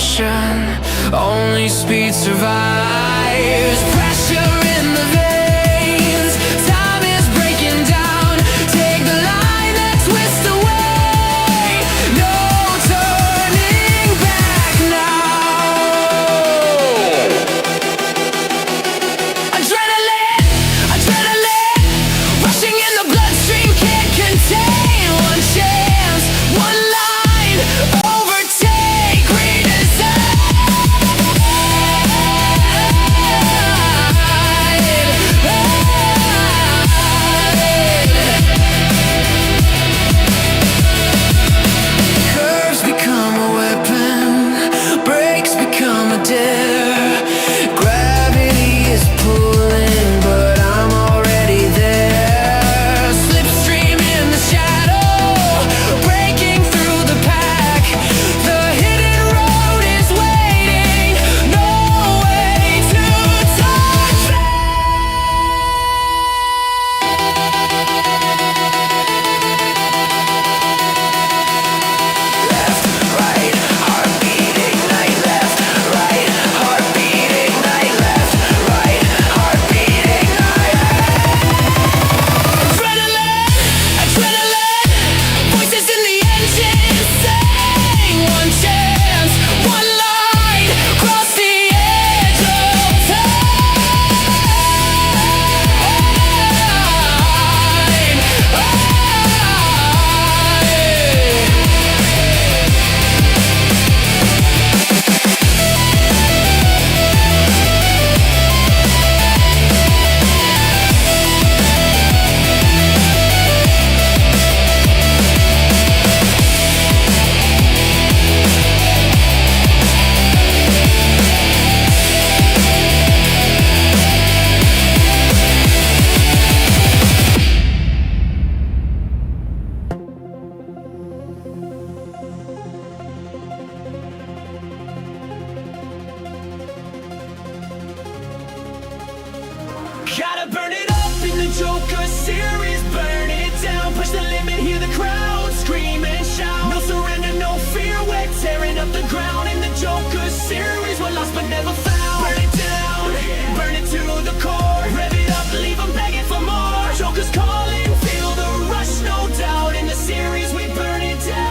caution, only speed survives. Pressure in the veins, time is breaking down. Take the line that twists away, no turning back now. Adrenaline, adrenaline, rushing in the bloodstream, can't contain. One chance, one line, overtake, redesign. Curves become a weapon, brakes become a dare. Gravity is pulling, but I'm already there. Slipstream in the shadow, breaking through the pack. The hidden road is waiting, no way to touch back. Left, right, heartbeat, ignite. Left, right, heartbeat, ignite. Left, right, heartbeat, ignite. Adrenaline, adrenaline, voices in the engine saying one chance, one line, cross the edge of Gotta burn it up in the Joker series, burn it down, push the limit, hear the crowd scream and shout. No surrender, no fear, we're tearing up the ground. In the Joker series, we're lost but never found. Burn it down, burn it to the core, rev it up, leave them begging for more. Joker's calling, feel the rush, no doubt. In the series, we burn it down.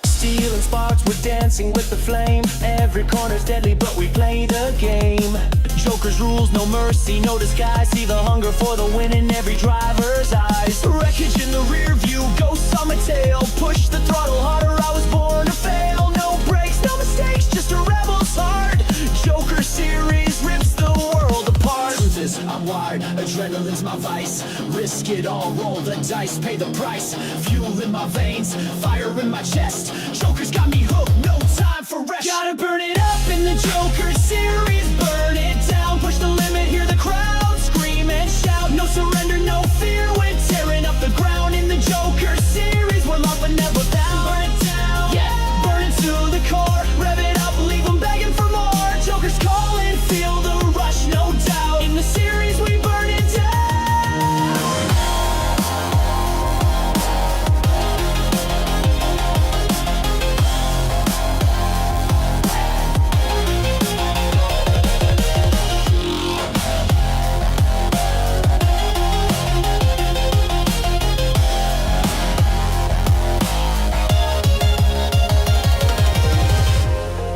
Steel and sparks, we're dancing with the flame. Every corner's deadly, but we play the game. Joker's rules, no mercy, no disguise. See the hunger for the win in every driver's eyes. Wreckage in the rear view, ghosts on my tail. Push the throttle harder, I was born to fail. No brakes, no mistakes, just a rebel's heart. Joker series rips the world apart. Truth is, I'm wired, adrenaline's my vice. Risk it all, roll the dice, pay the price. Fuel in my veins, fire in my chest. Joker's got me hooked, no time for rest. Gotta burn it up in the Joker series, burn it down, push the limit, hear the crowd scream and shout. No surrender, no fear, we're tearing up the ground. In the Joker series, we're lost but never found. Burn it down, yeah, burn it to the core, rev it up, leave them begging for more. Joker's calling, feel the rush, no doubt. In the series, we burn it down.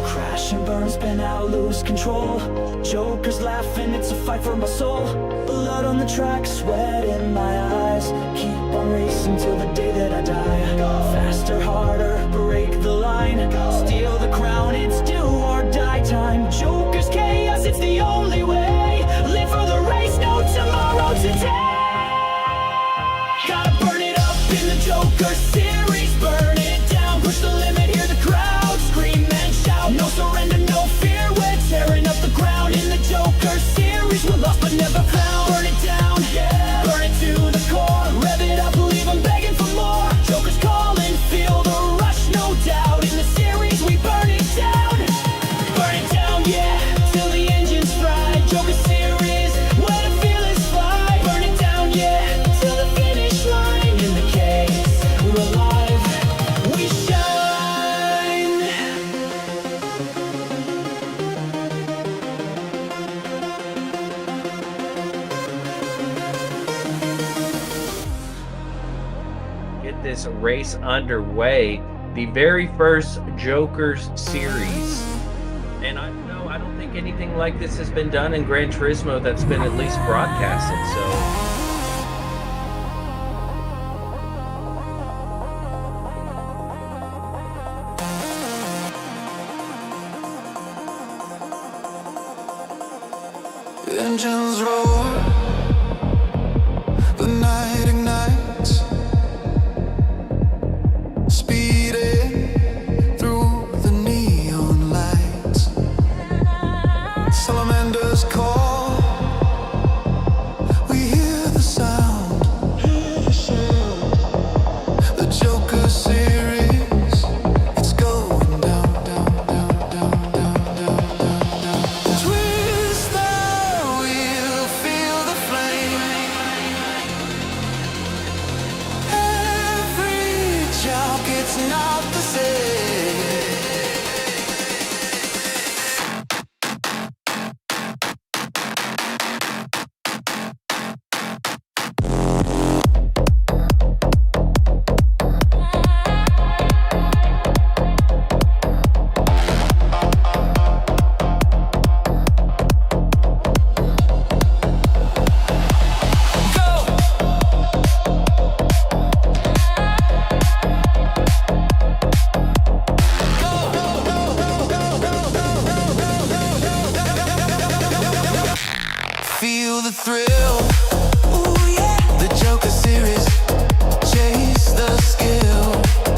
Crash and burn, spin out, lose control. Joker's laughing, it's a fight for my soul. Blood on the track, sweat in my eyes. Keep on racing till the day that I die. Faster, harder, break the line. Steal the crown, it's do or die time. Joker's chaos, it's the only way. Live for the race, no tomorrow today. Gotta burn it up in the Joker series, burn it down, push the limit, hear the crowd scream and shout. No surrender, no fear, we're tearing up the ground. In the Joker series, we're lost but never found. Burn it down, yeah, burn it to the core. this race underway, the very first Jokers series. And I don't think anything like this has been done in Gran Turismo that's been at least broadcasted. So engines roar, the night ignites, speeding through the neon lights. Salamanders call, we hear the sound, the Joker series, it's going down, down, down, down, down, down, down. Twist the wheel, feel the flame. Every joke, it's not the same. Feel the thrill, ooh yeah. The Joker series, chase the skill.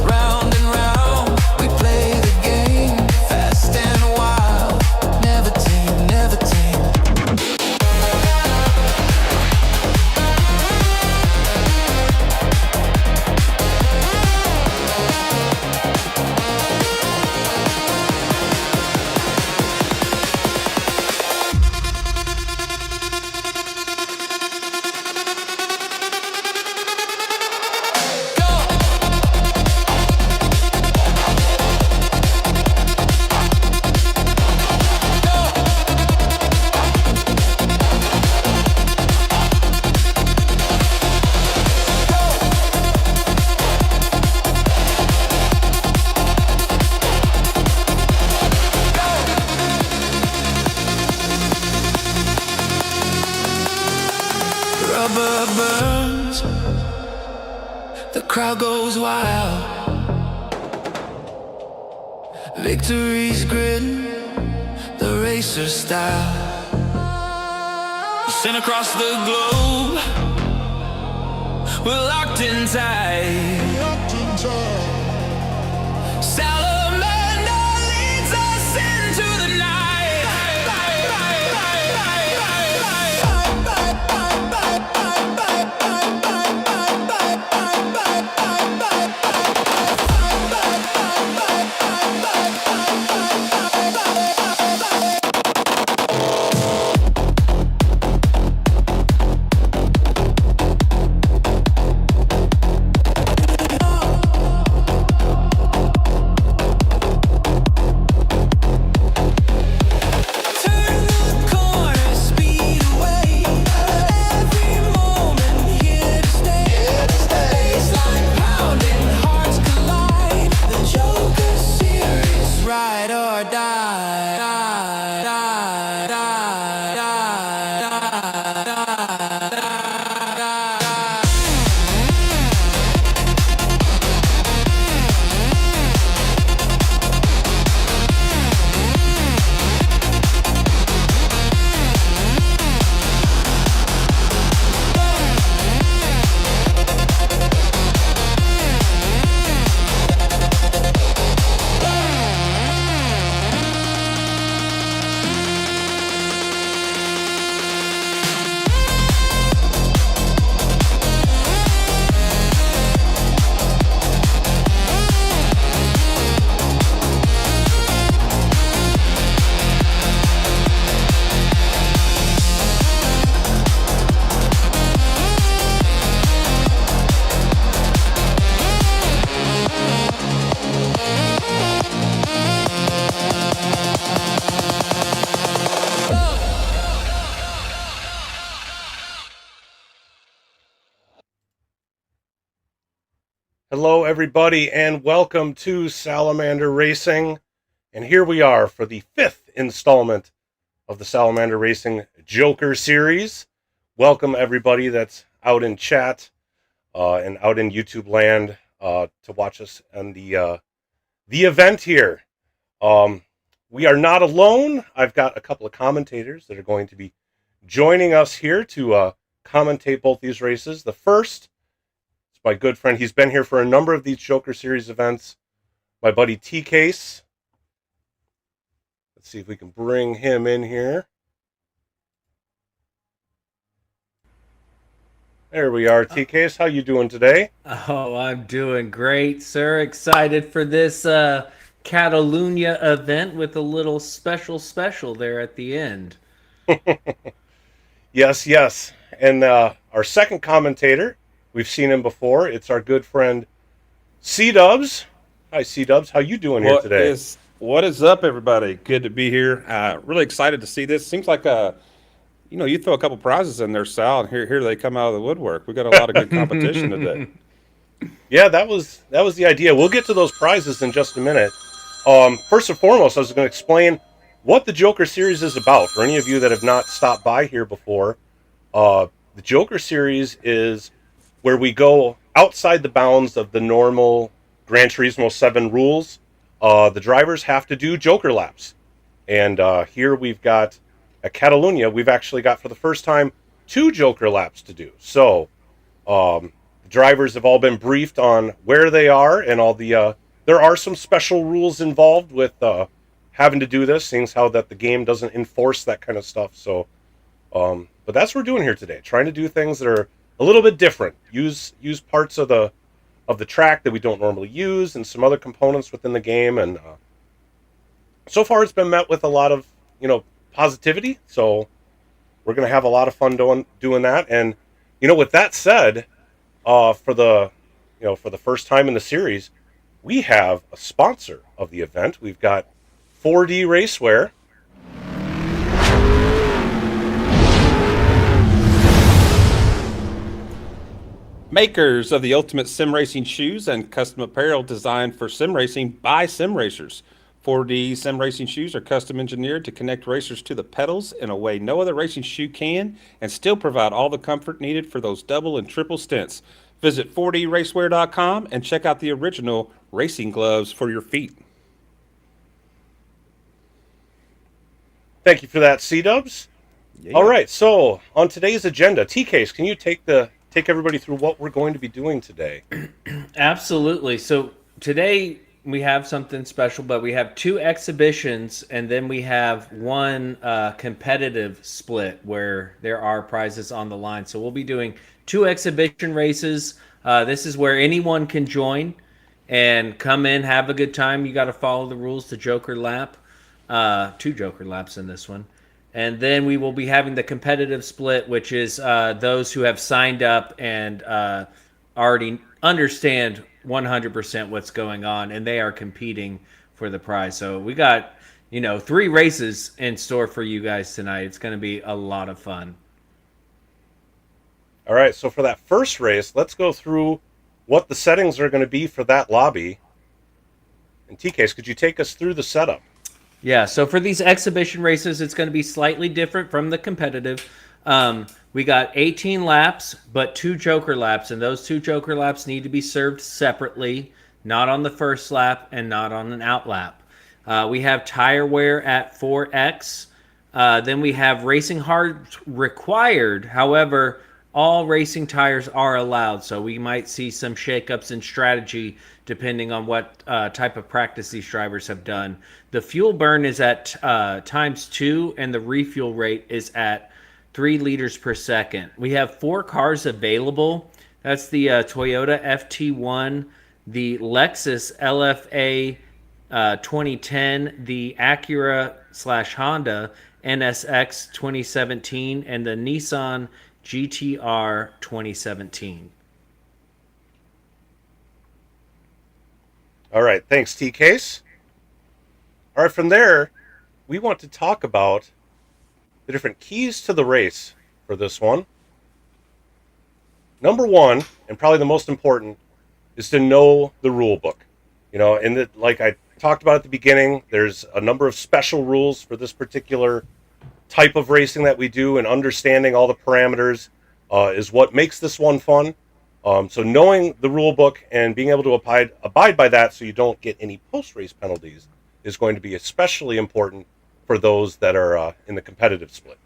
Round and round, we play the game. Fast and wild, never tame, never tame. Rubber burns, the crowd goes wild. Victory's grin, the racer style. Sent across the globe, we're locked in tight. Salamander leads us into the night. Hello, everybody, and welcome to Salamander Racing. And here we are for the 5th installment of the Salamander Racing Joker series. Welcome, everybody that's out in chat and out in YouTube land to watch us on the event here. We are not alone. I've got a couple of commentators that are going to be joining us here to commentate both these races. The first, my good friend, he's been here for a number of these Joker Series events, my buddy T-Case. Let's see if we can bring him in here. There we are, T-Case. How you doing today? Oh, I'm doing great, sir. Excited for this Catalunya event with a little special there at the end. Yes. And our second commentator, we've seen him before. It's our good friend C-Dubs. Hi, C-Dubs. How you doing here today? What is up, everybody? Good to be here. Really excited to see this. Seems like you throw a couple prizes in there, Sal, and here they come out of the woodwork. We got a lot of good competition today. Yeah, that was the idea. We'll get to those prizes in just a minute. First and foremost, I was going to explain what the Joker Series is about. For any of you that have not stopped by here before, the Joker Series is where we go outside the bounds of the normal Gran Turismo 7 rules. The drivers have to do Joker laps. And here we've got, at Catalunya, we've actually got, for the first time, 2 Joker laps to do. So, the drivers have all been briefed on where they are, and all the, there are some special rules involved with having to do this, seeing how that the game doesn't enforce that kind of stuff. So, but that's what we're doing here today, trying to do things that are a little bit different. Use parts of the track that we don't normally use, and some other components within the game. And so far, it's been met with a lot of positivity. So we're gonna have a lot of fun doing that. And with that said, for the first time in the series, we have a sponsor of the event. We've got 4D Racewear. Makers of the ultimate sim racing shoes and custom apparel designed for sim racing by sim racers. 4D sim racing shoes are custom engineered to connect racers to the pedals in a way no other racing shoe can, and still provide all the comfort needed for those double and triple stints. Visit 4dracewear.com and check out the original racing gloves for your feet. Thank you for that, C-Dubs. Yeah. All right, so on today's agenda, T-Case, can you take everybody through what we're going to be doing today? Absolutely. So today we have something special, but we have 2 exhibitions, and then we have 1 competitive split where there are prizes on the line. So we'll be doing 2 exhibition races. This is where anyone can join and come in, have a good time. You got to follow the rules to Joker lap. 2 Joker laps in this one. And then we will be having the competitive split, which is those who have signed up and already understand 100% what's going on, and they are competing for the prize. So we got 3 races in store for you guys tonight. It's going to be a lot of fun. All right, so for that first race, let's go through what the settings are going to be for that lobby. And T-Case, could you take us through the setup? Yeah, so for these exhibition races, it's going to be slightly different from the competitive. We got 18 laps, but 2 Joker laps, and those 2 Joker laps need to be served separately, not on the first lap and not on an out lap. We have tire wear at 4X. Then we have racing hard required. However, all racing tires are allowed, so we might see some shakeups in strategy depending on what type of practice these drivers have done. The fuel burn is at ×2, and the refuel rate is at 3 liters per second. We have 4 cars available. That's the Toyota FT1, the Lexus LFA 2010, the Acura/Honda NSX 2017, and the Nissan GTR 2017. All right, thanks, T-Case. All right, from there, we want to talk about the different keys to the race for this one. Number one, and probably the most important, is to know the rule book. And like I talked about at the beginning, there's a number of special rules for this particular type of racing that we do, and understanding all the parameters is what makes this one fun. So knowing the rule book and being able to abide by that so you don't get any post-race penalties is going to be especially important for those that are in the competitive split.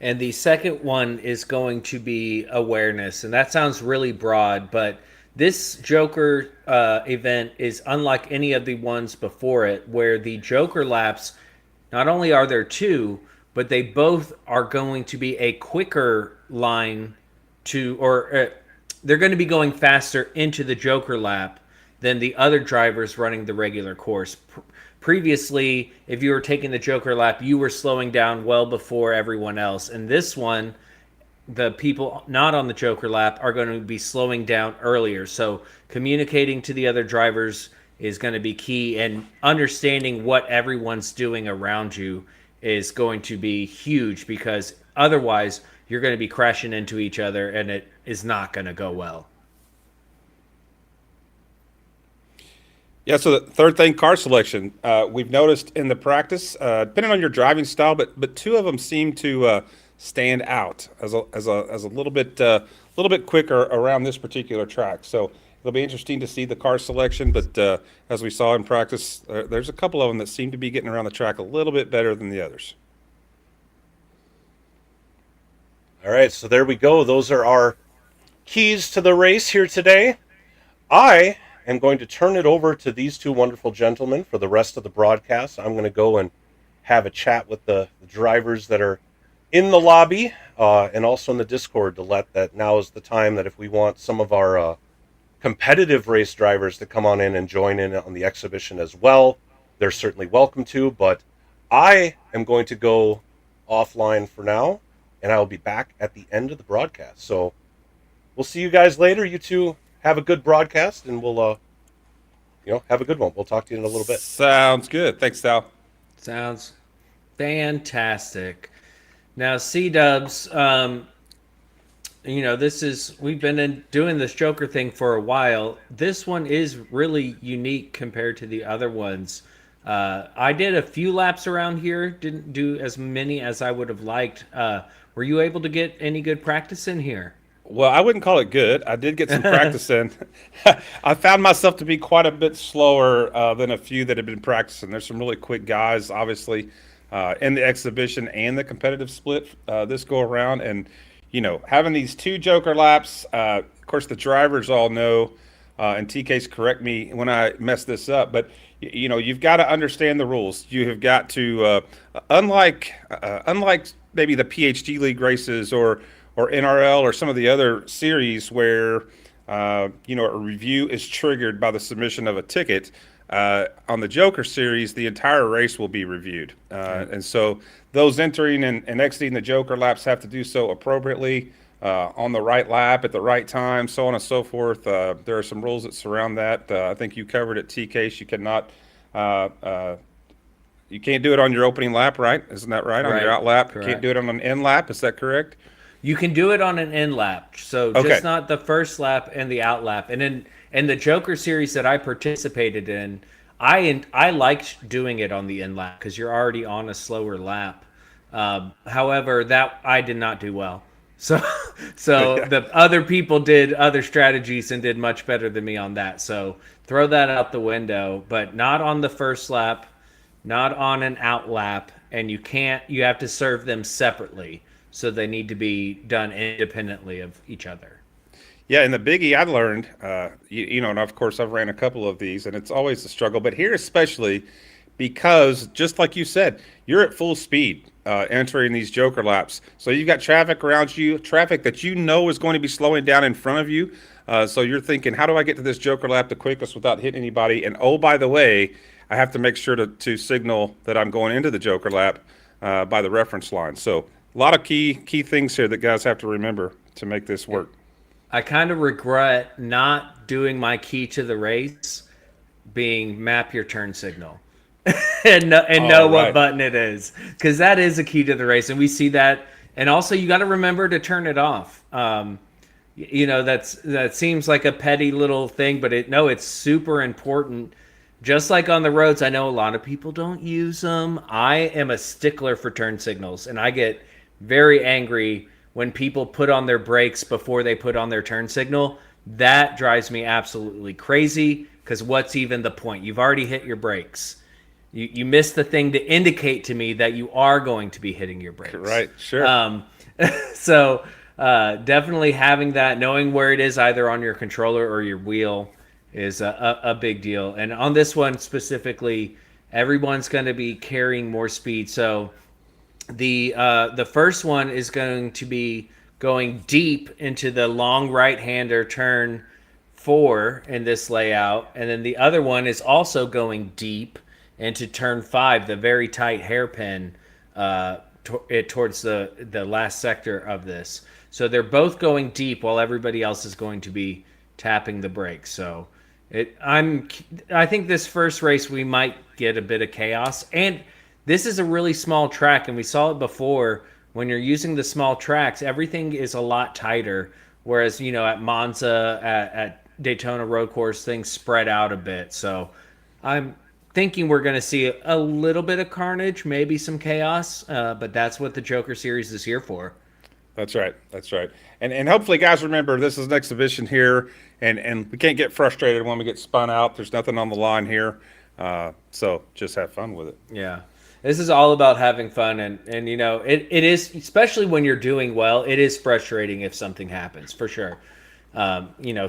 And the second one is going to be awareness. And that sounds really broad, but this Joker event is unlike any of the ones before it, where the Joker laps, not only are there two, but they both are going to be a quicker line they're going to be going faster into the Joker lap than the other drivers running the regular course. Previously, if you were taking the Joker lap, you were slowing down well before everyone else. And this one, the people not on the Joker lap are going to be slowing down earlier. So communicating to the other drivers is going to be key, and understanding what everyone's doing around you is going to be huge, because otherwise you're going to be crashing into each other and it is not going to go well. Yeah, so the third thing, car selection. We've noticed in the practice, depending on your driving style, but two of them seem to stand out as a little bit quicker around this particular track. So it'll be interesting to see the car selection. But as we saw in practice, there's a couple of them that seem to be getting around the track a little bit better than the others. All right, so there we go. Those are our keys to the race here today. I am going to turn it over to these two wonderful gentlemen for the rest of the broadcast. I'm going to go and have a chat with the drivers that are in the lobby and also in the Discord, to let that now is the time that if we want some of our competitive race drivers to come on in and join in on the exhibition as well, they're certainly welcome to. But I am going to go offline for now, and I will be back at the end of the broadcast. So we'll see you guys later. You two have a good broadcast, and we'll, have a good one. We'll talk to you in a little bit. Sounds good. Thanks, Sal. Sounds fantastic. Now, C-Dubs, we've been doing this Joker thing for a while. This one is really unique compared to the other ones. I did a few laps around here, didn't do as many as I would have liked. Were you able to get any good practice in here? Well, I wouldn't call it good. I did get some practice in. I found myself to be quite a bit slower than a few that have been practicing. There's some really quick guys, obviously, in the exhibition and the competitive split this go around. And, having these two Joker laps, of course, the drivers all know, and TK's correct me when I mess this up, but, you've got to understand the rules. You have got to, unlike maybe the PhD League races or NRL or some of the other series where, a review is triggered by the submission of a ticket, on the Joker series, the entire race will be reviewed. And so those entering and exiting the Joker laps have to do so appropriately, on the right lap at the right time, so on and so forth. There are some rules that surround that. I think you covered it, TK. You cannot, you can't do it on your opening lap, right? Isn't that right? On your out lap. Correct. You can't do it on an in lap. Is that correct? You can do it on an in lap, so just not the first lap and the out lap. And in the Joker series that I participated in, I liked doing it on the in lap because you're already on a slower lap. However, that I did not do well. So the other people did other strategies and did much better than me on that. So throw that out the window, but not on the first lap, not on an out lap, and you have to serve them separately. So they need to be done independently of each other. Yeah, in the Biggie, I learned, and of course I've ran a couple of these, and it's always a struggle. But here especially, because just like you said, you're at full speed entering these Joker laps. So you've got traffic around you, traffic that is going to be slowing down in front of you. So you're thinking, how do I get to this Joker lap the quickest without hitting anybody? And oh, by the way, I have to make sure to signal that I'm going into the Joker lap by the reference line. So a lot of key things here that guys have to remember to make this work. I kind of regret not doing my key to the race being map your turn signal and know what button it is, because that is a key to the race, and we see that. And also, you got to remember to turn it off. that seems like a petty little thing, but it's super important. Just like on the roads, I know a lot of people don't use them. I am a stickler for turn signals, and I get very angry when people put on their brakes before they put on their turn signal. That drives me absolutely crazy, because what's even the point? You've already hit your brakes. You missed the thing to indicate to me that you are going to be hitting your brakes. Right, sure. So definitely having that, knowing where it is either on your controller or your wheel, is a big deal. And on this one specifically, everyone's going to be carrying more speed. So the first one is going to be going deep into the long right-hander turn 4 in this layout, and then the other one is also going deep into turn 5, the very tight hairpin towards the last sector of this. So they're both going deep while everybody else is going to be tapping the brakes. So I think this first race we might get a bit of chaos, and this is a really small track, and we saw it before. When you're using the small tracks, everything is a lot tighter, whereas at Monza, at Daytona Road Course, things spread out a bit. So I'm thinking we're going to see a little bit of carnage, maybe some chaos, but that's what the Joker Series is here for. That's right. That's right. And hopefully, guys, remember, this is an exhibition here, and we can't get frustrated when we get spun out. There's nothing on the line here. So just have fun with it. Yeah. This is all about having fun, and it is, especially when you're doing well, it is frustrating if something happens, for sure.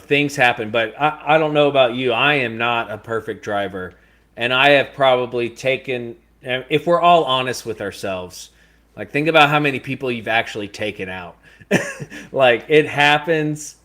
Things happen, but I don't know about you. I am not a perfect driver, and I have probably taken, if we're all honest with ourselves, like, think about how many people you've actually taken out. Like, it happens,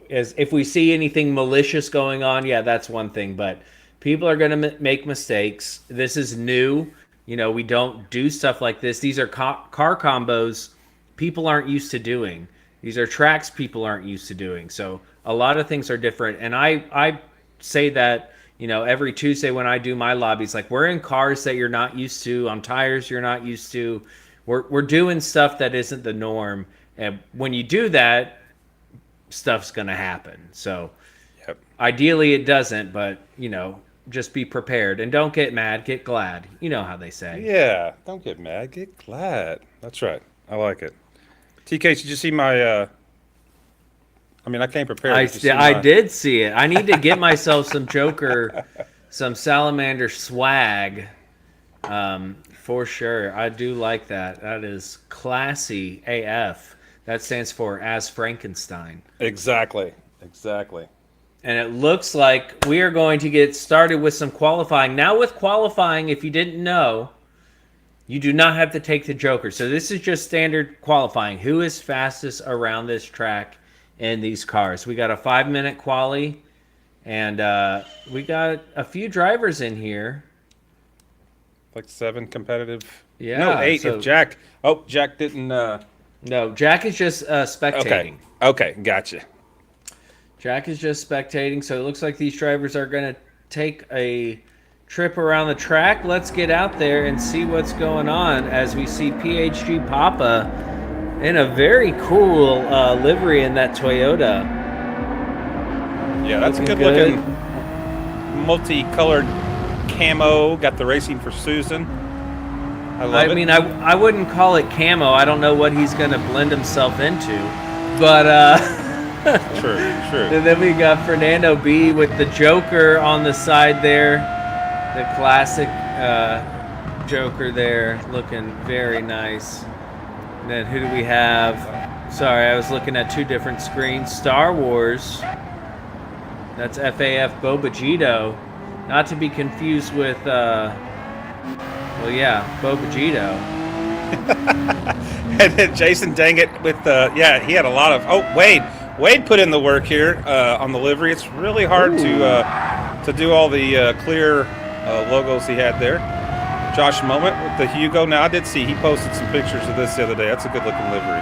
as if we see anything malicious going on, yeah, that's one thing, but people are going to make mistakes. This is new. We don't do stuff like this. These are car combos people aren't used to doing. These are tracks people aren't used to doing. So a lot of things are different. And I say that, every Tuesday when I do my lobbies, like, we're in cars that you're not used to, on tires you're not used to. We're doing stuff that isn't the norm. And when you do that, stuff's going to happen. So yep. Ideally it doesn't, but, just be prepared, and don't get mad, get glad. You know how they say. Yeah, don't get mad, get glad. That's right. I like it. TK, did you see my? I came prepared. I did see it. I need to get myself some Joker, some Salamander swag, for sure. I do like that. That is classy AF. That stands for As Frankenstein. Exactly. And it looks like we are going to get started with some qualifying. Now, with qualifying, if you didn't know, you do not have to take the Joker. So this is just standard qualifying. Who is fastest around this track in these cars? We got a 5-minute quali, and we got a few drivers in here. Like 7 competitive. Yeah. No, 8 if Jack. Oh, Jack didn't. No, Jack is just spectating. Okay, gotcha. Jack is just spectating, so it looks like these drivers are going to take a trip around the track. Let's get out there and see what's going on as we see PHG Papa in a very cool livery in that Toyota. Yeah, that's a good-looking multicolored camo. Got the Racing for Susan. I love it. I wouldn't call it camo. I don't know what he's going to blend himself into, but... True. And then we got Fernando B with the Joker on the side there. The classic Joker there, looking very nice. And then who do we have? Sorry, I was looking at 2 different screens. Star Wars. That's FAF Bobagito. Not to be confused with, Bobagito. And then Jason Dangit with he had a lot of. Oh, Wade put in the work here on the livery. It's really hard to do all the clear logos he had there. Josh Moment with the Hugo. Now, I did see he posted some pictures of this the other day. That's a good-looking livery.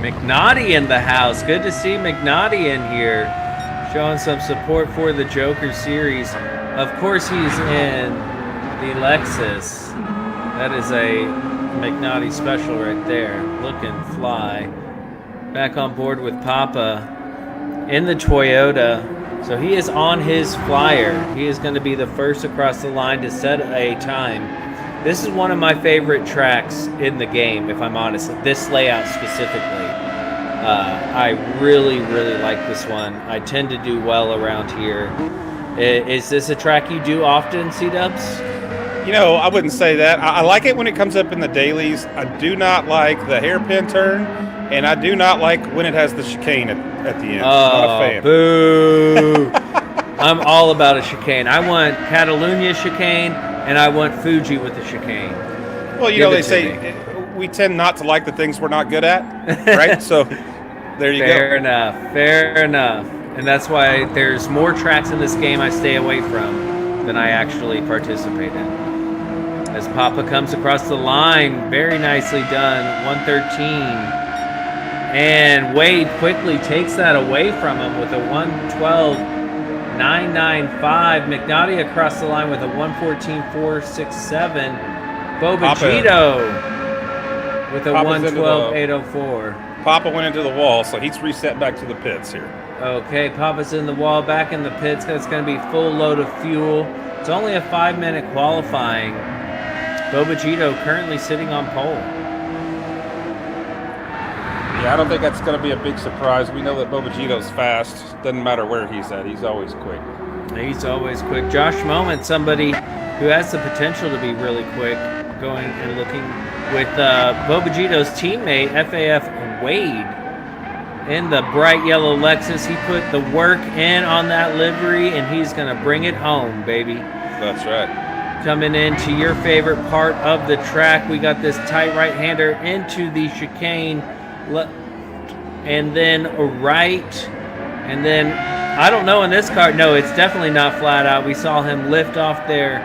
McNaughty in the house. Good to see McNaughty in here, showing some support for the Joker Series. Of course, he's in the Lexus. That is a McNaughty special right there. Looking fly. back on board with Papa in the Toyota. So he is on his flyer. He is going to be the first across the line to set a time. This is one of my favorite tracks in the game, if I'm honest. This layout specifically. I really, really like this one. I tend to do well around here. Is this a track you do often, C-Dubs? You know, I wouldn't say that. I like it when it comes up in the dailies. I do not like the hairpin turn, and I do not like when it has the chicane at the end. Not a fan. Boo! I'm all about a chicane. I want Catalunya chicane, and I want Fuji with the chicane. Well, you know, they say we tend not to like the things we're not good at, right? So there you go. Fair enough. Fair enough. And that's why there's more tracks in this game I stay away from than I actually participate in. As Papa comes across the line, very nicely done, 113. And Wade quickly takes that away from him with a 112.995. McNaughty across the line with a 114.467. Bobagito with a 112.804. Papa went into the wall, so he's reset back to the pits here. Okay, Papa's in the wall, back in the pits. That's going to be full load of fuel. It's only a 5-minute qualifying. Bobagito currently sitting on pole. Yeah, I don't think that's going to be a big surprise. We know that Bobagito's fast. Doesn't matter where he's at. He's always quick. He's always quick. Josh Moment, somebody who has the potential to be really quick, going and looking with Bobagito's teammate, FAF Wade, in the bright yellow Lexus. He put the work in on that livery, and he's going to bring it home, baby. That's right. Coming into your favorite part of the track, we got this tight right-hander into the chicane, and then a right, and then, I don't know in this car, no, it's definitely not flat out. We saw him lift off there,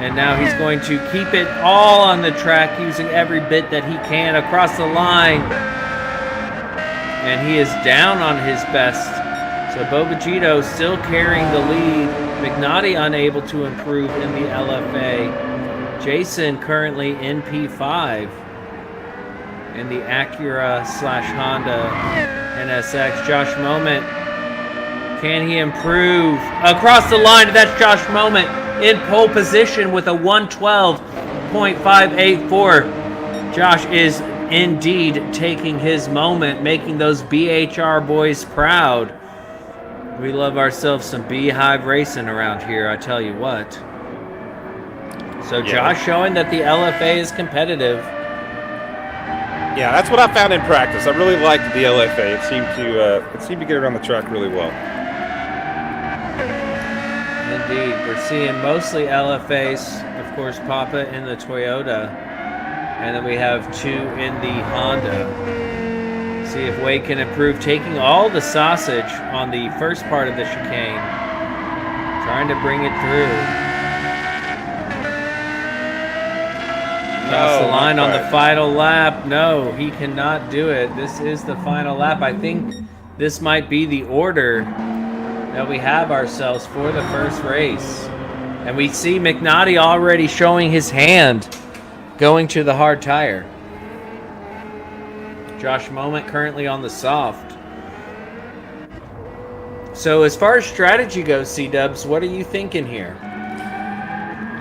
and now he's going to keep it all on the track, using every bit that he can across the line, and he is down on his best. So Bobagito still carrying the lead. McNaughty unable to improve in the LFA. Jason currently in P5 in the Acura/Honda NSX. Josh Moment, can he improve? Across the line, that's Josh Moment in pole position with a 112.584. Josh is indeed taking his moment, making those BHR boys proud. We love ourselves some beehive racing around here, I tell you what. So Josh showing that the LFA is competitive. Yeah, that's what I found in practice. I really liked the LFA. It seemed to get around the track really well. Indeed, we're seeing mostly LFAs. Of course, Papa in the Toyota, and then we have 2 in the Honda. See if Wade can improve, taking all the sausage on the first part of the chicane, trying to bring it through. Across the line on the final lap. No, he cannot do it. This is the final lap. I think this might be the order that we have ourselves for the first race. And we see McNaughty already showing his hand, going to the hard tire. Josh Moment currently on the soft. So as far as strategy goes, C-Dubs, what are you thinking here?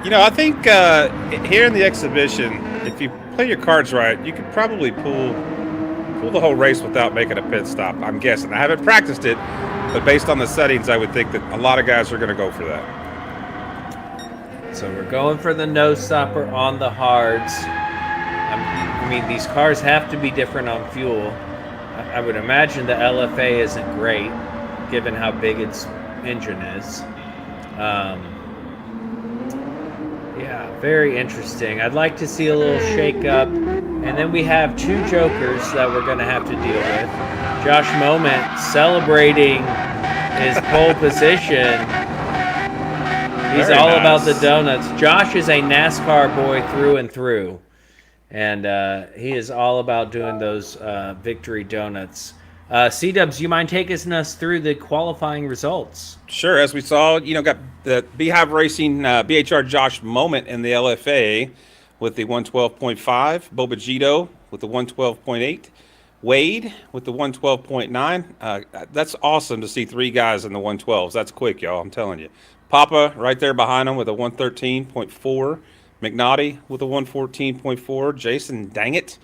You know, I think here in the exhibition, if you play your cards right, you could probably pull the whole race without making a pit stop, I'm guessing. I haven't practiced it, but based on the settings, I would think that a lot of guys are going to go for that. So we're going for the no stopper on the hards. I mean, these cars have to be different on fuel. I would imagine the LFA isn't great, given how big its engine is. Yeah, very interesting. I'd like to see a little shake-up. And then we have 2 jokers that we're going to have to deal with. Josh Moment celebrating his pole position. He's all about the donuts. Josh is a NASCAR boy through and through. And he is all about doing those victory donuts. C-Dubs, you mind taking us through the qualifying results? Sure. As we saw, got the Beehive Racing BHR Josh Moment in the LFA with the 112.5, Bobagito with the 112.8, Wade with the 112.9. That's awesome to see 3 guys in the 112s. That's quick, y'all. I'm telling you. Papa right there behind him with a 113.4. McNaughty with a 114.4. Jason, dang it,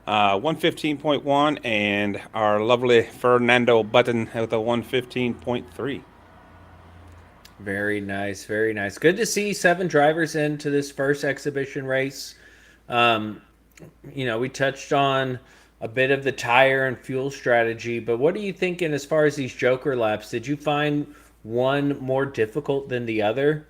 115.1, and our lovely Fernando Button with a 115.3. Very nice, very nice. Good to see 7 drivers into this first exhibition race. We touched on a bit of the tire and fuel strategy, but what are you thinking as far as these Joker laps? Did you find one more difficult than the other?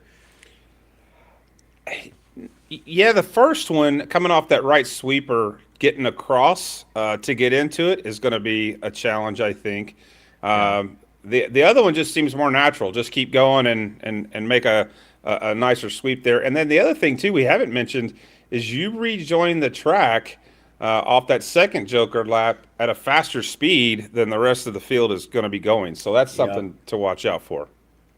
Yeah, the first one, coming off that right sweeper, getting across to get into it is going to be a challenge, I think. The other one just seems more natural. Just keep going and make a nicer sweep there. And then the other thing, too, we haven't mentioned is you rejoin the track off that second Joker lap at a faster speed than the rest of the field is going to be going. So that's something to watch out for.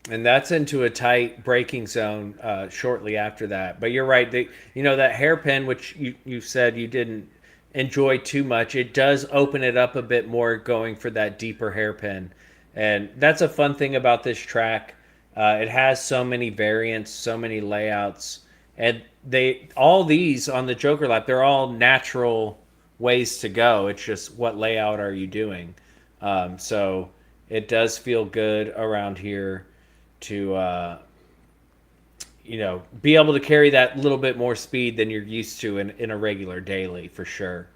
And that's into a tight braking zone shortly after that. But you're right. That hairpin, which you said you didn't enjoy too much, it does open it up a bit more going for that deeper hairpin. And that's a fun thing about this track. It has so many variants, so many layouts. And all these on the Joker lap, they're all natural ways to go. It's just what layout are you doing? So it does feel good around here to be able to carry that little bit more speed than you're used to in a regular daily, for sure.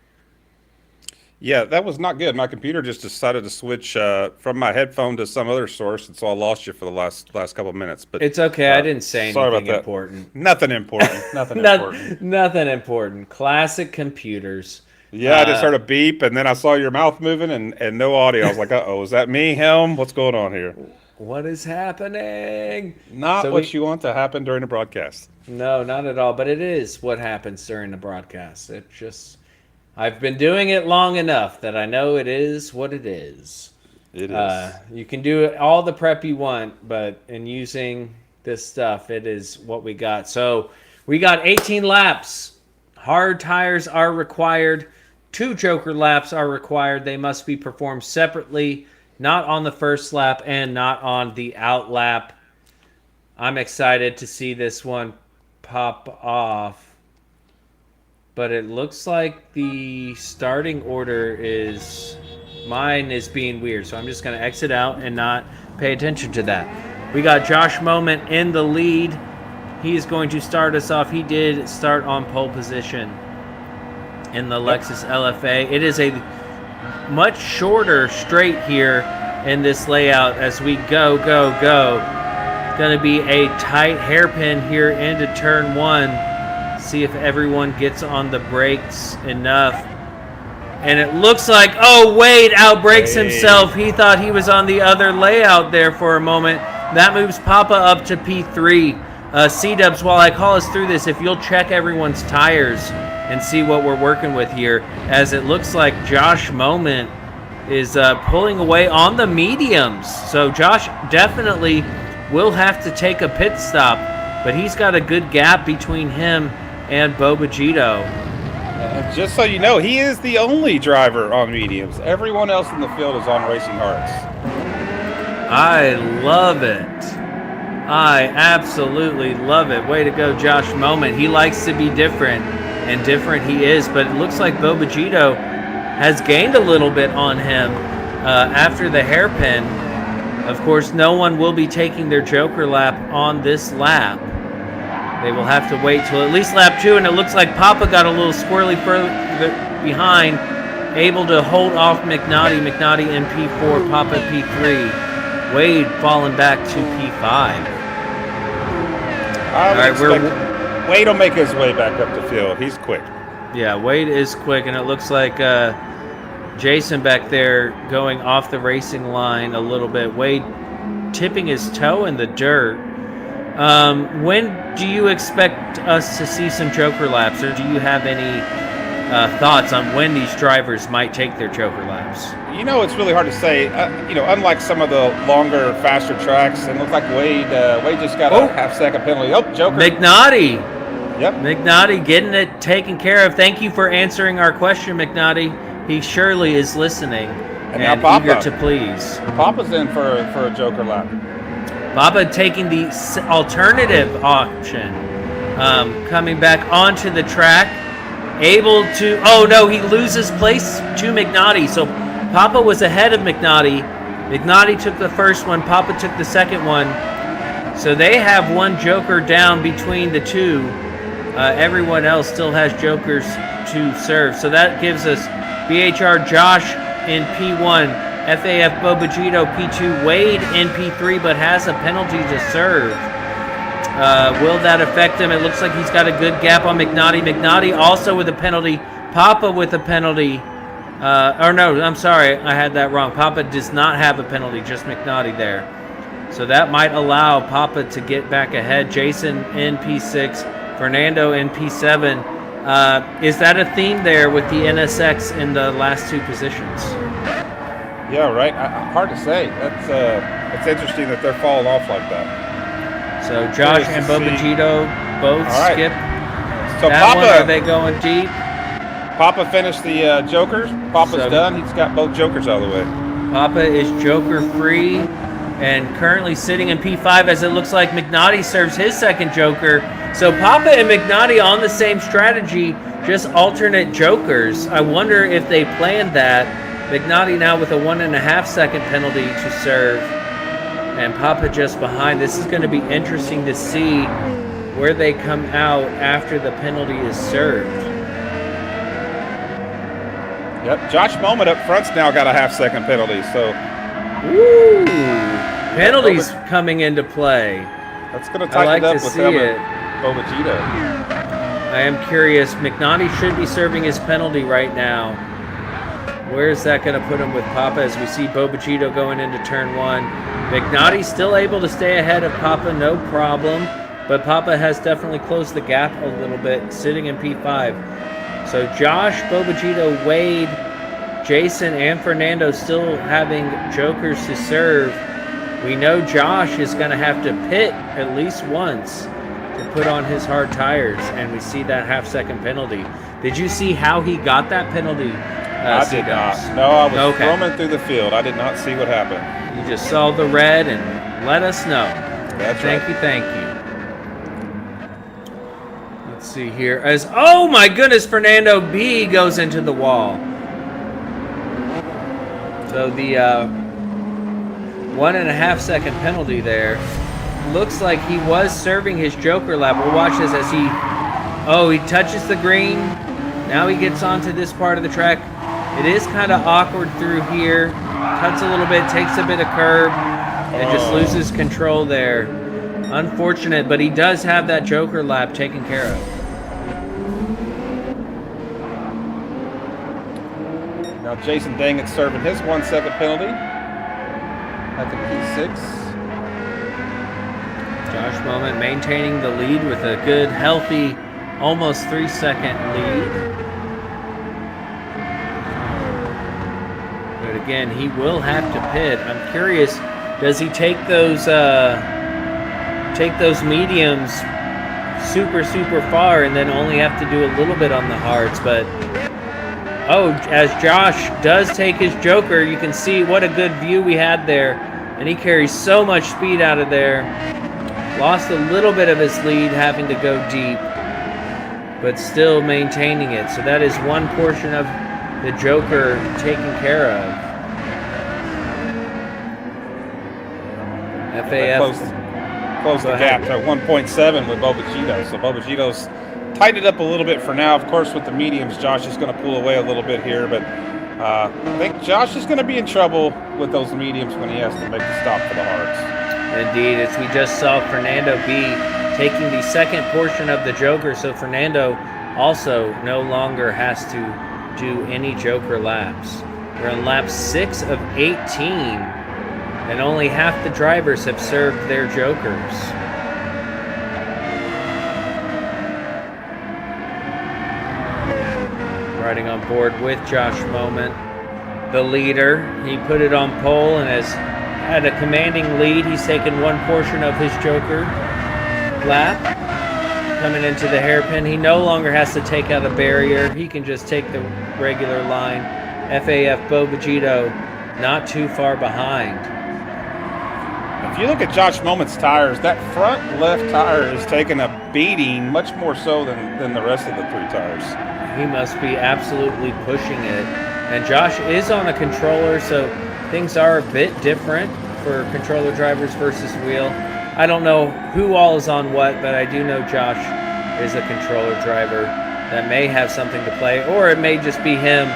Yeah, that was not good. My computer just decided to switch from my headphone to some other source, and so I lost you for the last couple of minutes. But it's okay. I didn't say anything important. Nothing important. Nothing important. Nothing important. Classic computers. Yeah, I just heard a beep, and then I saw your mouth moving and no audio. I was like, uh-oh, is that me, him? What's going on here? What is happening? Not what you want to happen during a broadcast. No, not at all. But it is what happens during the broadcast. It just... I've been doing it long enough that I know it is what it is. It is. You can do all the prep you want, but in using this stuff, it is what we got. So we got 18 laps. Hard tires are required. 2 Joker laps are required. They must be performed separately, not on the first lap and not on the out lap. I'm excited to see this one pop off. But it looks like the starting order mine is being weird. So I'm just going to exit out and not pay attention to that. We got Josh Moment in the lead. He is going to start us off. He did start on pole position in the Lexus LFA. It is a much shorter straight here in this layout as we go. Going to be a tight hairpin here into turn 1. See if everyone gets on the brakes enough. And it looks like, Wade outbrakes himself. He thought he was on the other layout there for a moment. That moves Papa up to P3. C-Dubs, while I call us through this, if you'll check everyone's tires and see what we're working with here, as it looks like Josh Moment is pulling away on the mediums. So Josh definitely will have to take a pit stop, but he's got a good gap between him and Bobagito. Just so you know, he is the only driver on mediums. Everyone else in the field is on racing hards. I love it. I absolutely love it. Way to go, Josh Moment. He likes to be different, and different he is, but it looks like Bobagito has gained a little bit on him after the hairpin. Of course, no one will be taking their Joker lap on this lap. They will have to wait till at least lap 2, and it looks like Papa got a little squirrely further behind, able to hold off McNaughty. McNaughty in P4, Papa P3. Wade falling back to P5. All right, Wade will make his way back up the field. He's quick. Yeah, Wade is quick, and it looks like Jason back there going off the racing line a little bit. Wade tipping his toe in the dirt. When do you expect us to see some Joker laps, or do you have any thoughts on when these drivers might take their Joker laps? It's really hard to say. Unlike some of the longer, faster tracks, it looks like Wade just got a half-second penalty. Joker. McNaughty. Yep. McNaughty getting it taken care of. Thank you for answering our question, McNaughty. he surely is listening now and Papa. eager to please. Papa's in for a Joker lap. Papa taking the alternative option, coming back onto the track, able to, oh no, he loses place to McNaughty. So Papa was ahead of McNaughty. McNaughty took the first one, Papa took the second one. So they have one Joker down between the two. Everyone else still has Jokers to serve. So that gives us BHR Josh in P1, FAF Bobagito P2, Wade in P3, but has a penalty to serve. Will that affect him? It looks like he's got a good gap on McNaughty. McNaughty also with a penalty. Papa with a penalty. Or no, I'm sorry, I had that wrong. Papa does not have a penalty, just McNaughty there. So that might allow Papa to get back ahead. Jason in P6, Fernando in P7. Is that a theme there with the NSX in the last two positions? Yeah, right. Hard to say. That's interesting that they're falling off like that. So Josh and Bobagito both skip. So that Papa, one, are they going deep? Papa finished the Jokers. Papa's done. He's got both Jokers out of the way. Papa is Joker free and currently sitting in P5 as it looks like McNaughty serves his second Joker. So Papa and McNaughty on the same strategy, just alternate Jokers. I wonder if they planned that. McNaughty now with a 1.5 second penalty to serve. And Papa just behind. This is going to be interesting to see where they come out after the penalty is served. Yep, Josh Moment up front's now got a half-second penalty, so... Ooh, penalties coming into play. That's going to tighten it up with him it. and Bobagito. I am curious. McNaughty should be serving his penalty right now. Where is that going to put him with Papa as we see Bobagito going into turn one? McNaughty still able to stay ahead of Papa, no problem. But Papa has definitely closed the gap a little bit, sitting in P5. So Josh, Bobagito, Wade, Jason, and Fernando still having Jokers to serve. We know Josh is going to have to pit at least once to put on his hard tires, and we see that half-second penalty. Did you see how he got that penalty? I did not. No, I was roaming through the field. I did not see what happened. You just saw the red and let us know. That's Thank you, thank you. Let's see here. As oh my goodness, Fernando B goes into the wall. So the 1.5 second penalty there. Looks like he was serving his Joker lap. We'll watch this as he touches the green. Now he gets onto this part of the track. It is kind of awkward through here. Cuts a little bit, takes a bit of curb, and just loses control there. Unfortunate, but he does have that Joker lap taken care of. Now Jason Dangett serving his 1 second penalty at the P6. Josh Moment maintaining the lead with a good, healthy, almost 3 second lead. But again, he will have to pit. I'm curious, does he take those mediums super far and then only have to do a little bit on the hards? But as Josh does take his Joker, you can see what a good view we had there, and he carries so much speed out of there. Lost a little bit of his lead having to go deep, but still maintaining it. So that is one portion of the Joker taken care of. FAF Close the gap to 1.7 with Bobagito. So Bobagito's tightened it up a little bit for now. Of course, with the mediums, Josh is going to pull away a little bit here, but I think Josh is going to be in trouble with those mediums when he has to make the stop for the hards. Indeed, as we just saw Fernando B taking the second portion of the Joker, so Fernando also no longer has to do any Joker laps. We're on lap 6 of 18, and only half the drivers have served their Jokers. Riding on board with Josh Moment, the leader. He put it on pole and has had a commanding lead. He's taken one portion of his Joker lap. Coming into the hairpin, he no longer has to take out a barrier. He can just take the regular line FAF Bobagito not too far behind. If you look at Josh Moment's tires, that front left tire is taking a beating much more so than the rest of the 3 tires. He must be absolutely pushing it. And Josh is on a controller, so things are a bit different for controller drivers versus wheel. I don't know who all is on what, but I do know Josh is a controller driver that may have something to play, or it may just be him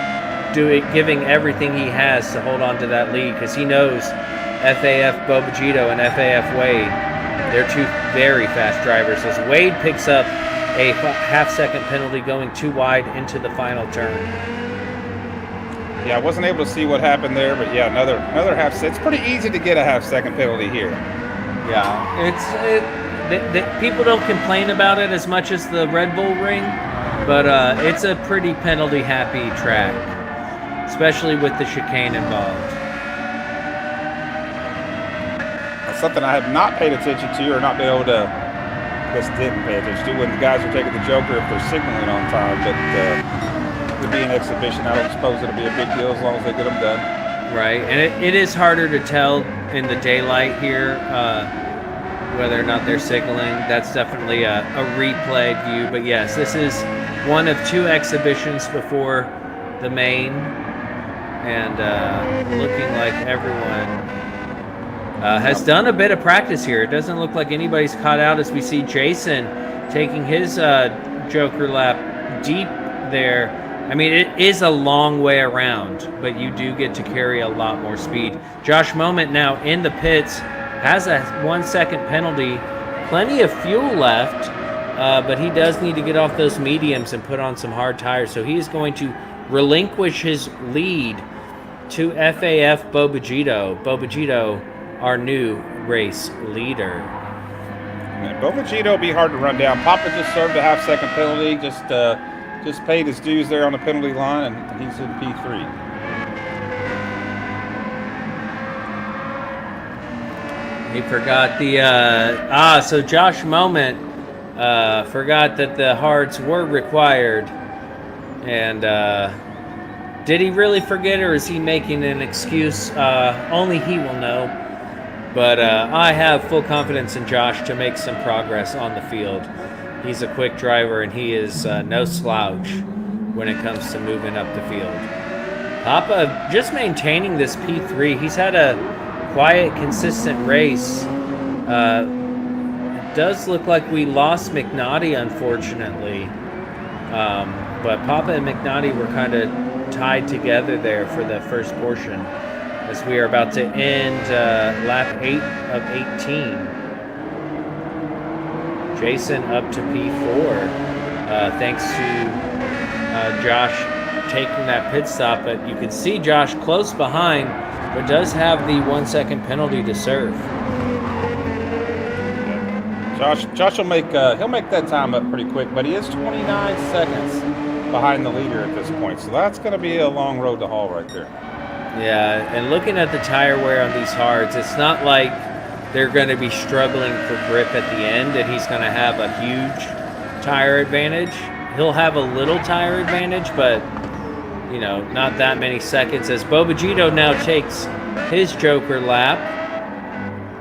giving everything he has to hold on to that lead, because he knows FAF Bobagito and FAF Wade, they're 2 very fast drivers. As Wade picks up a half-second penalty going too wide into the final turn. Yeah, I wasn't able to see what happened there, but yeah, another half second. It's pretty easy to get a half-second penalty here. Yeah, people don't complain about it as much as the Red Bull Ring, but it's a pretty penalty-happy track, especially with the chicane involved. That's something I have not paid attention to, or not been able to, I guess didn't pay attention to, when the guys are taking the Joker if they're signaling on time, but to be an exhibition, I don't suppose it'll be a big deal as long as they get them done. Right, and it is harder to tell in the daylight here whether or not they're signaling. That's definitely a replay view, but yes, this is one of 2 exhibitions before the main, and looking like everyone has done a bit of practice here. It doesn't look like anybody's caught out, as we see Jason taking his Joker lap deep there. I mean, it is a long way around, but you do get to carry a lot more speed. Josh Moment now in the pits, has a 1-second penalty, plenty of fuel left, but he does need to get off those mediums and put on some hard tires. So he is going to relinquish his lead to FAF Bobagito. Bobagito, our new race leader. Bobagito will be hard to run down. Papa just served a half-second penalty, just paid his dues there on the penalty line, and he's in P3. He forgot the so Josh Moment forgot that the hards were required, and did he really forget, or is he making an excuse? Only he will know. But I have full confidence in Josh to make some progress on the field. He's a quick driver, and he is no slouch when it comes to moving up the field. Papa just maintaining this P3. He's had a quiet, consistent race. It does look like we lost McNaughty, unfortunately. But Papa and McNaughty were kind of tied together there for the first portion, as we are about to end lap 8 of 18. Jason up to P4, thanks to Josh taking that pit stop. But you can see Josh close behind, but does have the 1-second penalty to serve. Josh will make he'll make that time up pretty quick, but he is 29 seconds behind the leader at this point, so that's going to be a long road to haul right there. Yeah, and looking at the tire wear on these hards, it's not like they're going to be struggling for grip at the end, and he's going to have a huge tire advantage. He'll have a little tire advantage, but, you know, not that many seconds, as Bobagito now takes his Joker lap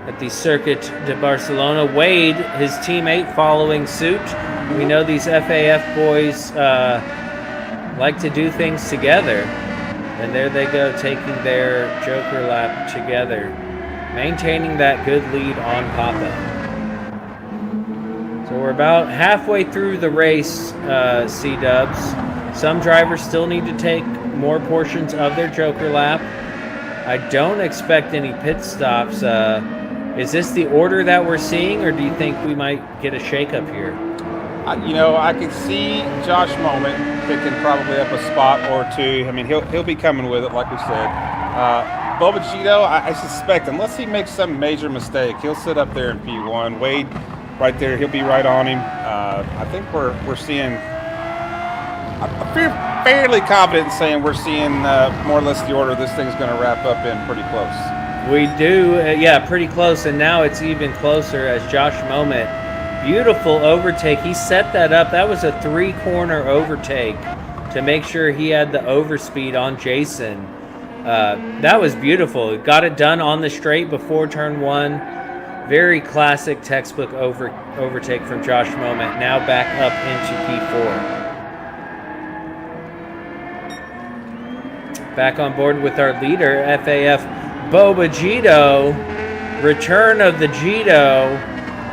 at the Circuit de Barcelona. Wade, his teammate, following suit. We know these FAF boys like to do things together, and there they go, taking their Joker lap together, maintaining that good lead on Papa. So we're about halfway through the race, C-dubs. Some drivers still need to take more portions of their Joker lap. I don't expect any pit stops. Is this the order that we're seeing, or do you think we might get a shakeup here? You know, I can see Josh Moment picking probably up a spot or two. I mean, he'll be coming with it, like we said. Bobagito, I suspect, unless he makes some major mistake, he'll sit up there in P1. Wade, right there, he'll be right on him. I think we're seeing. I'm fairly confident in saying we're seeing more or less the order this thing's going to wrap up in pretty close. We do, yeah, pretty close, and now it's even closer as Josh Moment. Beautiful overtake. He set that up. That was a 3-corner overtake to to make sure he had the overspeed on Jason. That was beautiful. Got it done on the straight before turn 1. Very classic textbook overtake from Josh Moment. Now back up into P4. Back on board with our leader, FAF Boba Gito. Return of the Gito.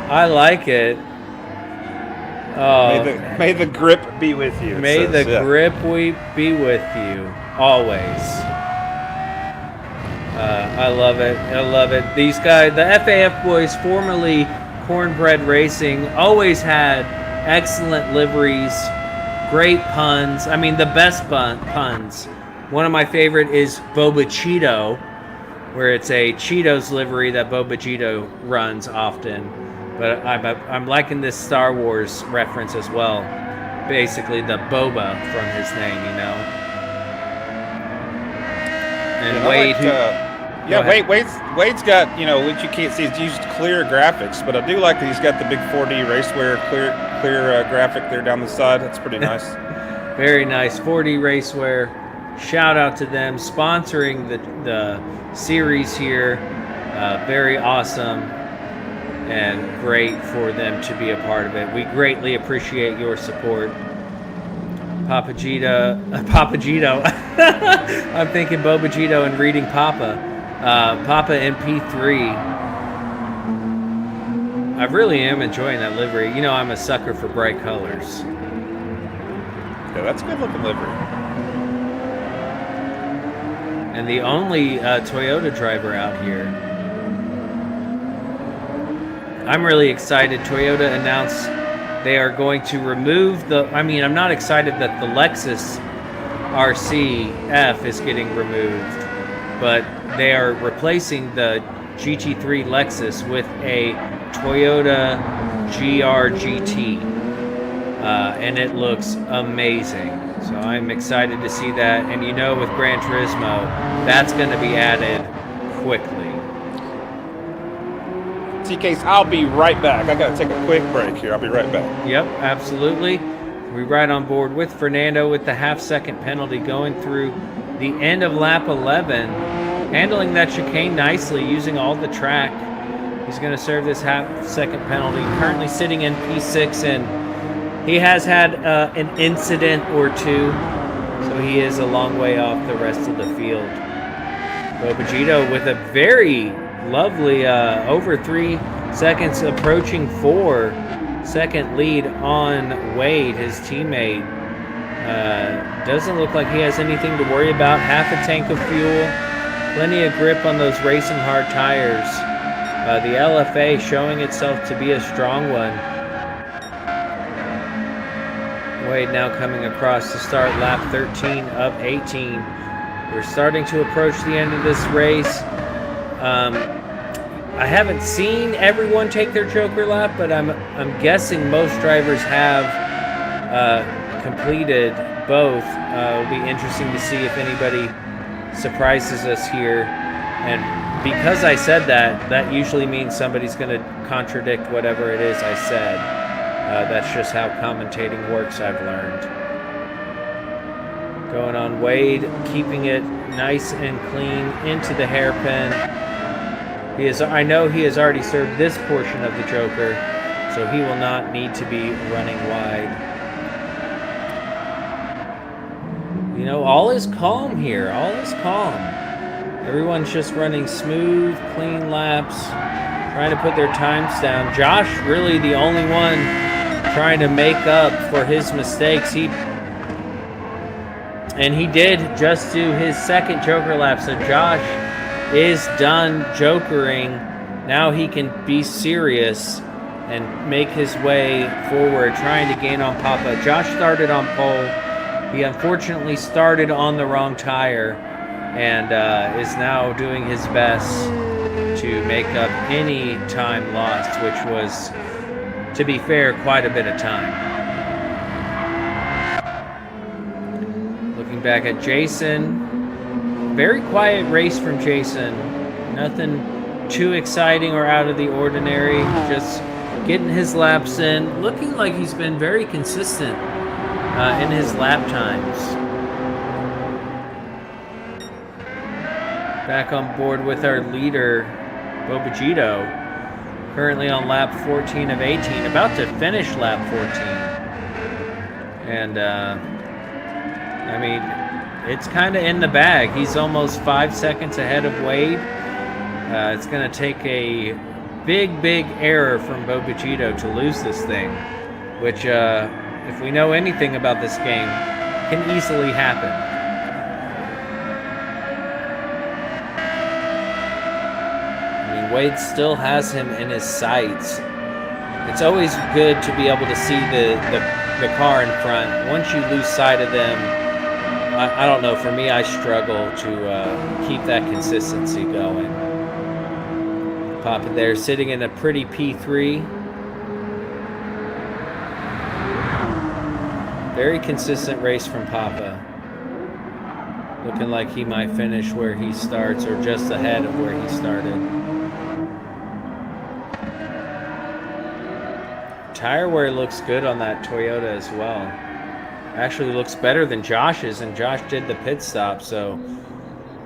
I like it. Oh, may the grip be with you. May the grip be with you always. I love it. I love it. These guys, the FAF boys, formerly Cornbread Racing, always had excellent liveries, great puns. I mean, the best puns. One of my favorite is Boba Cheeto, where it's a Cheetos livery that Boba Cheeto runs often. But I'm liking this Star Wars reference as well. Basically, the Boba from his name, you know. And Wade, Wade's got, you know, what you can't see is used clear graphics, but I do like that he's got the big 4D Racewear clear graphic there down the side. That's pretty nice. Very nice. 4D Racewear. Shout out to them sponsoring the series here. Very awesome and great for them to be a part of it. We greatly appreciate your support. Papagito. I'm thinking Bobagito and reading Papa. Papa in P3. I really am enjoying that livery. You know, I'm a sucker for bright colors. Yeah, that's a good looking livery. And the only Toyota driver out here. I'm really excited. Toyota announced they are going to remove I'm not excited that the Lexus RCF is getting removed, but they are replacing the GT3 Lexus with a Toyota GR-GT, and it looks amazing. So I'm excited to see that, and you know, with Gran Turismo, that's going to be added quickly. TKs, I'll be right back. I got to take a quick break here. I'll be right back. Yep, absolutely. We're right on board with Fernando with the half-second penalty going through the end of lap 11. Handling that chicane nicely, using all the track. He's going to serve this half-second penalty. Currently sitting in P6, and he has had an incident or two, so he is a long way off the rest of the field. Bobagito with a very lovely over 3 seconds, approaching 4-second lead on Wade, his teammate. Doesn't look like he has anything to worry about. Half a tank of fuel, plenty of grip on those racing hard tires. The LFA showing itself to be a strong one. Wade now coming across to start lap 13 of 18. We're starting to approach the end of this race. I haven't seen everyone take their Joker lap, but I'm guessing most drivers have completed both. It'll be interesting to see if anybody surprises us here. And because I said that, that usually means somebody's going to contradict whatever it is I said. That's just how commentating works, I've learned. Going on Wade, keeping it nice and clean into the hairpin. I know he has already served this portion of the Joker, so he will not need to be running wide. You know, all is calm here. All is calm. Everyone's just running smooth, clean laps, trying to put their times down. Josh, really the only one trying to make up for his mistakes. He did just do his second Joker lap, so Josh is done jokering. Now he can be serious and make his way forward, trying to gain on Papa. Josh started on pole. He unfortunately started on the wrong tire and is now doing his best to make up any time lost, which was, to be fair, quite a bit of time. Looking back at Jason, very quiet race from Jason. Nothing too exciting or out of the ordinary. Just getting his laps in. Looking like he's been very consistent in his lap times. Back on board with our leader, Bobagito, currently on lap 14 of 18, about to finish lap 14. And, I mean, it's kind of in the bag. He's almost 5 seconds ahead of Wade. It's going to take a big error from Bobagito to lose this thing, which, if we know anything about this game, can easily happen. I mean, Wade still has him in his sights. It's always good to be able to see the car in front. Once you lose sight of them, I don't know, for me, I struggle to keep that consistency going. Papa there sitting in a pretty P3. Very consistent race from Papa. Looking like he might finish where he starts or just ahead of where he started. Tire wear looks good on that Toyota as well. Actually looks better than Josh's, and Josh did the pit stop, so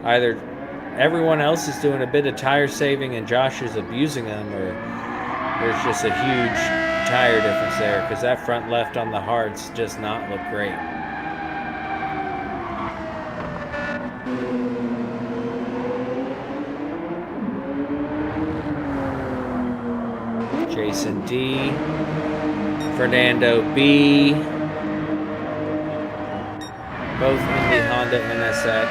either everyone else is doing a bit of tire saving and Josh is abusing them, or there's just a huge tire difference there, because that front left on the hards does not look great. Jason D, Fernando B, both in the Honda NSX.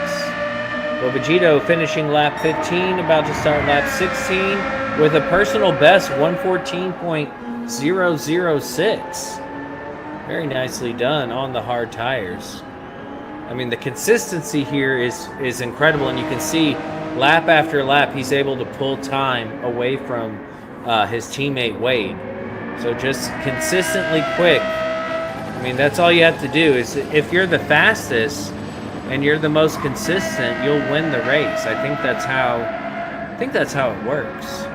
Bobagito finishing lap 15, about to start lap 16 with a personal best 114.006. Very nicely done on the hard tires. I mean, the consistency here is incredible, and you can see lap after lap he's able to pull time away from his teammate Wade. So just consistently quick. I mean, that's all you have to do. Is if you're the fastest and you're the most consistent, you'll win the race. I think that's how it works.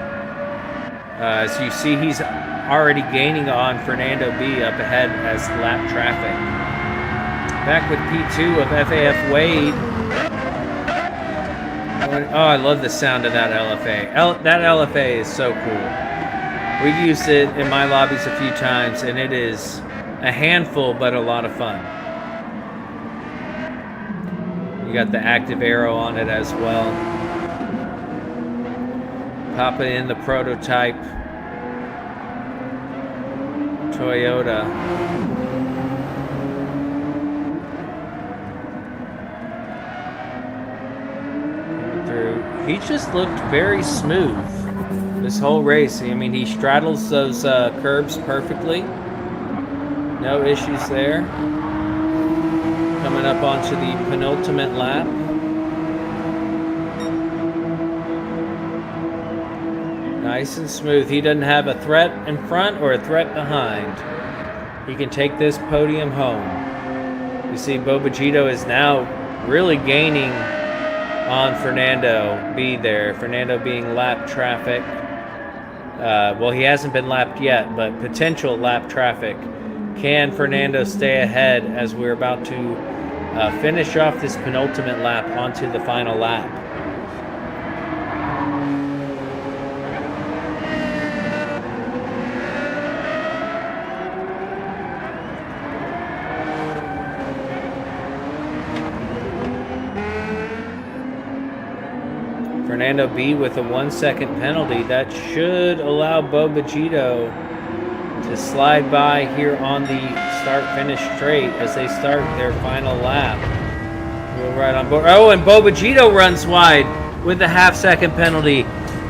As you see, he's already gaining on Fernando B up ahead as lap traffic. Back with P2 of FAF Wade. Oh, I love the sound of that LFA. That LFA is so cool. We've used it in my lobbies a few times, and it is a handful, but a lot of fun. You got the active arrow on it as well. Papa in the prototype Toyota. He just looked very smooth this whole race. I mean, he straddles those curbs perfectly. No issues there. Coming up onto the penultimate lap. Nice and smooth. He doesn't have a threat in front or a threat behind. He can take this podium home. You see Bobagito is now really gaining on Fernando B there. Fernando being lap traffic. Well, he hasn't been lapped yet, but potential lap traffic. Can Fernando stay ahead as we're about to finish off this penultimate lap onto the final lap? Fernando B with a 1 second penalty. That should allow Bobagito to slide by here on the start-finish straight as they start their final lap. We're right on board. Oh, and Bobagito runs wide with a half-second penalty.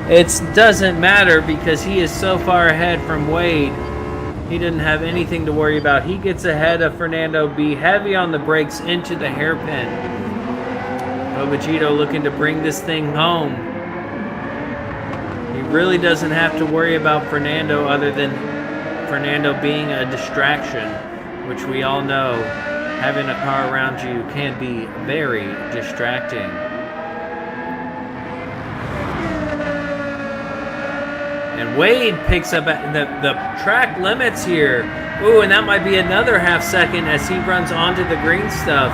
It doesn't matter because he is so far ahead from Wade. He didn't have anything to worry about. He gets ahead of Fernando B, heavy on the brakes into the hairpin. Bobagito looking to bring this thing home. He really doesn't have to worry about Fernando other than Fernando being a distraction, which we all know having a car around you can be very distracting. And Wade picks up at the track limits here. Ooh, and that might be another half second as he runs onto the green stuff.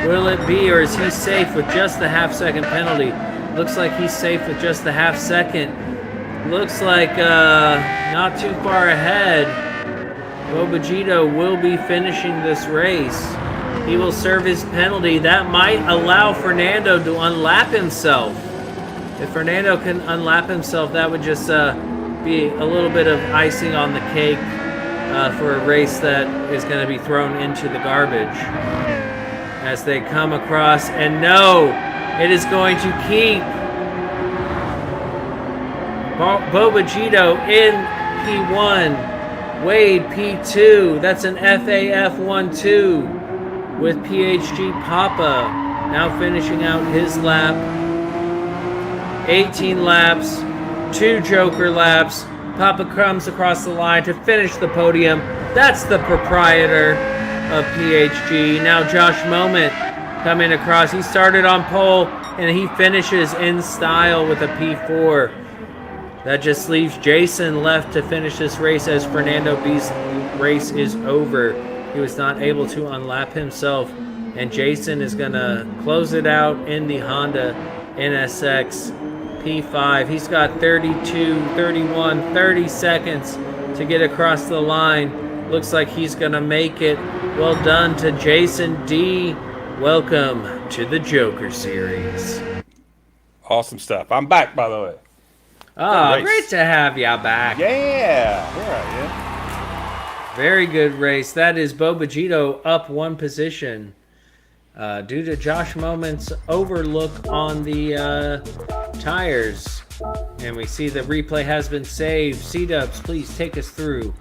Will it be, or is he safe with just the half second penalty? Looks like he's safe with just the half second. Looks like not too far ahead. Bobagito will be finishing this race. He will serve his penalty. That might allow Fernando to unlap himself. If Fernando can unlap himself, that would just be a little bit of icing on the cake for a race that is going to be thrown into the garbage. As they come across, and no, it is going to keep Bobagito in P1, Wade P2. That's an FAF 1-2 with PHG Papa now finishing out his lap. 18 laps, 2 Joker laps. Papa comes across the line to finish the podium. That's the proprietor of PHG. Now Josh Moment coming across. He started on pole and he finishes in style with a P4. That just leaves Jason left to finish this race as Fernando B's race is over. He was not able to unlap himself, and Jason is going to close it out in the Honda NSX P5. He's got 32, 31, 30 seconds to get across the line. Looks like he's going to make it. Well done to Jason D. Welcome to the Joker Series. Awesome stuff. I'm back, by the way. Ah, great to have you back. Yeah. Here I am. Very good race. That is Bobagito up 1 position due to Josh Moment's overlook on the tires. And we see the replay has been saved. C-Dubs, please take us through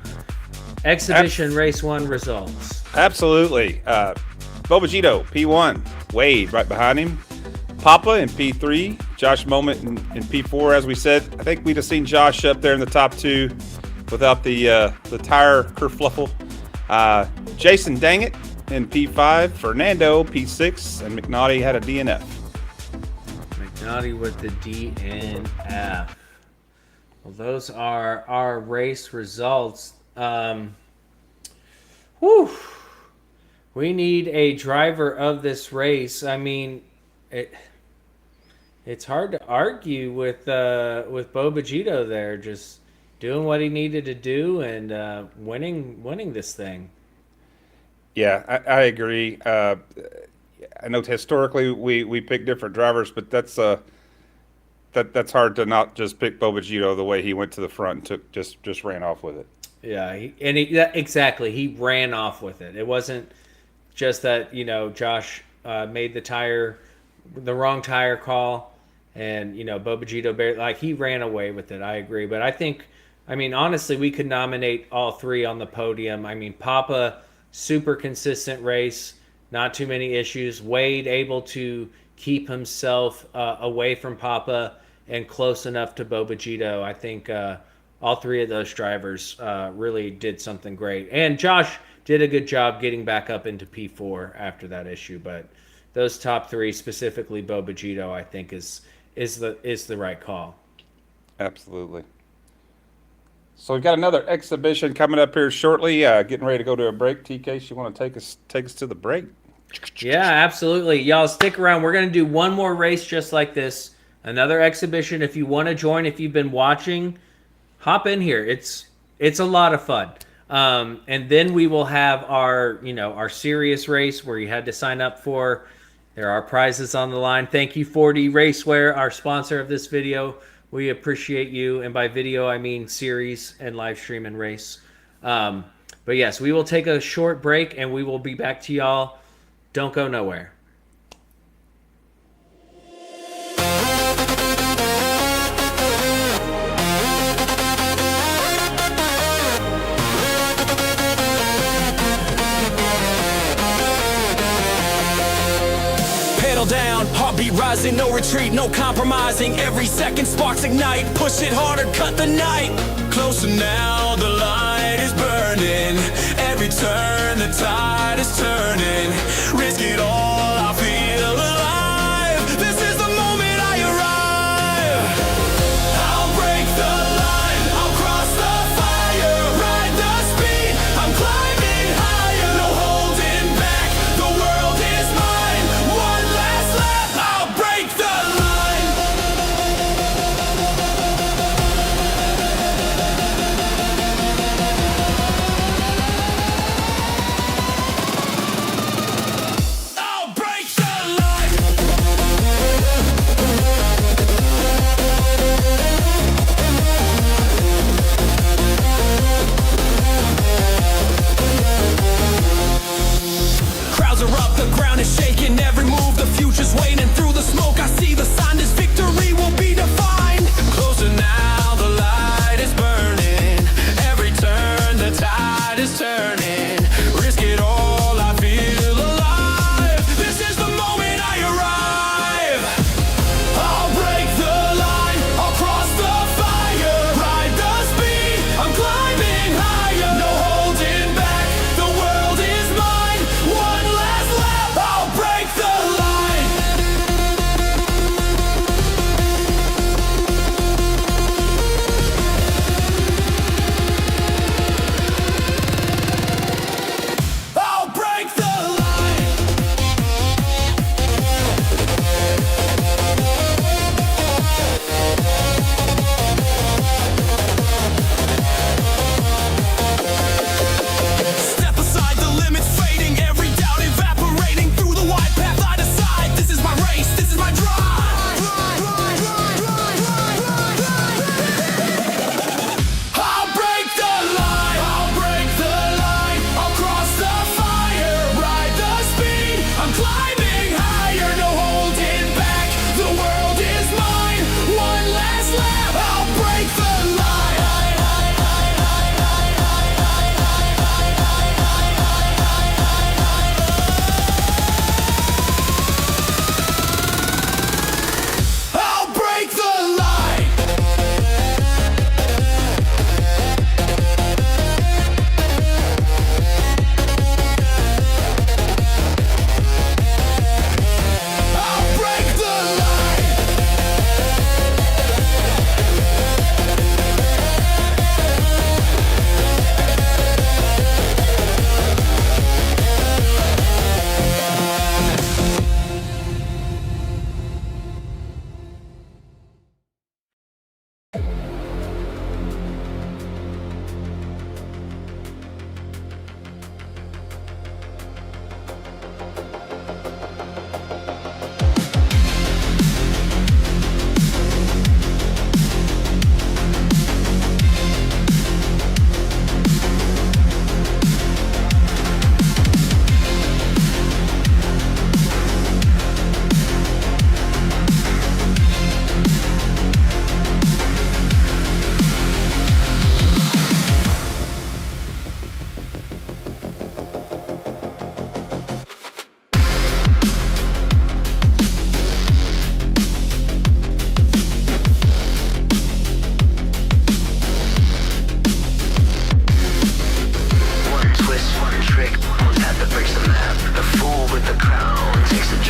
Exhibition Race 1 results. Absolutely. Bobagito, P1. Wade right behind him. Papa in P3. Josh Moment in P4. As we said, I think we'd have seen Josh up there in the top 2 without the tire kerfluffle. Jason Dangit in P5. Fernando P6. And McNaughty had a DNF. McNaughty with the DNF. Well, those are our race results. We need a driver of this race. I mean, it's hard to argue with Bobagito there, just doing what he needed to do and winning this thing. Yeah, I agree. I know historically we pick different drivers, but that's hard to not just pick Bobagito the way he went to the front and just ran off with it. Yeah, exactly. He ran off with it. It wasn't just that, Josh made the wrong tire call, and Bobagito he ran away with it. I agree, but honestly, we could nominate all 3 on the podium. Papa, super consistent race, not too many issues. Wade able to keep himself away from Papa and close enough to Bobagito. I think all 3 of those drivers really did something great, and Josh did a good job getting back up into P4 after that issue. But those top 3, specifically Bobagito, I think is the right call. Absolutely. So we've got another exhibition coming up here shortly. Getting ready to go to a break. TK, you want to take us to the break? Yeah, absolutely. Y'all stick around. We're going to do one more race just like this. Another exhibition. If you want to join, if you've been watching, hop in here. It's a lot of fun. And then we will have our serious race where you had to sign up for. There are prizes on the line. Thank you, 4D Racewear, our sponsor of this video. We appreciate you. And by video, I mean series and live stream and race. But yes, we will take a short break and we will be back to y'all. Don't go nowhere. Down, heartbeat rising, no retreat, no compromising. Every second sparks ignite, push it harder, cut the night. Closer now, the light is burning. Every turn, the tide is turning. Risk it all, I feel alive. This is the moment I arrive. I'll break the line,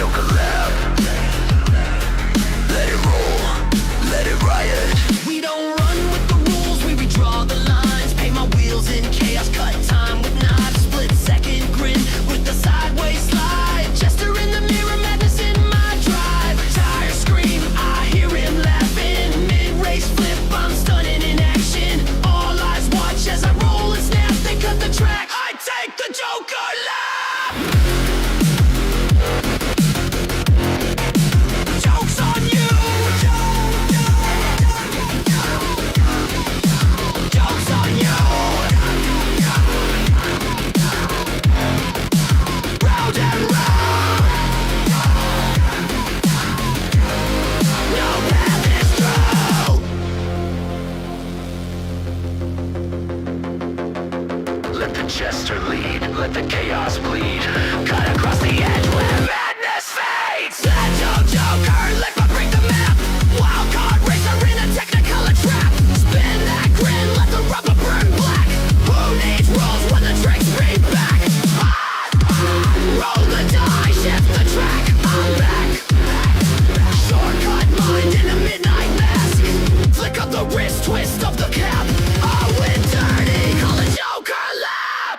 Joker lap. Let it roll, let it riot. We don't run with the rules, we redraw the lines. Paint my wheels in chaos, cut time with knives. Split second grin with the sideways slide. Jester in the mirror, madness in my drive. Tire scream, I hear him laughing. Mid-race flip, I'm stunning in action. All eyes watch as I roll and snap. They cut the track, I take the Joker lap. Joke's on you. Joke's on you. Round and round. No path is true. Let the jester lead, let the chaos bleed. Cut across the edge where madness fades. Let Joker, let me break the map. Wild card racer in a technicolor trap. Spin that grin, let the rubber burn black. Who needs rules when the tricks bring back? Roll the die, shift the track. I'm back. Shortcut mind in a midnight mask. Flick up the wrist, twist of the cap. I win dirty, call it Joker lap.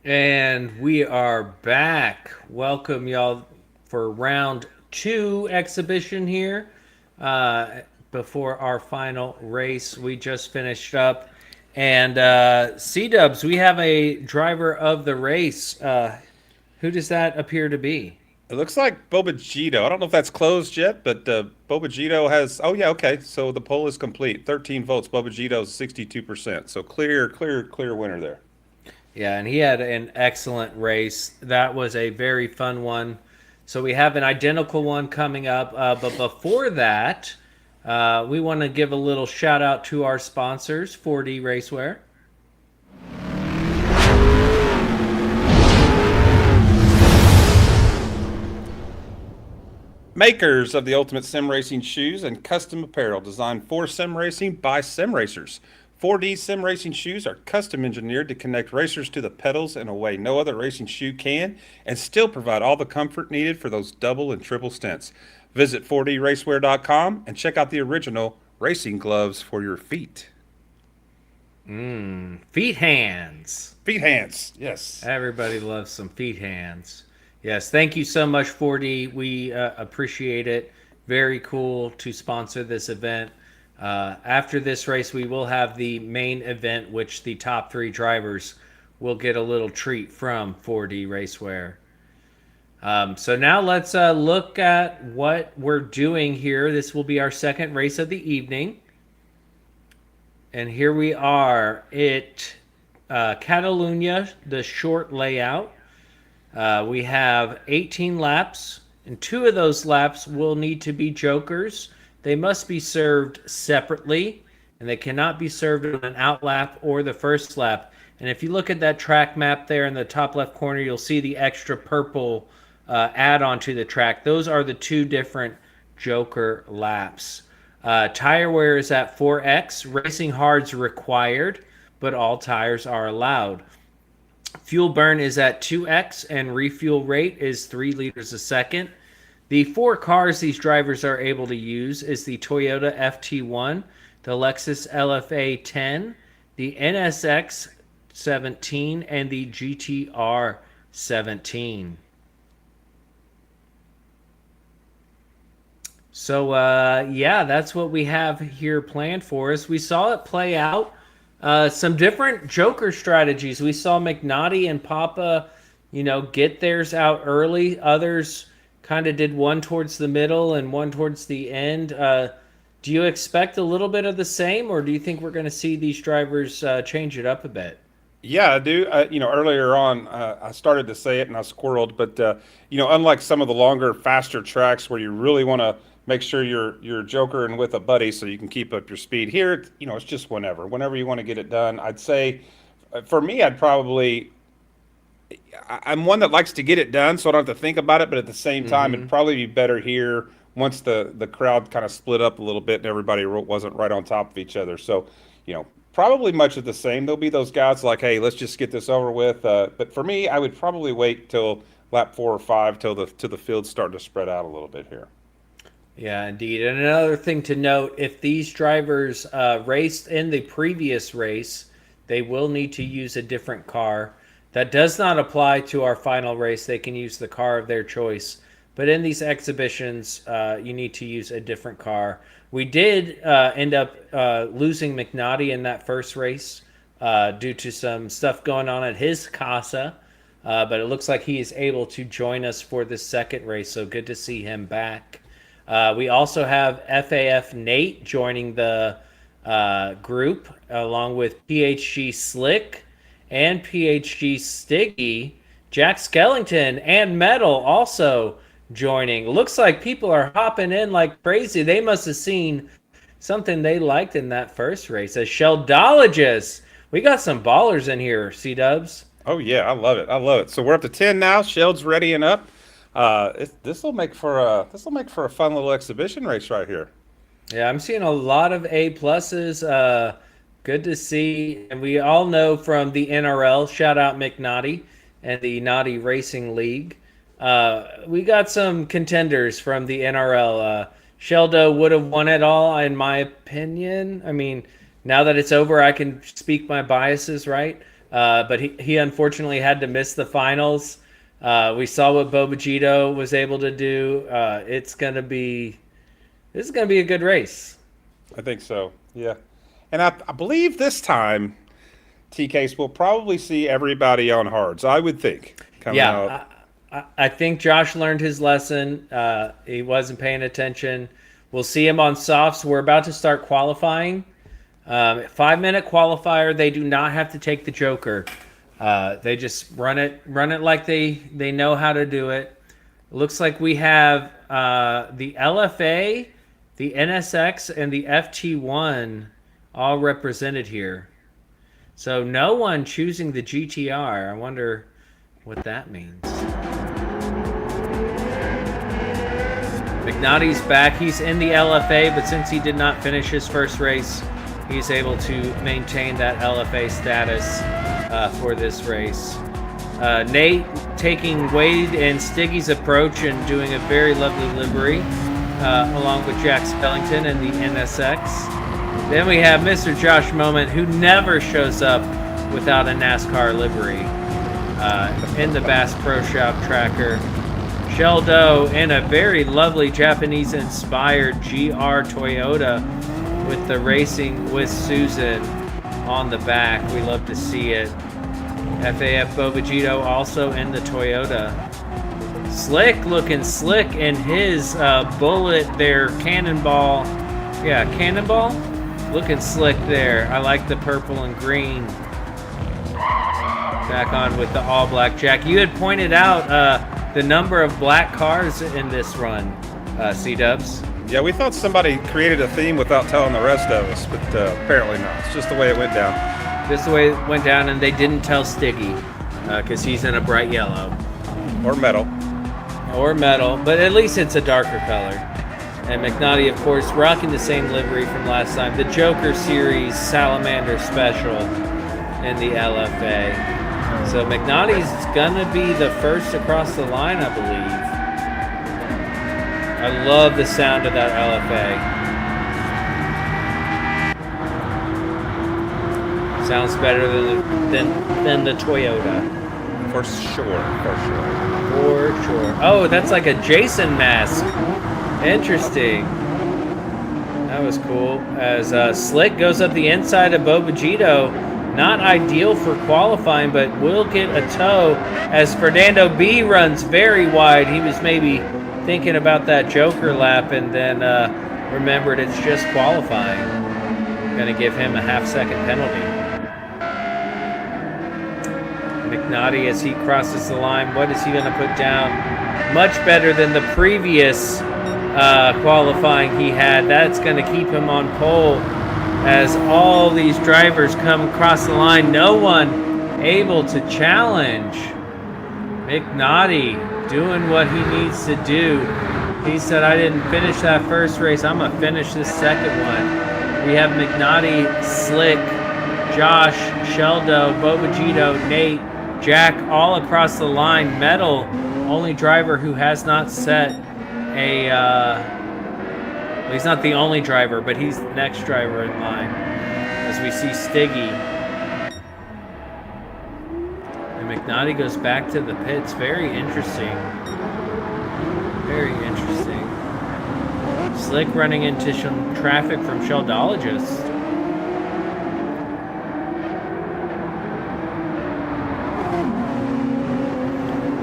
And we are back. Welcome, y'all, for round 2 exhibition here. Before our final race, we just finished up. And C-Dubs, we have a driver of the race. Who does that appear to be? It looks like Bobagito. I don't know if that's closed yet, but Bobagito has. Oh yeah, okay. So the poll is complete. 13 votes. Bobagito's 62%. So clear winner there. Yeah, and he had an excellent race. That was a very fun one. So we have an identical one coming up. But before that, we want to give a little shout out to our sponsors, 4D Racewear. Makers of the ultimate sim racing shoes and custom apparel designed for sim racing by sim racers. 4D sim racing shoes are custom engineered to connect racers to the pedals in a way no other racing shoe can, and still provide all the comfort needed for those double and triple stints. Visit 4dracewear.com and check out the original racing gloves for your feet. Feet hands. Feet hands, yes. Everybody loves some feet hands. Yes, thank you so much, 4D. We appreciate it. Very cool to sponsor this event. After this race, we will have the main event, which the top 3 drivers will get a little treat from 4D Racewear. So now let's look at what we're doing here. This will be our second race of the evening. And here we are at Catalunya, the short layout. We have 18 laps, and 2 of those laps will need to be jokers. They must be served separately, and they cannot be served on an out lap or the first lap. And if you look at that track map there in the top left corner, you'll see the extra purple add-on to the track. Those are the 2 different joker laps. Tire wear is at 4X. Racing hard's required, but all tires are allowed. Fuel burn is at 2X, and refuel rate is 3 liters a second. The 4 cars these drivers are able to use is the Toyota FT1, the Lexus LFA 10, the NSX 17, and the GTR 17. So, yeah, that's what we have here planned for us. We saw it play out. Some different joker strategies. We saw McNaughty and Papa, get theirs out early. Others kind of did one towards the middle and one towards the end. Do you expect a little bit of the same, or do you think we're going to see these drivers change it up a bit? Yeah, I do. Earlier on, I started to say it and I squirreled, but unlike some of the longer, faster tracks where you really want to make sure you're jokering with a buddy so you can keep up your speed. Here, it's just whenever you want to get it done. I'd say For me, I'm one that likes to get it done, so I don't have to think about it. But at the same time, it'd probably be better here once the crowd kind of split up a little bit and everybody wasn't right on top of each other. So, probably much of the same. There'll be those guys like, hey, let's just get this over with. But for me, I would probably wait till lap 4 or 5 till the field's starting to spread out a little bit here. Yeah, indeed. And another thing to note, if these drivers raced in the previous race, they will need to use a different car. That does not apply to our final race. They can use the car of their choice. But in these exhibitions, you need to use a different car. We did end up losing McNaughty in that first race due to some stuff going on at his casa. But it looks like he is able to join us for the second race. So good to see him back. We also have FAF Nate joining the group along with PHG Slick and PHG Stiggy. Jack Skellington and Metal also joining. Looks like people are hopping in like crazy. They must have seen something they liked in that first race. As Sheldologist, we got some ballers in here, C-Dubs. Oh yeah, I love it. So we're up to 10 now. Sheld's ready and up. This will make for a fun little exhibition race right here. Yeah, I'm seeing a lot of A+. Good to see. And we all know from the NRL, shout out McNaughty and the Naughty Racing League. We got some contenders from the NRL. Sheldo would have won it all, in my opinion. I mean, now that it's over, I can speak my biases, right? But he unfortunately had to miss the finals. We saw what Bobagito was able to do. This is gonna be a good race. I think so. Yeah, and I believe this time, TKs will probably see everybody on hards. I would think. Coming out. I think Josh learned his lesson. He wasn't paying attention. We'll see him on softs. We're about to start qualifying. 5-minute qualifier. They do not have to take the Joker. They just run it like they know how to do it. It looks like we have the LFA, the NSX, and the FT1 all represented here. So no one choosing the GTR. I wonder what that means. McNaughty's back. He's in the LFA, but since he did not finish his first race, he's able to maintain that LFA status for this race. Nate taking Wade and Stiggy's approach and doing a very lovely livery along with Jack Skellington and the NSX. Then we have Mr. Josh Moment, who never shows up without a NASCAR livery in the Bass Pro Shop Tracker. Sheldo in a very lovely Japanese-inspired GR Toyota with the Racing with Susan on the back. We love to see it. FAF Bobagito also in the Toyota. Slick looking slick in his Bullet there, Cannonball. Yeah, Cannonball? Looking slick there. I like the purple and green. Back on with the all black. Jack, you had pointed out the number of black cars in this run, C-Dubs. Yeah, we thought somebody created a theme without telling the rest of us, but apparently not. It's just the way it went down. Just the way it went down, and they didn't tell Stiggy because he's in a bright yellow. Or metal. Or metal, but at least it's a darker color. And McNaughty, of course, rocking the same livery from last time. The Joker Series Salamander Special in the LFA. So McNaughty's going to be the first across the line, I believe. I love the sound of that LFA. Sounds better than the Toyota. For sure. For sure. Oh, that's like a Jason mask. Interesting. That was cool. As Slick goes up the inside of Bobagito. Not ideal for qualifying, but will get a tow as Fernando B runs very wide. He was maybe thinking about that Joker lap and then remembered it's just qualifying. Going to give him a half-second penalty. McNaughty, as he crosses the line, what is he going to put down? Much better than the previous qualifying he had. That's going to keep him on pole as all these drivers come across the line. No one able to challenge McNaughty, doing what he needs to do. He said, I didn't finish that first race. I'm going to finish this second one. We have McNaughty, Slick, Josh, Sheldo, Bobagito, Nate, Jack, all across the line. Metal, only driver who has not set a... well, he's not the only driver, but he's the next driver in line. As we see Stiggy. And McNaughty goes back to the pits. Very interesting. Very interesting. Slick running into some traffic from Sheldologist.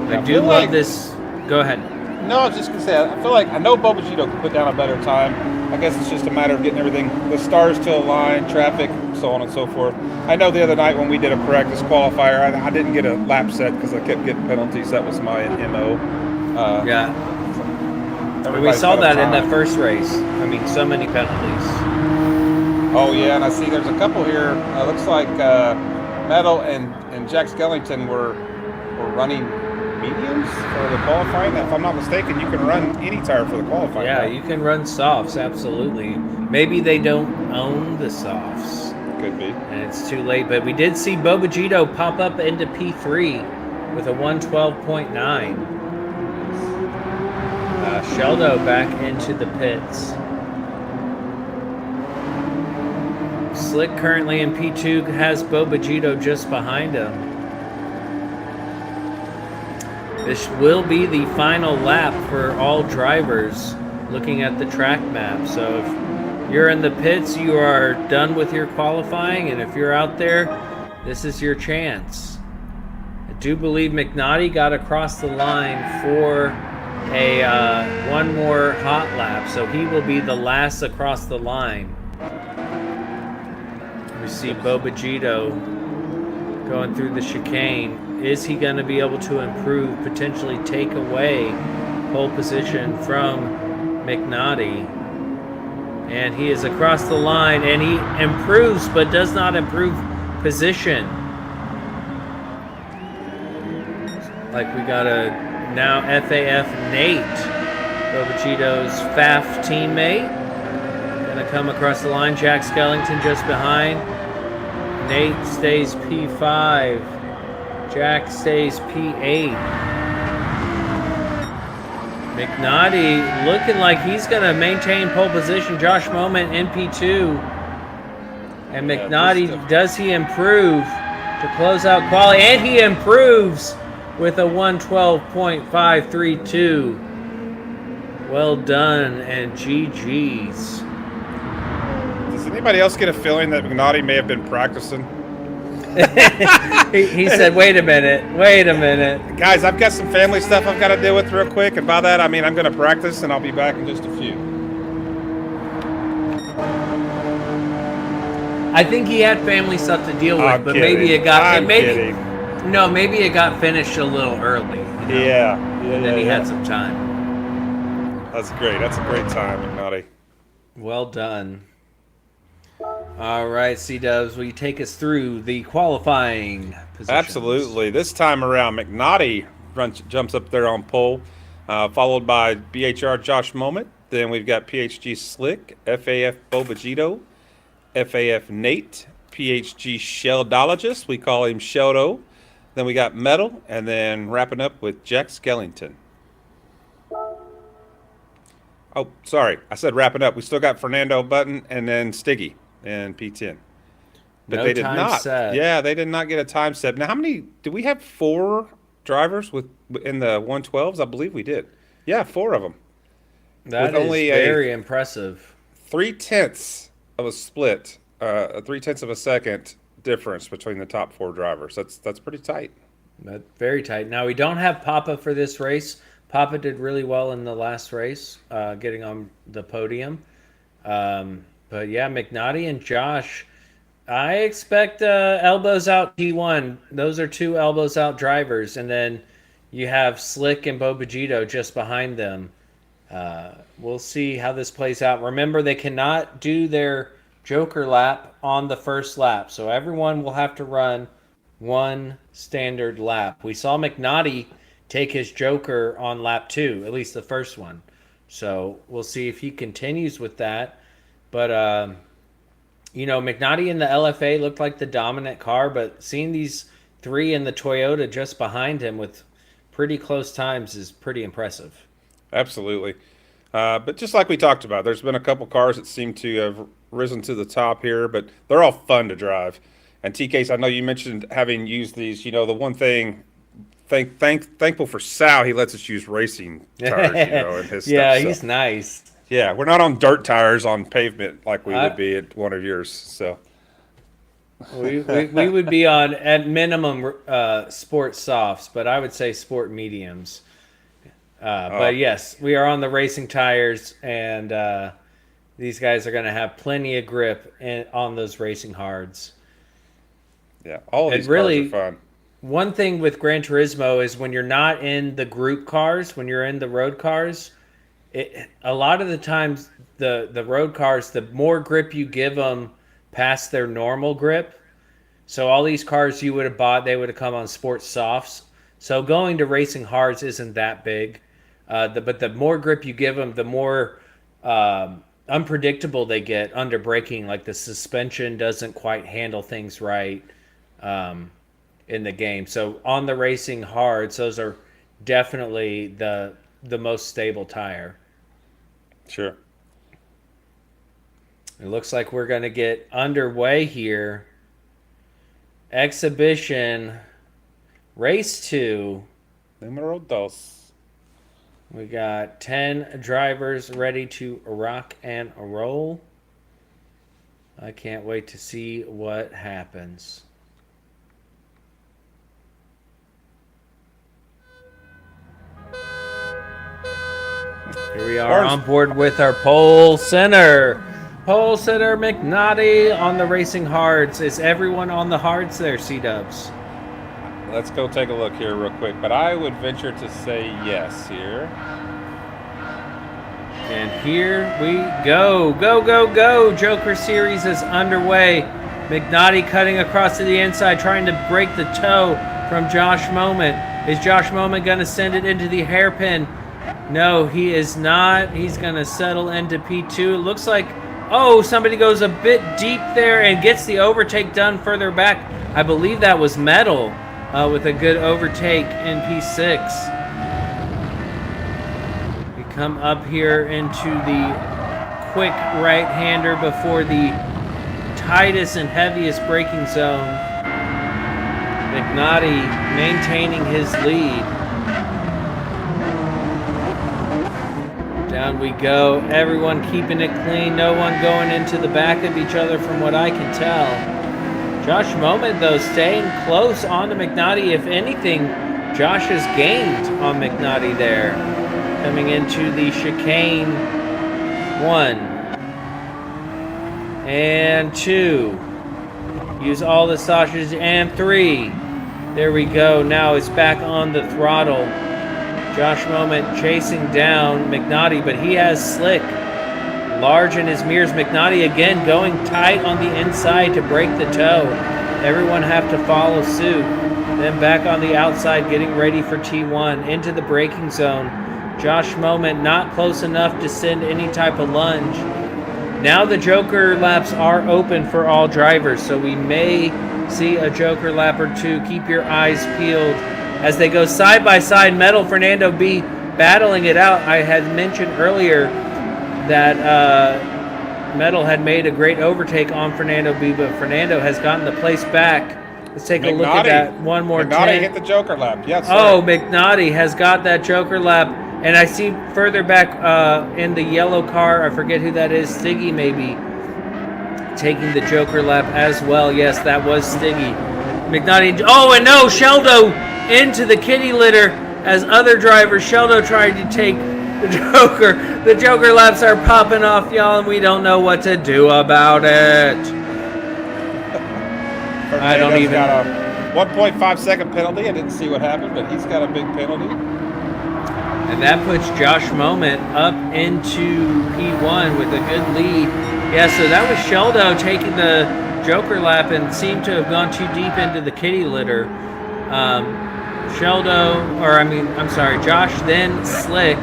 I do love this. Go ahead. No, I was just gonna say, I feel like I know Bobagito can put down a better time. I guess it's just a matter of getting everything, the stars to align, traffic, so on and so forth. I know the other night when we did a practice qualifier, I didn't get a lap set because I kept getting penalties. That was my MO. Yeah. We saw that in that first race. I mean, so many penalties. Oh yeah, and I see there's a couple here. Looks like Metal and Jack Skellington were running mediums for the qualifying. If I'm not mistaken, you can run any tire for the qualifying. Yeah, you can run softs, absolutely. Maybe they don't own the softs. Could be. And it's too late, but we did see Bobagito pop up into P3 with a 112.9. Sheldo back into the pits. Slick currently in P2 has Bobagito just behind him. This will be the final lap for all drivers looking at the track map. So if you're in the pits, you are done with your qualifying, and if you're out there, this is your chance. I do believe McNaughty got across the line for a one more hot lap, so he will be the last across the line. We see Bobagito going through the chicane. Is he going to be able to improve, potentially take away pole position from McNaughty? And he is across the line, and he improves, but does not improve position. Like we got a now FAF Nate, Bobagito's FAF teammate. Gonna come across the line. Jack Skellington just behind. Nate stays P5. Jack stays P8. McNaughty looking like he's gonna maintain pole position. Josh Moment in P2. And McNaughty, does he improve to close out quali? And he improves with a 112.532. Well done, and GG's. Does anybody else get a feeling that McNaughty may have been practicing? he said, wait a minute. Guys, I've got some family stuff I've got to deal with real quick, and by that I mean I'm going to practice, and I'll be back in just a few. I think he had family stuff to deal with, I'm but kidding. maybe it got... kidding. No, maybe it got finished a little early. You know? Yeah. And then he had some time. That's great. That's a great time, McNaughty. Well done. All right, C-Dubs, will you take us through the qualifying positions? Absolutely. This time around, McNaughty jumps up there on pole, followed by BHR Josh Moment. Then we've got PHG Slick, FAF Bobagito, FAF Nate, PHG Sheldologist. We call him Sheldo. Then we got Metal, and then wrapping up with Jack Skellington. Oh, sorry. I said wrapping up. We still got Fernando Button and then Stiggy in P10. But No they did time not. set. Yeah, they did not get a time set. Now, how many? Do we have 4 drivers in the 112s? I believe we did. Yeah, 4 of them. That is very impressive. 0.3 of a split, 0.3 of a second difference between the top 4 drivers. That's pretty tight. Very tight. Now, we don't have Papa for this race. Papa did really well in the last race, getting on the podium. But yeah, McNaughty and Josh, I expect elbows out P1. Those are 2 elbows out drivers. And then you have Slick and Bobagito just behind them. We'll see how this plays out. Remember, they cannot do their Joker lap on the first lap. So everyone will have to run one standard lap. We saw McNaughty take his Joker on lap 2, at least the first one. So we'll see if he continues with that. But, you know, McNaughty in the LFA looked like the dominant car, but seeing these 3 in the Toyota just behind him with pretty close times is pretty impressive. Absolutely. But just like we talked about, there's been a couple cars that seem to have risen to the top here, but they're all fun to drive. And TK's, I know you mentioned having used these. You know, the one thing, thankful for Sal, he lets us use racing tires, you know, and his Yeah, stuff. he's nice. Yeah, we're not on dirt tires on pavement like we would be at one of yours. So We would be on, at minimum, sport softs, but I would say sport mediums. But yes, we are on the racing tires, and these guys are going to have plenty of grip on those racing hards. yeah, all of these really, cars are fun. One thing with Gran Turismo is when you're not in the group cars, when you're in the road cars, a lot of the times the road cars, the more grip you give them past their normal grip. So all these cars you would have bought, they would have come on sports softs. So going to racing hards isn't that big. But the more grip you give them, the more unpredictable they get under braking. Like the suspension doesn't quite handle things right in the game. So on the racing hards, those are definitely the most stable tire. Sure. It looks like we're going to get underway here. Exhibition Race 2. Numero dos. We got 10 drivers ready to rock and roll. I can't wait to see what happens. Here we are on board with our pole center. Pole center McNaughty on the racing hards. Is everyone on the hards there, C-Dubs? Let's go take a look here real quick, but I would venture to say yes here. And here we go. Go, go, go. Joker Series is underway. McNaughty cutting across to the inside, trying to break the toe from Josh Moment. Is Josh Moment going to send it into the hairpin? No, he is not. He's going to settle into P2. It looks like, oh, somebody goes a bit deep there and gets the overtake done further back. I believe that was Metal with a good overtake in P6. We come up here into the quick right-hander before the tightest and heaviest braking zone. McNaughty maintaining his lead. Down we go. Everyone keeping it clean. No one going into the back of each other from what I can tell. Josh Moment, though, staying close on to McNaughty. If anything, Josh has gained on McNaughty there. Coming into the chicane. 1 and 2. Use all the sausage. And 3. There we go. Now it's back on the throttle. Josh Moment chasing down McNaughty, but he has Slick large in his mirrors. McNaughty again going tight on the inside to break the toe. Everyone have to follow suit. Then back on the outside getting ready for T1 into the braking zone. Josh Moment not close enough to send any type of lunge. Now the Joker laps are open for all drivers, so we may see a Joker lap or two. Keep your eyes peeled as they go side by side. Metal, Fernando B battling it out. I had mentioned earlier that Metal had made a great overtake on Fernando B, but Fernando has gotten the place back. Let's take a look at that one more time. McNaughty hit the Joker lap. Yes, sir. Oh, McNaughty has got that Joker lap. And I see further back in the yellow car, I forget who that is, Stiggy maybe, taking the Joker lap as well. Yes, that was Stiggy. McNaughty, oh, and no, Sheldo into the kitty litter as other drivers. Sheldo tried to take the Joker. The Joker laps are popping off, y'all, and we don't know what to do about it. I don't even. Got a 1.5 second penalty. I didn't see what happened, but he's got a big penalty. And that puts Josh Moment up into P1 with a good lead. Yeah, so that was Sheldo taking the Joker lap and seemed to have gone too deep into the kitty litter. Josh, then Slick.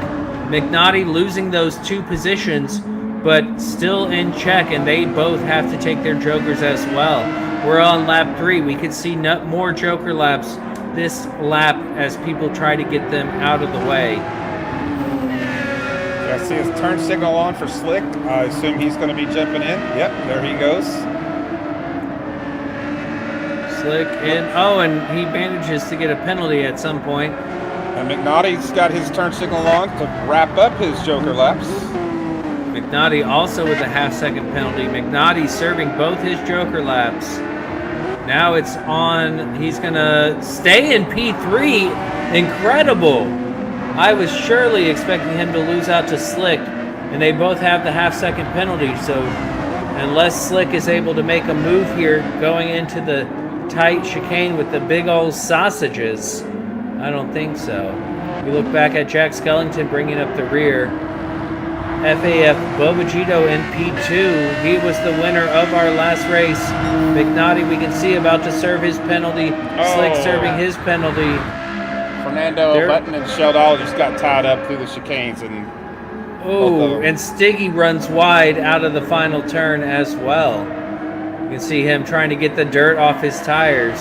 McNaughty losing those 2 positions, but still in check, and they both have to take their Jokers as well. We're on lap 3. We could see more Joker laps this lap as people try to get them out of the way. I see his turn signal on for Slick. I assume he's going to be jumping in. Yep, there he goes. Slick in. Oh, and he manages to get a penalty at some point. And McNaughty's got his turn signal on to wrap up his Joker laps. McNaughty also with a half-second penalty. McNaughty serving both his Joker laps. Now it's on. He's going to stay in P3. Incredible. I was surely expecting him to lose out to Slick, and they both have the half-second penalty. So unless Slick is able to make a move here going into the tight chicane with the big old sausages, I don't think so. We look back at Jack Skellington bringing up the rear. FAF Bobagito in P2. He was the winner of our last race. McNaughty, we can see, about to serve his penalty. Slick serving his penalty. Fernando Button and Sheldon just got tied up through the chicanes. And Stiggy runs wide out of the final turn as well. You can see him trying to get the dirt off his tires.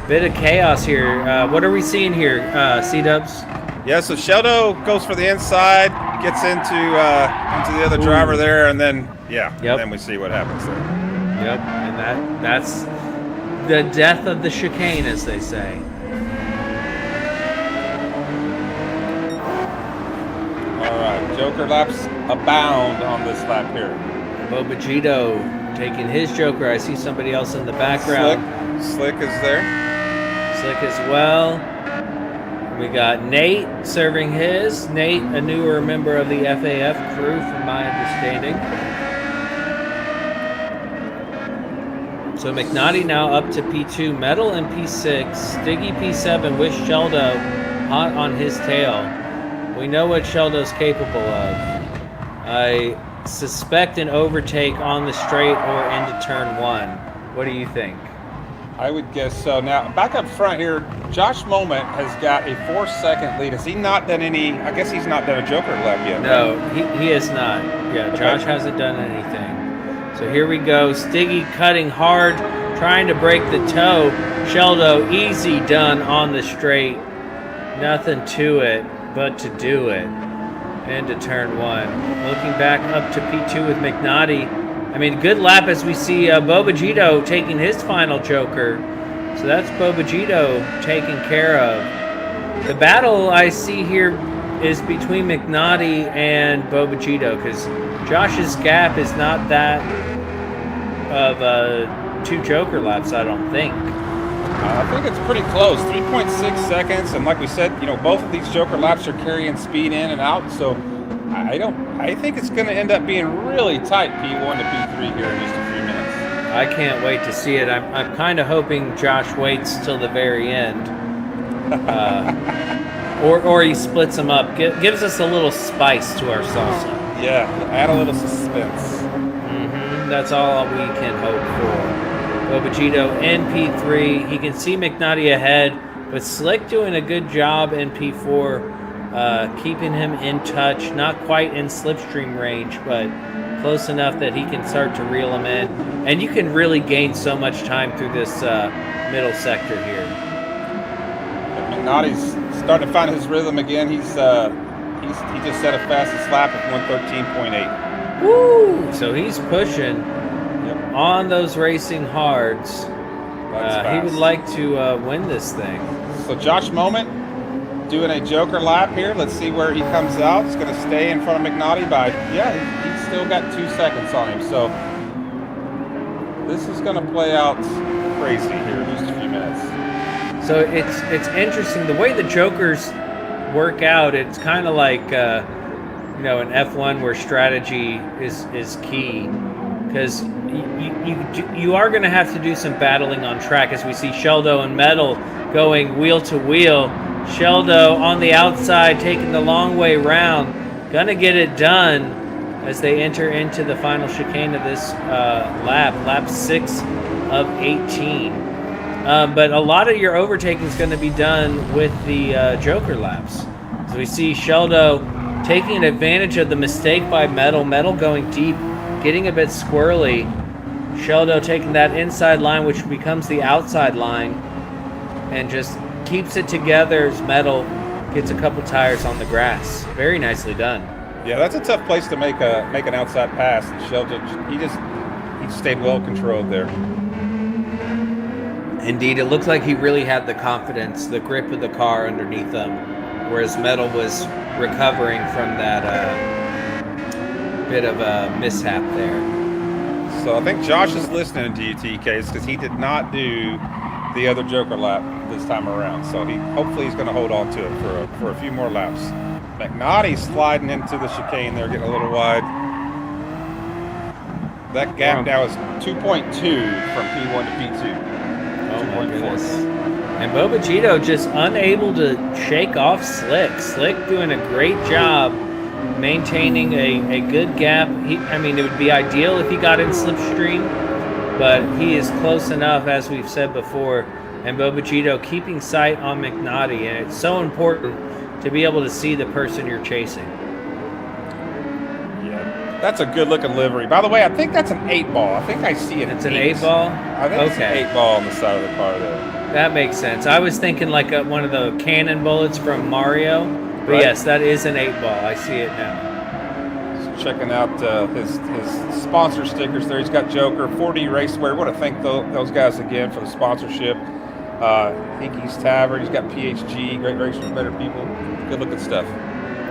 Bit of chaos here. What are we seeing here, C-Dubs? Yeah, so Sheldon goes for the inside, gets into the other driver there, and then then we see what happens there. Yep, and that's the death of the chicane, as they say. All right, Joker laps abound on this lap here. Bobagito taking his Joker. I see somebody else in the background. Slick is there. Slick as well. We got Nate serving his. Nate, a newer member of the FAF crew, from my understanding. So McNaughty now up to P2. Metal in P6. Stiggy P7 with Sheldo hot on his tail. We know what Sheldo's capable of. I suspect an overtake on the straight or into turn 1. What do you think? I would guess so. Now, back up front here, Josh Moment has got a 4-second lead. Has he not done any? I guess he's not done a Joker lap yet. No, he has not. Yeah, Josh hasn't done anything. So here we go. Stiggy cutting hard, trying to break the toe. Sheldo, easy done on the straight. Nothing to it but to do it. Into turn 1. Looking back up to P2 with McNaughty. I mean, good lap as we see Bobagito taking his final Joker. So that's Bobagito taken care of. The battle I see here is between McNaughty and Bobagito, because Josh's gap is not that of 2 Joker laps, I don't think. I think it's pretty close, 3.6 seconds, and like we said, both of these Joker laps are carrying speed in and out, so I think it's going to end up being really tight P1 to P3 here in just a few minutes. I can't wait to see it. I'm kind of hoping Josh waits till the very end, or he splits them up, gives us a little spice to our salsa. Yeah, add a little suspense. That's all we can hope for. Bobagito in P3. He can see McNaughty ahead, but Slick doing a good job in P4, keeping him in touch. Not quite in slipstream range, but close enough that he can start to reel him in. And you can really gain so much time through this middle sector here. McNaughty's starting to find his rhythm again. He just set a fastest lap of 113.8. Woo! So he's pushing on those racing hards. He would like to win this thing. So Josh Moment doing a Joker lap here. Let's see where he comes out. He's going to stay in front of McNaughty by, he's still got 2 seconds on him. So this is going to play out crazy here in just a few minutes. So it's interesting. The way the Jokers work out, it's kind of like, an F1 where strategy is key. Because you are going to have to do some battling on track, as we see Sheldo and Metal going wheel to wheel. Sheldo on the outside taking the long way round. Gonna get it done. as they enter into the final chicane of this lap 6 of 18. But a lot of your overtaking is going to be done with the Joker laps. So we see Sheldo taking advantage of the mistake by Metal going deep, getting a bit squirrely. Sheldo taking that inside line, which becomes the outside line, and just keeps it together as Metal gets a couple tires on the grass. Very nicely done. Yeah, that's a tough place to make an outside pass. Sheldo, he stayed well controlled there. Indeed, it looked like he really had the confidence, the grip of the car underneath him, whereas Metal was recovering from that bit of a mishap there. So I think Josh is listening to you, TK, because he did not do the other Joker lap this time around. So hopefully he's going to hold on to it for a few more laps. McNaughty sliding into the chicane there, getting a little wide. That gap now is 2.2 from P1 to P2. Oh my goodness. And Bobachito just unable to shake off Slick. Slick doing a great job maintaining a good gap. I mean, it would be ideal if he got in slipstream, but he is close enough, as we've said before. And Bobachito keeping sight on McNaughty, and it's so important to be able to see the person you're chasing. Yeah, that's a good-looking livery. By the way, I think that's an 8-ball. I think I see it. It's an 8-ball? I think it's an 8-ball on the side of the car there. That makes sense. I was thinking like one of the cannon bullets from Mario. But right. Yes, that is an 8-ball. I see it now. Just checking out his sponsor stickers there. He's got Joker, 4D Racewear. I want to thank those guys again for the sponsorship. Hinky's Tavern. He's got PHG, Great Racers, Better People. Good looking stuff.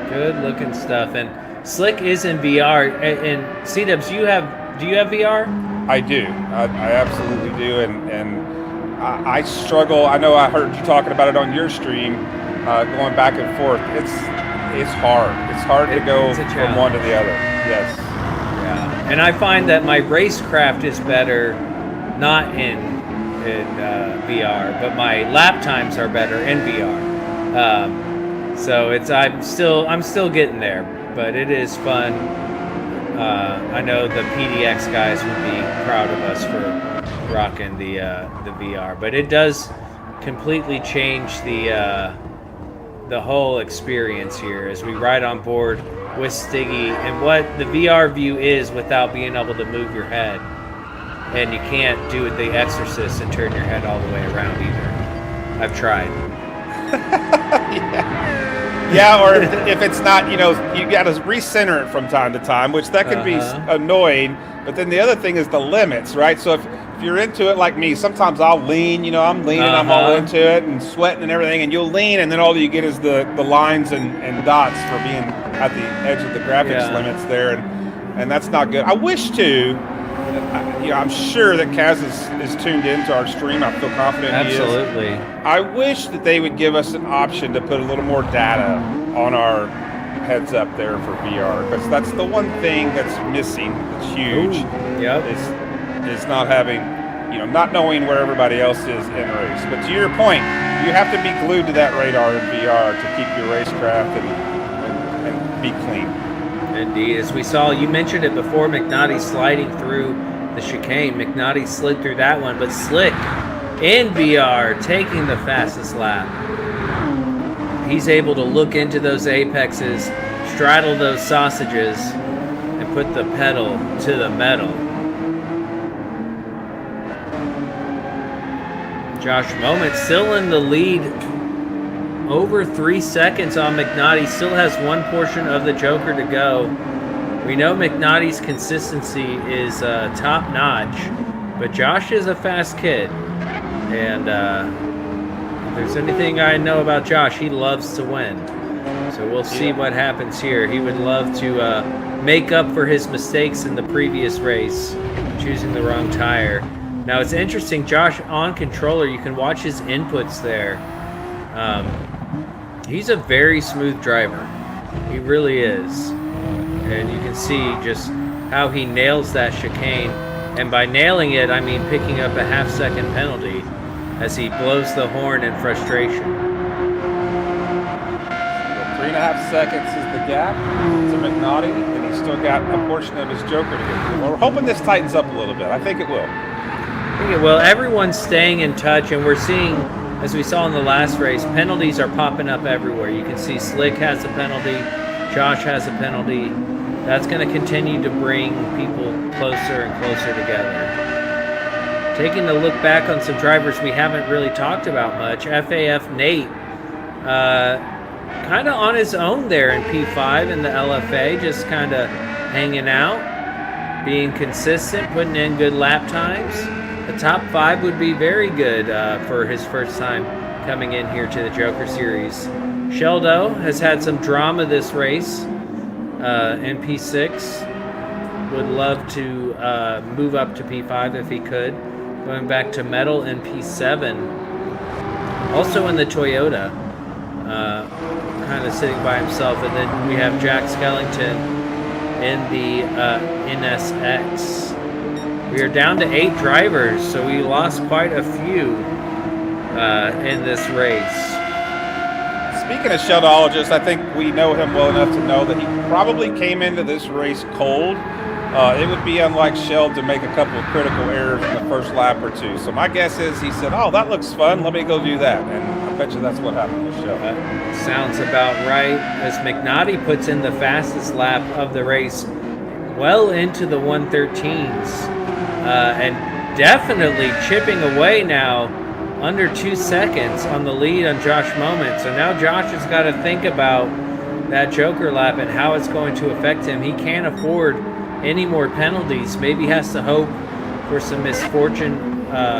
Good looking stuff. And Slick is in VR. And C-Dubs, do you have VR? I do. I absolutely do. And I struggle. I know I heard you talking about it on your stream. Going back and forth, it's hard. It's hard to go from one to the other. Yes. Yeah. And I find that my racecraft is better, not in VR, but my lap times are better in VR. So I'm still getting there, but it is fun. I know the PDX guys would be proud of us for rocking the VR, but it does completely change the whole experience here as we ride on board with Stiggy and what the VR view is without being able to move your head. And you can't do it the Exorcist and turn your head all the way around either. I've tried. Yeah, or if it's not, you got to recenter it from time to time, which that can be annoying. But then the other thing is the limits, right? So if you're into it like me, sometimes I'll lean, I'm leaning, I'm all into it and sweating and everything, and you'll lean, and then all you get is the lines and dots for being at the edge of the graphics limits there, and that's not good. I wish to, I'm sure that Kaz is tuned into our stream. I feel confident Absolutely. He is. I wish that they would give us an option to put a little more data on our heads up there for VR, because that's the one thing that's missing. It's huge. Yep. Is not having, not knowing where everybody else is in a race. But to your point, you have to be glued to that radar in VR to keep your racecraft and be clean. Indeed. As we saw, you mentioned it before, McNaughty sliding through the chicane. McNaughty slid through that one, but Slick in VR taking the fastest lap. He's able to look into those apexes, straddle those sausages, and put the pedal to the metal. Josh Moment still in the lead, over 3 seconds on McNaughty, still has one portion of the Joker to go. We know McNaughty's consistency is top notch, but Josh is a fast kid, and if there's anything I know about Josh, he loves to win. So we'll see what happens here. He would love to make up for his mistakes in the previous race, choosing the wrong tire. Now it's interesting, Josh on controller, you can watch his inputs there. He's a very smooth driver. He really is. And you can see just how he nails that chicane. And by nailing it, I mean picking up a half-second penalty as he blows the horn in frustration. 3.5 seconds is the gap to McNaughty, and he's still got a portion of his Joker to get through. Well, we're hoping this tightens up a little bit. I think it will. Well, everyone's staying in touch, and we're seeing, as we saw in the last race, penalties are popping up everywhere. You can see Slick has a penalty, Josh has a penalty. That's going to continue to bring people closer and closer together. Taking a look back on some drivers we haven't really talked about much, FAF Nate, kind of on his own there in P5 in the LFA, just kind of hanging out, being consistent, putting in good lap times. The top 5 would be very good for his first time coming in here to the Joker Series. Sheldo has had some drama this race in P6. Would love to move up to P5 if he could. Going back to Metal in P7. Also in the Toyota. Kind of sitting by himself. And then we have Jack Skellington in the NSX. We are down to 8 drivers, so we lost quite a few in this race. Speaking of Sheldologist, I think we know him well enough to know that he probably came into this race cold. It would be unlike Sheld to make a couple of critical errors in the first lap or two. So my guess is he said, "Oh, that looks fun. Let me go do that." And I bet you that's what happened with Sheld. Sounds about right. As McNaughty puts in the fastest lap of the race, well into the 113s, and definitely chipping away now under 2 seconds on the lead on Josh Moment. So now Josh has got to think about that Joker lap and how it's going to affect him. He can't afford any more penalties. Maybe has to hope for some misfortune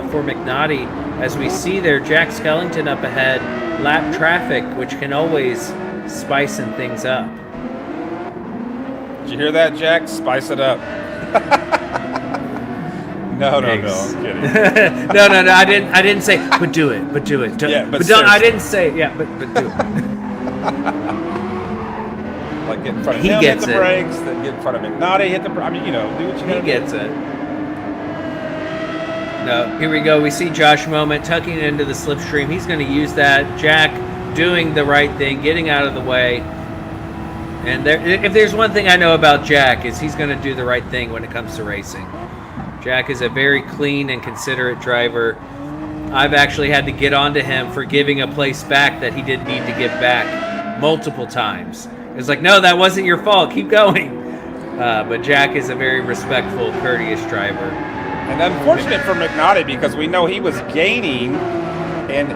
for McNaughty. As we see there, Jack Skellington up ahead, lap traffic, which can always spicing things up. Did you hear that, Jack? Spice it up. No, I'm kidding. no. I didn't say, but do it. Don't, I didn't say, but do it. Like get in front of him, hit the brakes, then get in front of McNaughty, hit the brakes. I mean, do what you gotta do. He gets it. No, here we go. We see Josh Moment tucking it into the slipstream. He's going to use that. Jack doing the right thing, getting out of the way. And if there's one thing I know about Jack, is he's going to do the right thing when it comes to racing. Jack is a very clean and considerate driver. I've actually had to get onto him for giving a place back that he didn't need to give back multiple times. It's like, no, that wasn't your fault. Keep going. But Jack is a very respectful, courteous driver. And unfortunate for McNaughty because we know he was gaining, and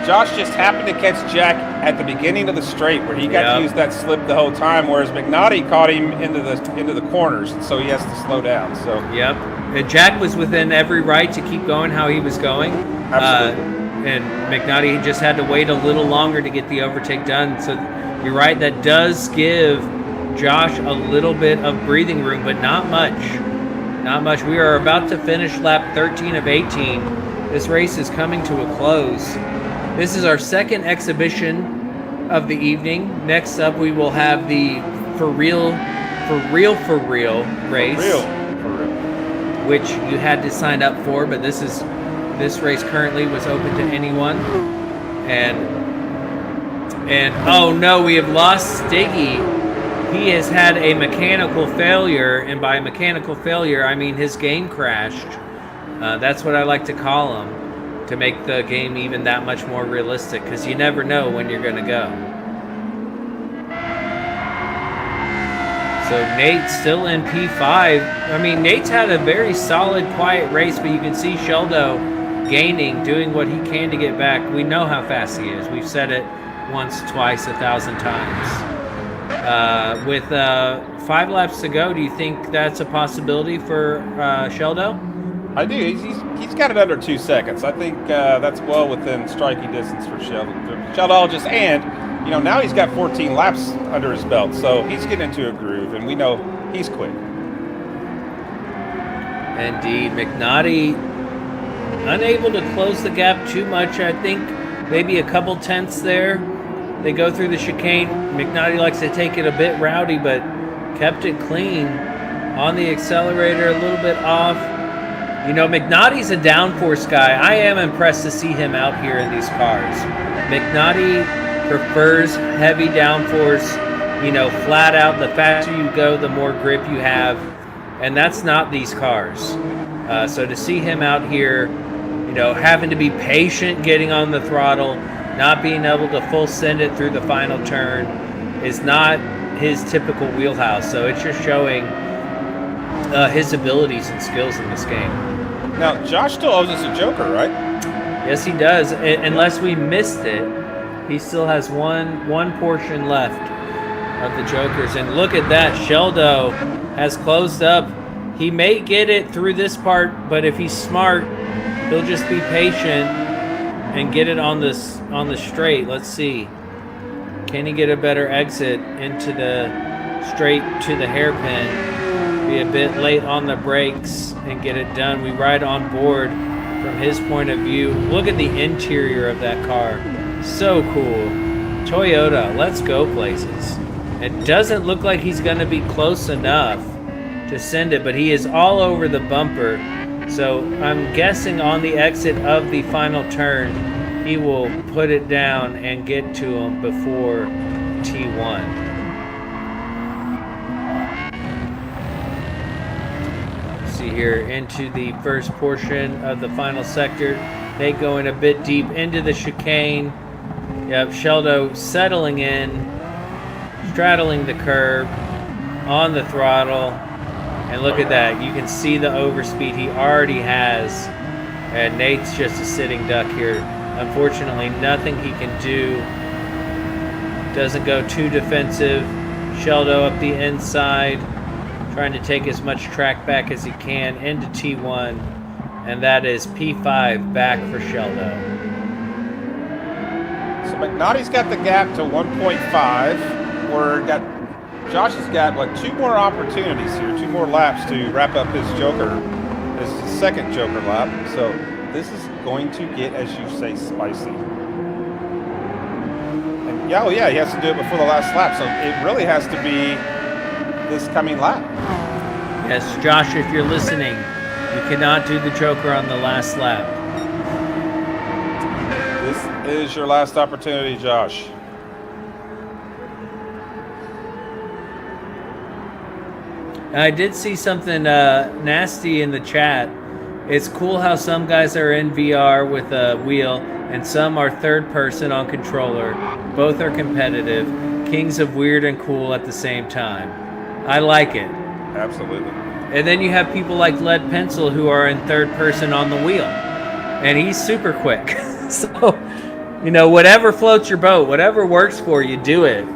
Josh just happened to catch Jack at the beginning of the straight where he got to use that slip the whole time, whereas McNaughty caught him into the corners, and so he has to slow down. So and Jack was within every right to keep going how he was going. Absolutely. And McNaughty just had to wait a little longer to get the overtake done. So you're right, that does give Josh a little bit of breathing room, but not much. Not much. We are about to finish lap 13 of 18. This race is coming to a close. This is our second exhibition of the evening. Next up, we will have the for real race. For real. Which you had to sign up for, but this race currently was open to anyone. And oh no, we have lost Stiggy. He has had a mechanical failure, and by mechanical failure, I mean his game crashed. That's what I like to call him, to make the game even that much more realistic, because you never know when you're going to go. So Nate's still in P5. I mean, Nate's had a very solid, quiet race, but you can see Sheldo gaining, doing what he can to get back. We know how fast he is. We've said it once, twice, 1,000 times. With 5 laps to go, do you think that's a possibility for Sheldo? I do. He's got it under 2 seconds. I think that's well within striking distance for Sheldologist. And, now he's got 14 laps under his belt, so he's getting into a groove, and we know he's quick. Indeed. McNaughty unable to close the gap too much. I think maybe a couple tenths there. They go through the chicane. McNaughty likes to take it a bit rowdy, but kept it clean. On the accelerator, a little bit off. McNaughty's a downforce guy. I am impressed to see him out here in these cars. McNaughty prefers heavy downforce you know, flat out, the faster you go, the more grip you have. And that's not these cars. So to see him out here, you know, having to be patient getting on the throttle, not being able to full send it through the final turn is not his typical wheelhouse. So it's just showing his abilities and skills in this game. Now, Josh still owes us a Joker, right? Yes, he does. Unless we missed it, he still has one portion left of the Jokers. And look at that, Sheldo has closed up. He may get it through this part, but if he's smart, he'll just be patient and get it on the straight. Let's see. Can he get a better exit into the straight to the hairpin? Be a bit late on the brakes and get it done. We ride on board from his point of view. Look at the interior of that car. So cool. Toyota, let's go places. It doesn't look like he's going to be close enough to send it, but he is all over the bumper. So I'm guessing on the exit of the final turn, he will put it down and get to him before T1. See here into the first portion of the final sector. They going a bit deep into the chicane. Yep, Sheldo settling in, straddling the curb, on the throttle. And look at that. You can see the overspeed he already has. And Nate's just a sitting duck here. Unfortunately, nothing he can do. Doesn't go too defensive. Sheldo up the inside, trying to take as much track back as he can into T1. And that is P5 back for Sheldo. So McNaughty's got the gap to 1.5. Josh has got like 2 more opportunities here, 2 more laps to wrap up his Joker, his second Joker lap. So this is going to get, as you say, spicy. And yeah, he has to do it before the last lap. So it really has to be this coming lap. Yes, Josh, if you're listening, you cannot do the Joker on the last lap. This is your last opportunity, Josh. I did see something nasty in the chat. It's cool how some guys are in VR with a wheel and some are third person on controller. Both are competitive. Kings of weird and cool at the same time. I like it. Absolutely. And then you have people like Lead Pencil who are in third person on the wheel. And he's super quick. So, you know, whatever floats your boat, whatever works for you, do it.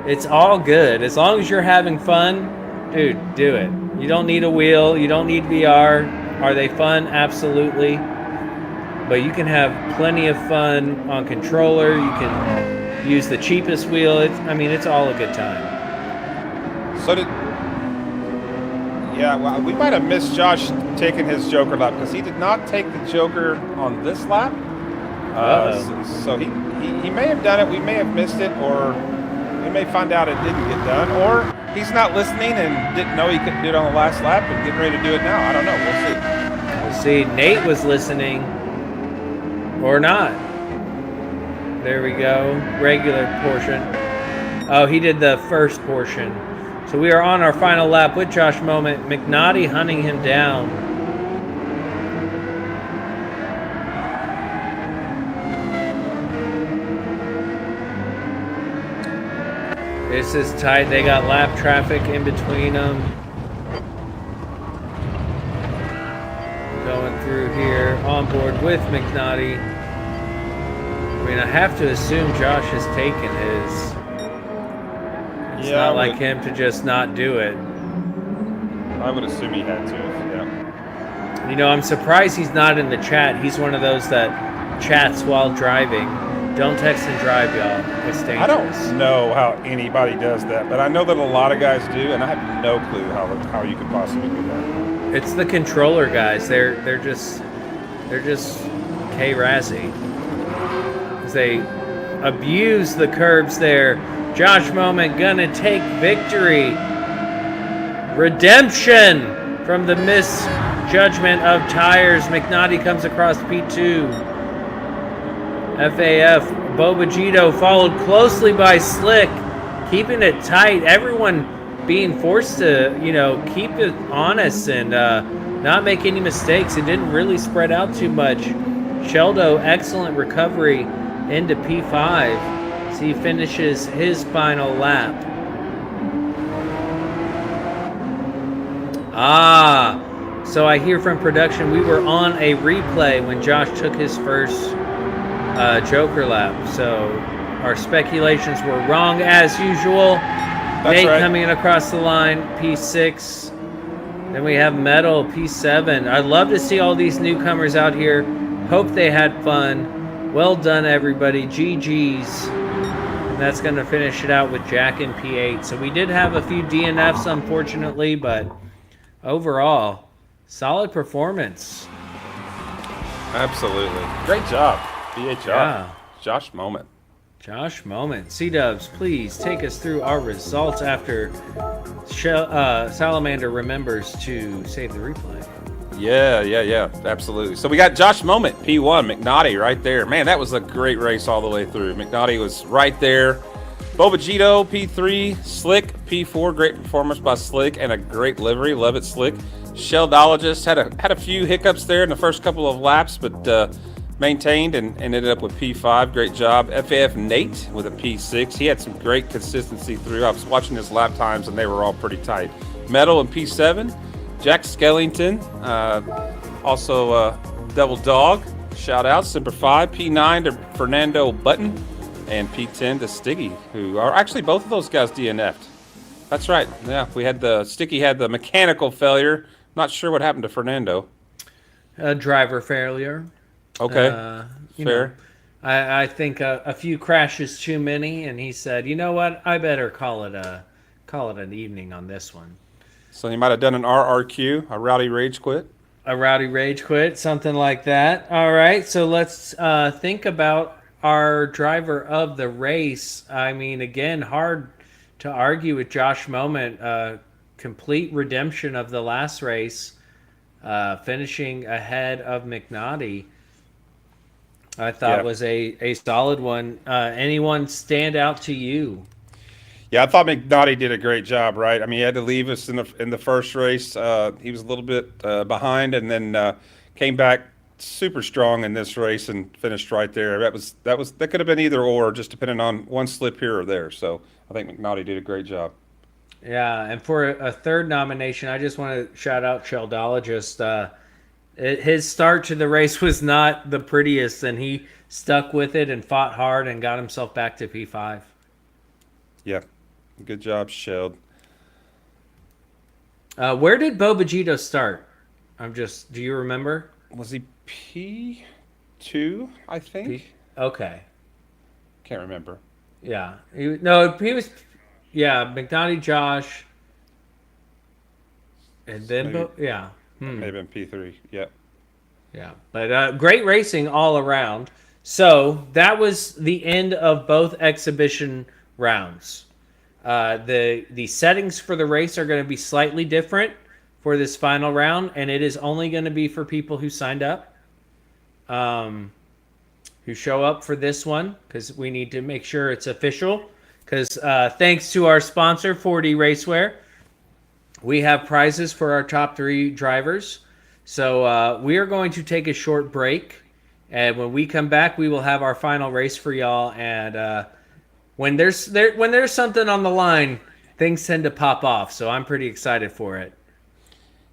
It's all good. As long as you're having fun, dude, do it. You don't need a wheel. You don't need VR. Are they fun? Absolutely. But you can have plenty of fun on controller. You can use the cheapest wheel. It's all a good time. So well, we might have missed Josh taking his Joker lap because he did not take the Joker on this lap. So he may have done it. We may have missed it, or we may find out it didn't get done, or he's not listening and didn't know he couldn't do it on the last lap and getting ready to do it now. I don't know. We'll see. Nate was listening or not. There we go. Regular portion. Oh, he did the first portion. So we are on our final lap with Josh Moment. McNaughty hunting him down. This is tight. They got lap traffic in between them. Going through here on board with McNaughty. I have to assume Josh has taken his. It's not like him to just not do it. I would assume he had to, yeah. You know, I'm surprised he's not in the chat. He's one of those that chats while driving. Don't text and drive, y'all. It's dangerous. I don't know how anybody does that, but I know that a lot of guys do, and I have no clue how you could possibly do that. It's the controller guys. They're just K-Razzie. They abuse the curbs there. Josh Moment gonna take victory. Redemption from the misjudgment of tires. McNaughty comes across P2. FAF Bobagito followed closely by Slick. keeping it tight. Everyone being forced to, you know, keep it honest and not make any mistakes. It didn't really spread out too much. Sheldo, excellent recovery into P5 as he finishes his final lap. So I hear from production we were on a replay when Josh took his first Joker lap. So our speculations were wrong as usual. Nate coming in across the line, P6. Then we have Metal, P7. I'd love to see all these newcomers out here. Hope they had fun. Well done, everybody. GG's. And that's going to finish it out with Jack in P8. So we did have a few DNFs, unfortunately, but overall, solid performance. Absolutely. Great job. BHR. Yeah. Josh Moment. Josh Moment. C-Dubs, please take us through our results after Salamander remembers to save the replay. Yeah. Absolutely. So we got Josh Moment, P1, McNaughty right there. Man, that was a great race all the way through. McNaughty was right there. Bobagito, P3, Slick, P4, great performance by Slick and a great livery. Love it, Slick. Sheldologist had a few hiccups there in the first couple of laps, but maintained and ended up with P5. Great job. FAF Nate with a P6. He had some great consistency through. I was watching his lap times and they were all pretty tight. Metal in P7. Jack Skellington, also Double Dog. Shout out. Semper 5. P9 to Fernando Button. And P10 to Stiggy, who are actually both of those guys DNF'd. That's right. Yeah, we had Sticky had the mechanical failure. Not sure what happened to Fernando. Driver failure. Okay, fair. I think a few crashes too many, and he said, "You know what? I better call it an evening on this one." So he might have done an RRQ, a rowdy rage quit. A rowdy rage quit, something like that. All right, so let's think about our driver of the race. I mean, again, hard to argue with Josh Moment. Complete redemption of the last race, finishing ahead of McNaughty. I thought was a solid one. Anyone stand out to you? Yeah, I thought McNaughty did a great job, right? I mean, he had to leave us in the first race. He was a little bit behind, and then came back super strong in this race and finished right there. That could have been either or, just depending on one slip here or there. So I think McNaughty did a great job. Yeah, and for a third nomination, I just want to shout out Sheldologist. His start to the race was not the prettiest, and he stuck with it and fought hard and got himself back to P5. Yeah, good job, Sheld. Where did Bobagito start? Do you remember? Was he P2, I think? Okay. Can't remember. Yeah. He was, McNaughty, Josh, and then, May have been P3, yeah. Yeah, but great racing all around. So that was the end of both exhibition rounds. The settings for the race are going to be slightly different for this final round, and it is only going to be for people who signed up, who show up for this one, because we need to make sure it's official. Because thanks to our sponsor, 4D Racewear, we have prizes for our top 3 drivers. So we are going to take a short break, and when we come back, we will have our final race for y'all. And when there's something on the line, things tend to pop off. So I'm pretty excited for it.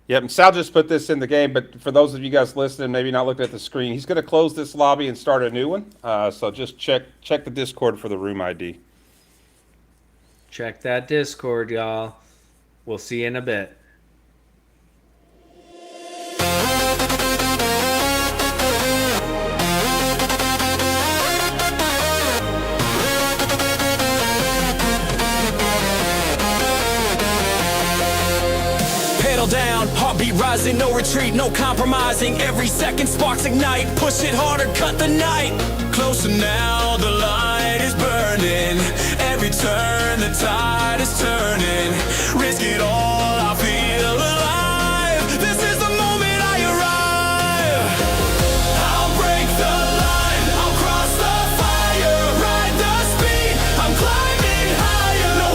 Yep, and Sal just put this in the game, but for those of you guys listening, maybe not looking at the screen, he's going to close this lobby and start a new one. So just check the Discord for the room ID. Check that Discord, y'all. We'll see you in a bit. Pedal down, heartbeat rising, no retreat, no compromising. Every second sparks ignite, push it harder, cut the night. Closer now, the light is burning. Every turn, the tide is turning. Risk it all, I feel alive. This is the moment I arrive. I'll break the line, I'll cross the fire. Ride the speed, I'm climbing higher. No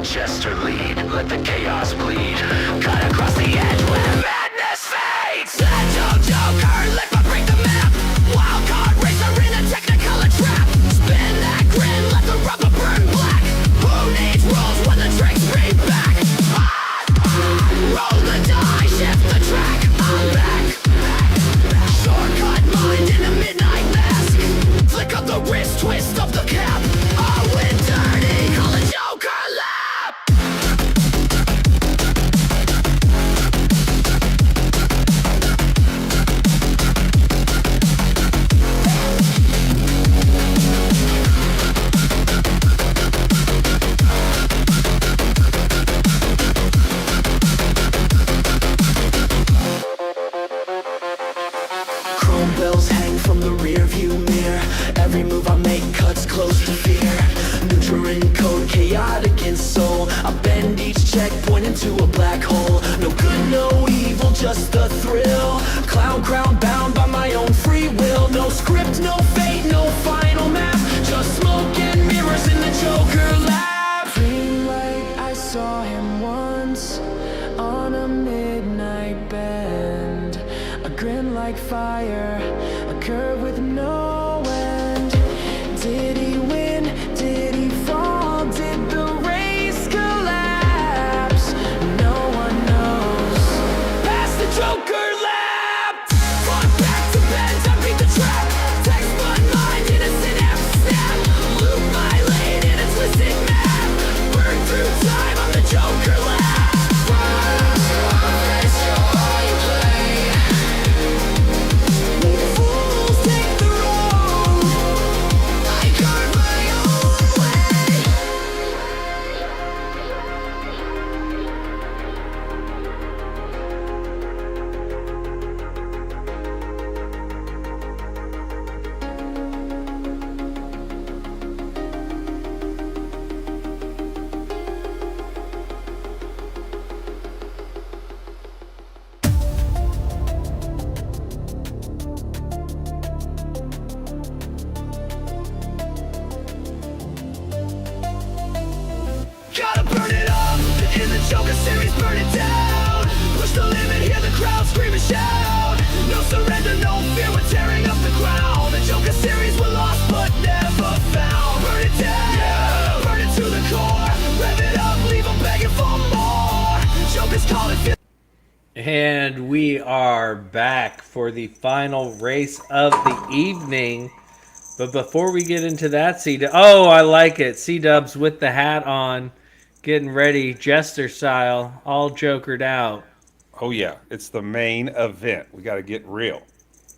Jester lead, let the chaos bleed. Cut across the edge where madness fades. Legend Joker, let me break the map. Wild card racer in a technicolor trap. Spin that grin, let the rubber burn black. Who needs rules when the tricks bring back? Roll the die, shift the track. I'm back. Shortcut mind in a midnight mask. Flick up the wrist, twist up the cap. I win dirty, call it Joker lap. Chrome bells hang from the rear view mirror. Every move I make cuts close to fear. Neutron code, chaotic in soul. I bend each checkpoint into a black hole. No good, no evil, just the thrill. Clown crown bound by my own free will. No script, no fate, no final map. Just smoke and mirrors in the Joker lab. Green light, I saw him once on a midnight bend. A grin like fire, a curve with no end. Did he win? Did he fall? Did the race collapse? No one knows. Past the Joker lap. Front back to bend, I beat the trap. Text my mind in a synapse snap. Loop my lane in a twisted map. Burn through time, I'm the Joker lap. Fools take the road. I carve my own way. Gotta burn it up, in the Joker series, burn it down. Push the limit, hear the crowd scream and shout. No surrender, no fear, we're tearing up the ground. The Joker series, we're lost but never found. Burn it down, burn it to the core. Rev it up, leave them begging for more. Joker's calling. And we are back for the final race of the evening. But before we get into that, I like it. C-Dubs with the hat on, getting ready, Jester style, all jokered out. Oh yeah, it's the main event. We got to get real.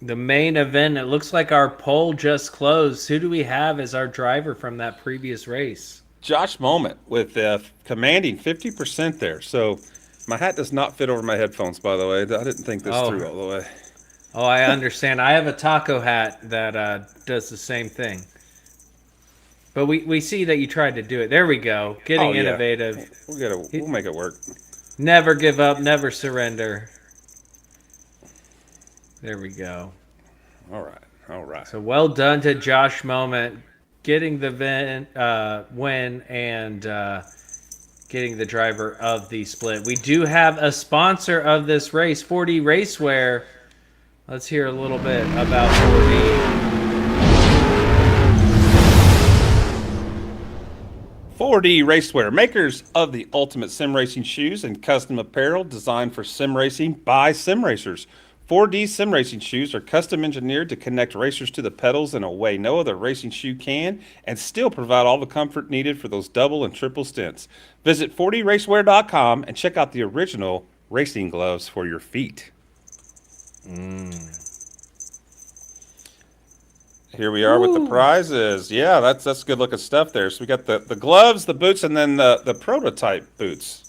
The main event, it looks like our poll just closed. Who do we have as our driver from that previous race? Josh Moment with commanding 50% there. So my hat does not fit over my headphones, by the way. I didn't think this through all the way. Oh, I understand. I have a taco hat that does the same thing. But we see that you tried to do it. There we go. Getting innovative. We'll make it work. Never give up, never surrender. There we go. All right. So well done to Josh Moment, getting the win and getting the driver of the split. We do have a sponsor of this race, 4D Racewear. Let's hear a little bit about 4D. 4D Racewear, makers of the ultimate sim racing shoes and custom apparel designed for sim racing by sim racers. 4D sim racing shoes are custom engineered to connect racers to the pedals in a way no other racing shoe can and still provide all the comfort needed for those double and triple stints. Visit 4dracewear.com and check out the original racing gloves for your feet. Here we are with the prizes. Yeah, that's good looking stuff there. So we got the gloves, the boots, and then the prototype boots.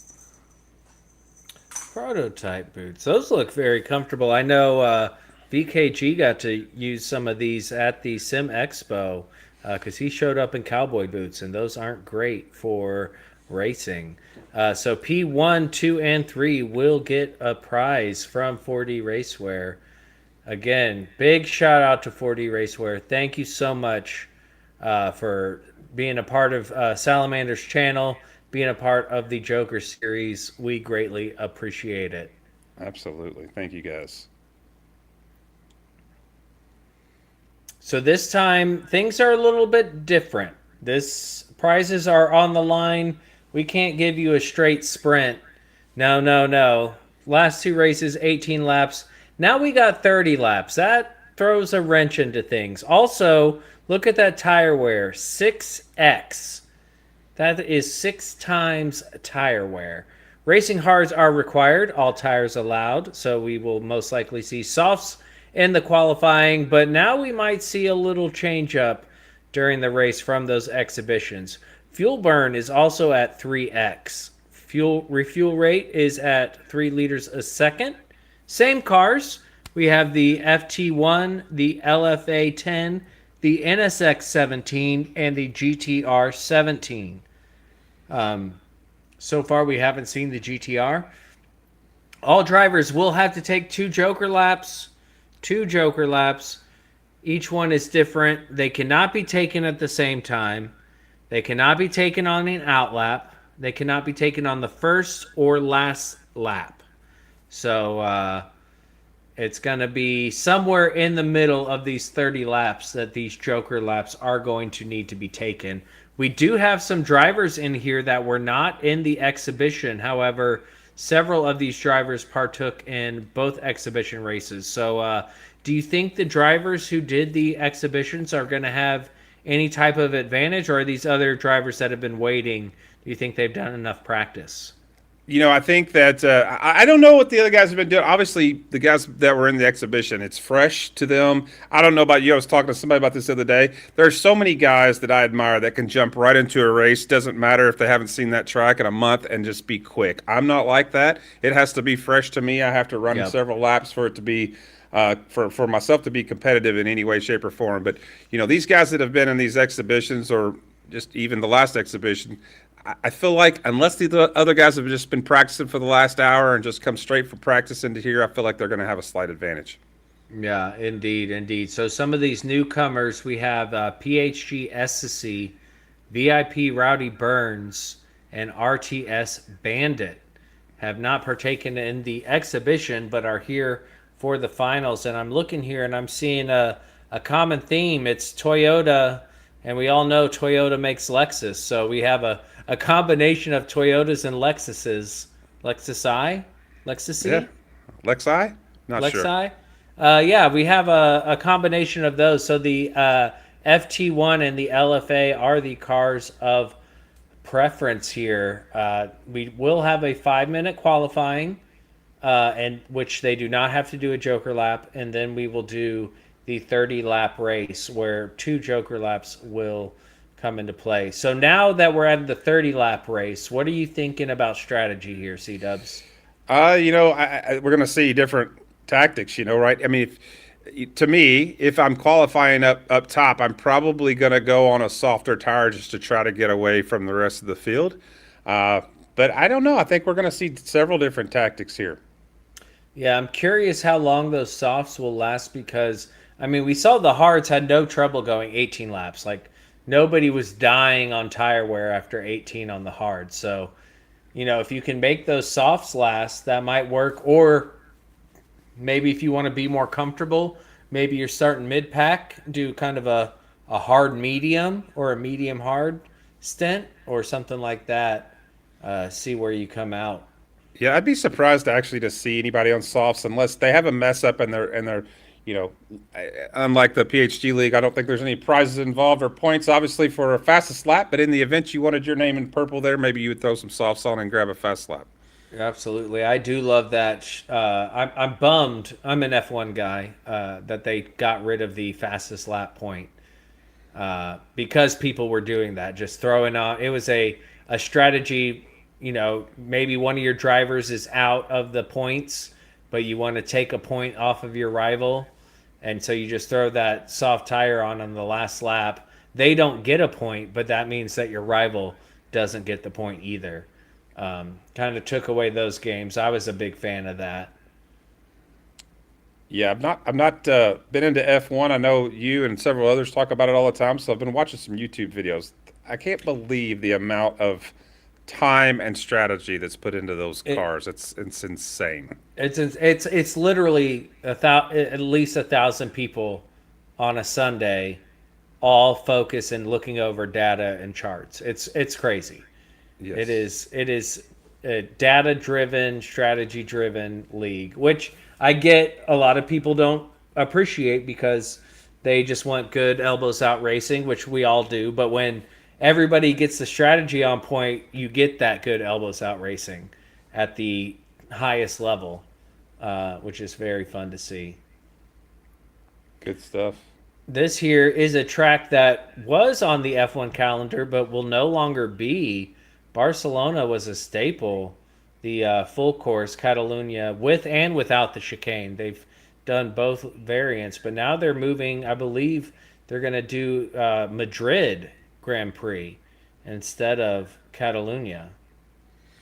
Prototype boots. Those look very comfortable. I know VKG got to use some of these at the Sim Expo because he showed up in cowboy boots, and those aren't great for racing. So P1, 2, and 3 will get a prize from 4D Racewear. Again, big shout out to 4D Racewear. Thank you so much for being a part of Salamander's channel. being a part of the Joker series. We greatly appreciate it. Absolutely. Thank you, guys. So this time things are a little bit different. This prizes are on the line. We can't give you a straight sprint. No. Last two races, 18 laps. Now we got 30 laps. That throws a wrench into things. Also, look at that tire wear, 6x. That is 6 times tire wear. Racing hards are required, all tires allowed, so we will most likely see softs in the qualifying, but now we might see a little change up during the race from those exhibitions. Fuel burn is also at 3x. Refuel rate is at 3 liters a second. Same cars. We have the FT1, the LFA 10, the NSX 17, and the GTR 17. So far, we haven't seen the GTR. All drivers will have to take 2 Joker laps. 2 Joker laps. Each one is different. They cannot be taken at the same time. They cannot be taken on an out lap. They cannot be taken on the first or last lap. So it's going to be somewhere in the middle of these 30 laps that these Joker laps are going to need to be taken. We do have some drivers in here that were not in the exhibition. However, several of these drivers partook in both exhibition races. So do you think the drivers who did the exhibitions are going to have any type of advantage, or are these other drivers that have been waiting, do you think they've done enough practice? I think that I don't know what the other guys have been doing. Obviously, the guys that were in the exhibition, it's fresh to them. I don't know about you. I was talking to somebody about this the other day. There are so many guys that I admire that can jump right into a race. Doesn't matter if they haven't seen that track in a month and just be quick. I'm not like that. It has to be fresh to me. I have to run several laps for it to be for myself to be competitive in any way, shape, or form. But these guys that have been in these exhibitions, or just even the last exhibition, I feel like unless the other guys have just been practicing for the last hour and just come straight from practice into here, I feel like they're going to have a slight advantage. Yeah, indeed. So some of these newcomers, we have PHG Ecstasy, VIP Rowdy Burns, and RTS Bandit have not partaken in the exhibition but are here for the finals. And I'm looking here and I'm seeing a common theme. It's Toyota, and we all know Toyota makes Lexus. So we have a combination of Toyotas and Lexuses. Lexus? Yeah. Lexi? Not Lexi? sure. Yeah, we have a combination of those. So the FT1 and the LFA are the cars of preference here. We will have a 5-minute qualifying, and which they do not have to do a Joker lap, and then we will do the 30-lap race where 2 Joker laps will come into play. So now that we're at the 30-lap race, what are you thinking about strategy here, C-Dubs? We're going to see different tactics, right? I mean, to me, if I'm qualifying up top, I'm probably going to go on a softer tire just to try to get away from the rest of the field. But I don't know. I think we're going to see several different tactics here. Yeah, I'm curious how long those softs will last because, I mean, we saw the hards had no trouble going 18 laps. Like, nobody was dying on tire wear after 18 on the hard. So, if you can make those softs last, that might work. Or maybe if you want to be more comfortable, maybe you're starting mid-pack, do kind of a hard medium or a medium hard stint or something like that. See where you come out. Yeah, I'd be surprised to see anybody on softs unless they have a mess up and they're unlike the PHG League, I don't think there's any prizes involved or points, obviously, for a fastest lap. But in the event you wanted your name in purple there, maybe you would throw some softs on and grab a fast lap. Absolutely. I do love that. I'm bummed. I'm an F1 guy that they got rid of the fastest lap point because people were doing that, just throwing on. It was a strategy, maybe one of your drivers is out of the points, but you want to take a point off of your rival, and so you just throw that soft tire on the last lap. They don't get a point, but that means that your rival doesn't get the point either. Kind of took away those games. I was a big fan of that. Yeah, I'm not been into F1. I know you and several others talk about it all the time, so I've been watching some YouTube videos. I can't believe the amount of time and strategy that's put into those cars. It's insane. It's literally at least 1,000 people on a Sunday, all focused and looking over data and charts. It's crazy. Yes. It is a data driven, strategy driven league, which I get a lot of people don't appreciate because they just want good elbows out racing, which we all do. But when everybody gets the strategy on point, you get that good elbows out racing at the highest level, which is very fun to see. Good stuff. This here is a track that was on the F1 calendar, but will no longer be. Barcelona was a staple, the full course, Catalunya, with and without the chicane. They've done both variants, but now they're moving, I believe they're going to do Madrid Grand Prix instead of Catalunya,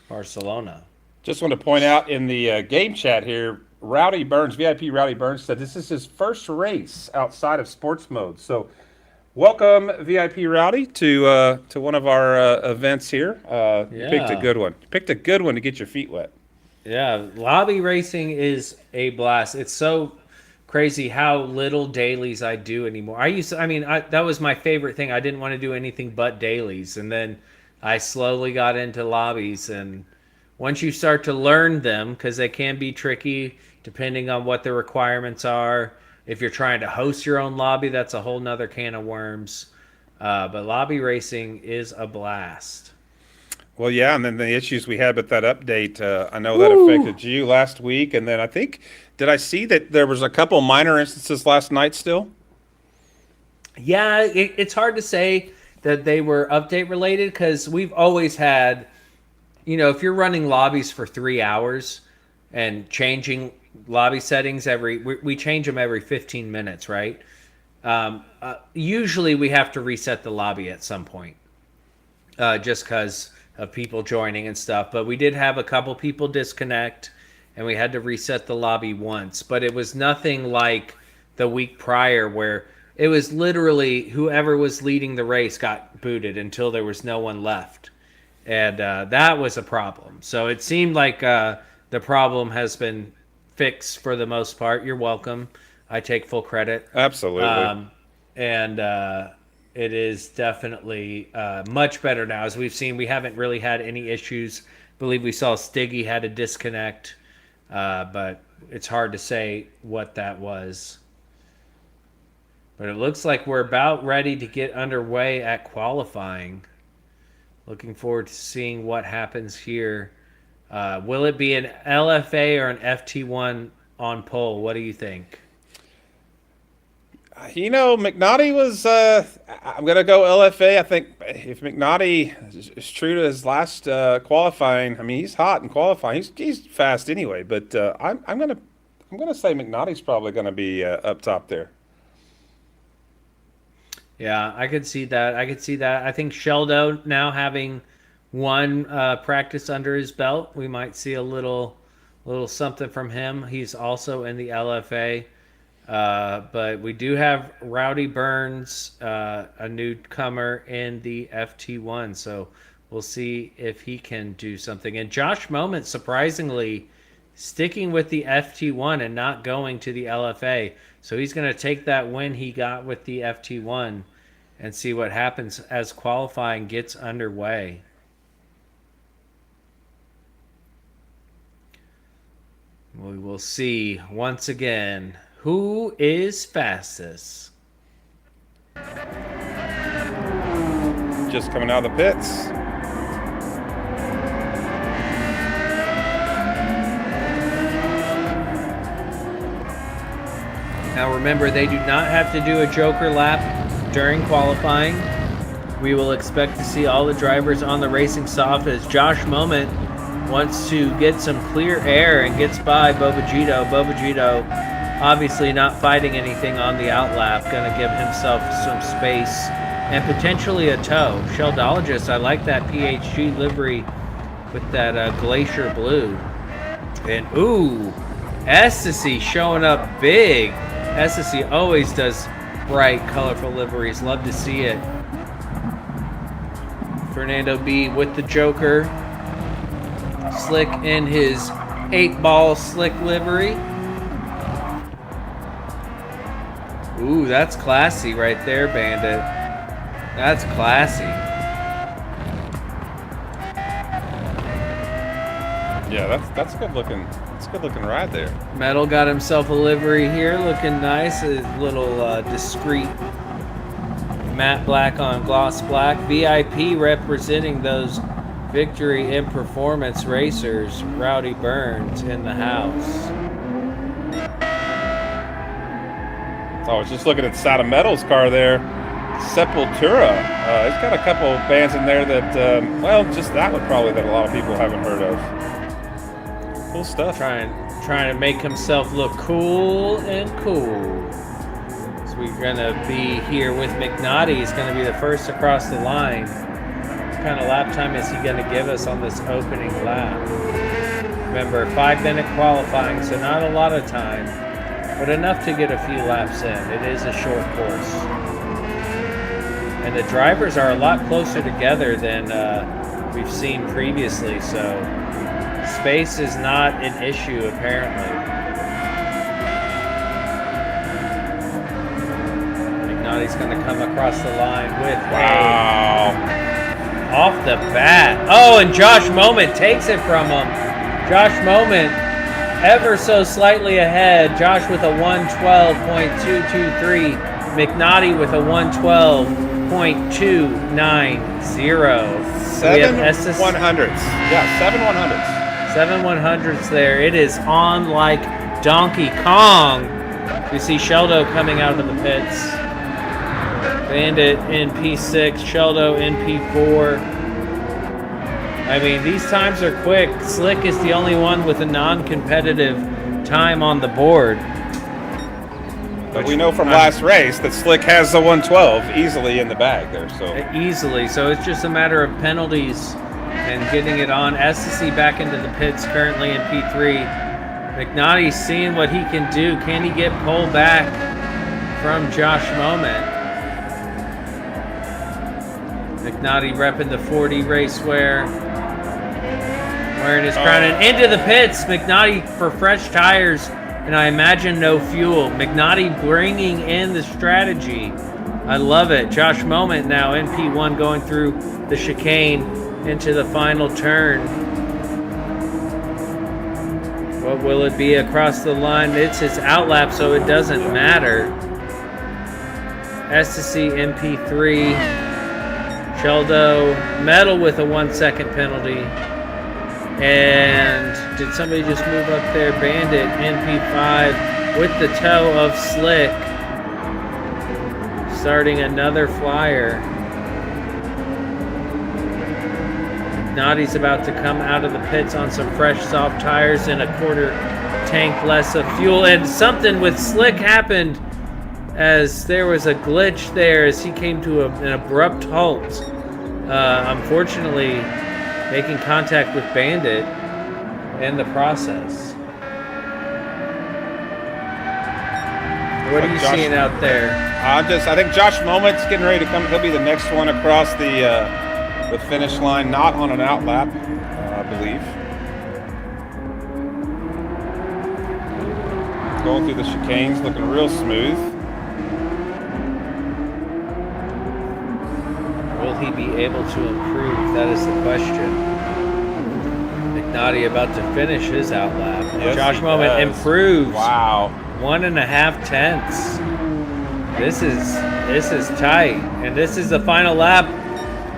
Barcelona. Just want to point out in the game chat here, Rowdy Burns, VIP Rowdy Burns, said this is his first race outside of sports mode. So welcome, VIP Rowdy, to one of our events here. You picked a good one. You picked a good one to get your feet wet. Yeah, lobby racing is a blast. It's so crazy how little dailies I do anymore. That was my favorite thing. I didn't want to do anything but dailies. And then I slowly got into lobbies. And once you start to learn them, because they can be tricky depending on what the requirements are. If you're trying to host your own lobby, that's a whole nother can of worms. But lobby racing is a blast. Well, yeah, and then the issues we had with that update, I know that affected you last week. And then I think, did I see that there was a couple minor instances last night still? Yeah, it's hard to say that they were update related because we've always had, if you're running lobbies for 3 hours and changing lobby settings we change them every 15 minutes, right? Usually we have to reset the lobby at some point just because of people joining and stuff. But we did have a couple people disconnect and we had to reset the lobby once. But it was nothing like the week prior where it was literally whoever was leading the race got booted until there was no one left. And that was a problem. So it seemed like the problem has been fixed for the most part. You're welcome. I take full credit. Absolutely. It is definitely much better now. As we've seen, we haven't really had any issues. I believe we saw Stiggy had a disconnect, but it's hard to say what that was. But it looks like we're about ready to get underway at qualifying. Looking forward to seeing what happens here. Will it be an LFA or an FT1 on pole? What do you think? McNaughty was, I'm going to go LFA. I think if McNaughty is true to his last qualifying, he's hot in qualifying. He's fast anyway, but I'm going to say McNaughty's probably going to be up top there. Yeah, I could see that. I think Sheldo now having one practice under his belt, we might see a little something from him. He's also in the LFA. But we do have Rowdy Burns, a newcomer in the FT1, so we'll see if he can do something. And Josh Moment, surprisingly, sticking with the FT1 and not going to the LFA. So he's going to take that win he got with the FT1 and see what happens as qualifying gets underway. We will see once again who is fastest. Just coming out of the pits. Now remember, they do not have to do a joker lap during qualifying. We will expect to see all the drivers on the racing soft as Josh Moment wants to get some clear air and gets by Bobagito. Bobagito obviously not fighting anything on the outlap, going to give himself some space and potentially a tow. Sheldologist, I like that PHG livery with that glacier blue. And ooh, Ecstasy showing up big. Ecstasy always does bright, colorful liveries. Love to see it Fernando B with the Joker. Slick in his 8-ball Slick livery. Ooh, that's classy right there, Bandit. That's classy. Yeah, that's good looking. It's a good looking ride there. Metal got himself a livery here, looking nice. A little discreet matte black on gloss black. VIP representing those victory in performance racers. Rowdy Burns in the house. So I was just looking at the side of Metal's car there. Sepultura. He's got a couple bands in there that, well, just that one probably that a lot of people haven't heard of. Cool stuff. Trying to make himself look cool and cool. So we're gonna be here with McNaughty. He's gonna be the first across the line. What kind of lap time is he gonna give us on this opening lap? Remember, 5-minute qualifying, so not a lot of time, but enough to get a few laps in. It is a short course. And the drivers are a lot closer together than we've seen previously, so space is not an issue, apparently. McNaughty's going to come across the line with off the bat. Oh, and Josh Moment takes it from him. Josh Moment ever so slightly ahead. Josh with a 112.223. McNaughty with a 112.290. So we have 100s. Yeah, 100s. 100s there. It is on like Donkey Kong. We see Sheldo coming out of the pits. Bandit in P6, Sheldo in P4. I mean, these times are quick. Slick is the only one with a non-competitive time on the board. But we know from last race that Slick has the 112 easily in the bag there. So easily. So it's just a matter of penalties and getting it on. Ecstasy back into the pits currently in P3. McNaughty seeing what he can do. Can he get pulled back from Josh Moment? McNaughty repping the 40 Racewear. Wearing his crown and into the pits. McNaughty for fresh tires and I imagine no fuel. McNaughty bringing in the strategy. I love it. Josh Moment now in P1 going through the chicane into the final turn. What will it be across the line? It's his outlap, so it doesn't matter. Ecstasy in P3. Sheldo Metal with a 1-second penalty. And did somebody just move up there? Bandit in P5 with the toe of Slick. Starting another flyer. Naughty's about to come out of the pits on some fresh soft tires and a quarter tank less of fuel. And something with Slick happened as there was a glitch there as he came to an abrupt halt. Unfortunately, making contact with Bandit in the process. What are you seeing out there? I think Josh Moment's getting ready to come. He'll be the next one across the finish line, not on an outlap, I believe. Going through the chicanes, looking real smooth. Will he be able to improve? That is the question. McNaughty about to finish his outlap. Yes, Josh Moment does. improves. Wow. 1.5 tenths. This is tight. And this is the final lap.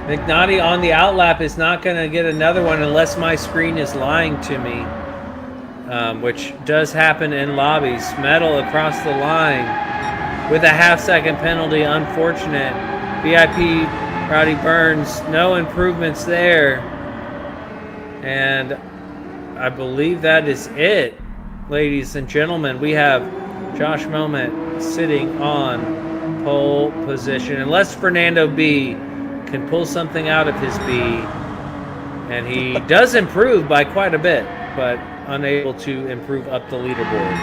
McNaughty on the outlap is not going to get another one unless my screen is lying to me, which does happen in lobbies. Metal across the line with a half-second penalty. Unfortunate. VIP Rowdy Burns, no improvements there. And I believe that is it, ladies and gentlemen. We have Josh Moment sitting on pole position. Unless Fernando B can pull something out of his B, and he does improve by quite a bit, but unable to improve up the leaderboard.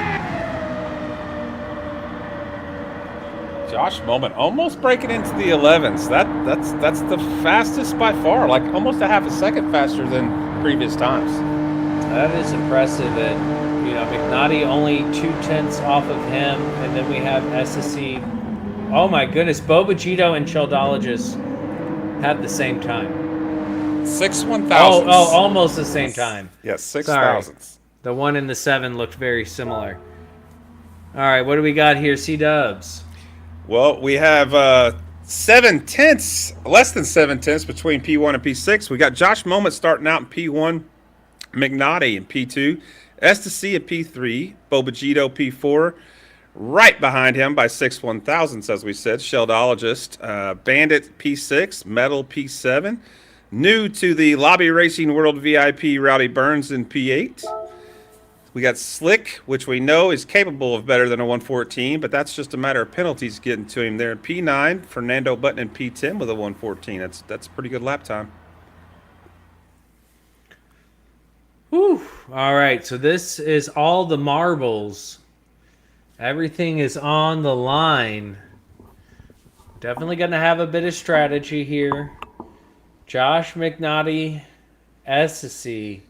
Josh Moment almost breaking into the 11s. That's the fastest by far, like almost a half a second faster than previous times. That is impressive. And, McNaughty only 2/10 off of him. And then we have SSC. Oh, my goodness. Bobagito and Sheldologist have the same time. 6 1,000s. Oh, almost the same time. Yes, 6 Sorry. thousandths. The 1 and the 7 looked very similar. All right, what do we got here, C-Dubs? Well, we have 7/10, less than 7/10 between P1 and P6. We got Josh Moment starting out in P1, McNaughty in P2, S2C in P3, Bobagito P4. Right behind him by 6 1,000ths, as we said, Sheldologist, Bandit P6, Metal P7. New to the Lobby Racing World VIP, Rowdy Burns in P8. We got Slick, which we know is capable of better than a 114, but that's just a matter of penalties getting to him there in P9. Fernando Button in P10 with a 114. That's a pretty good lap time. Whew. All right, so this is all the marbles. Everything is on the line. Definitely going to have a bit of strategy here. Josh McNaughty, SSC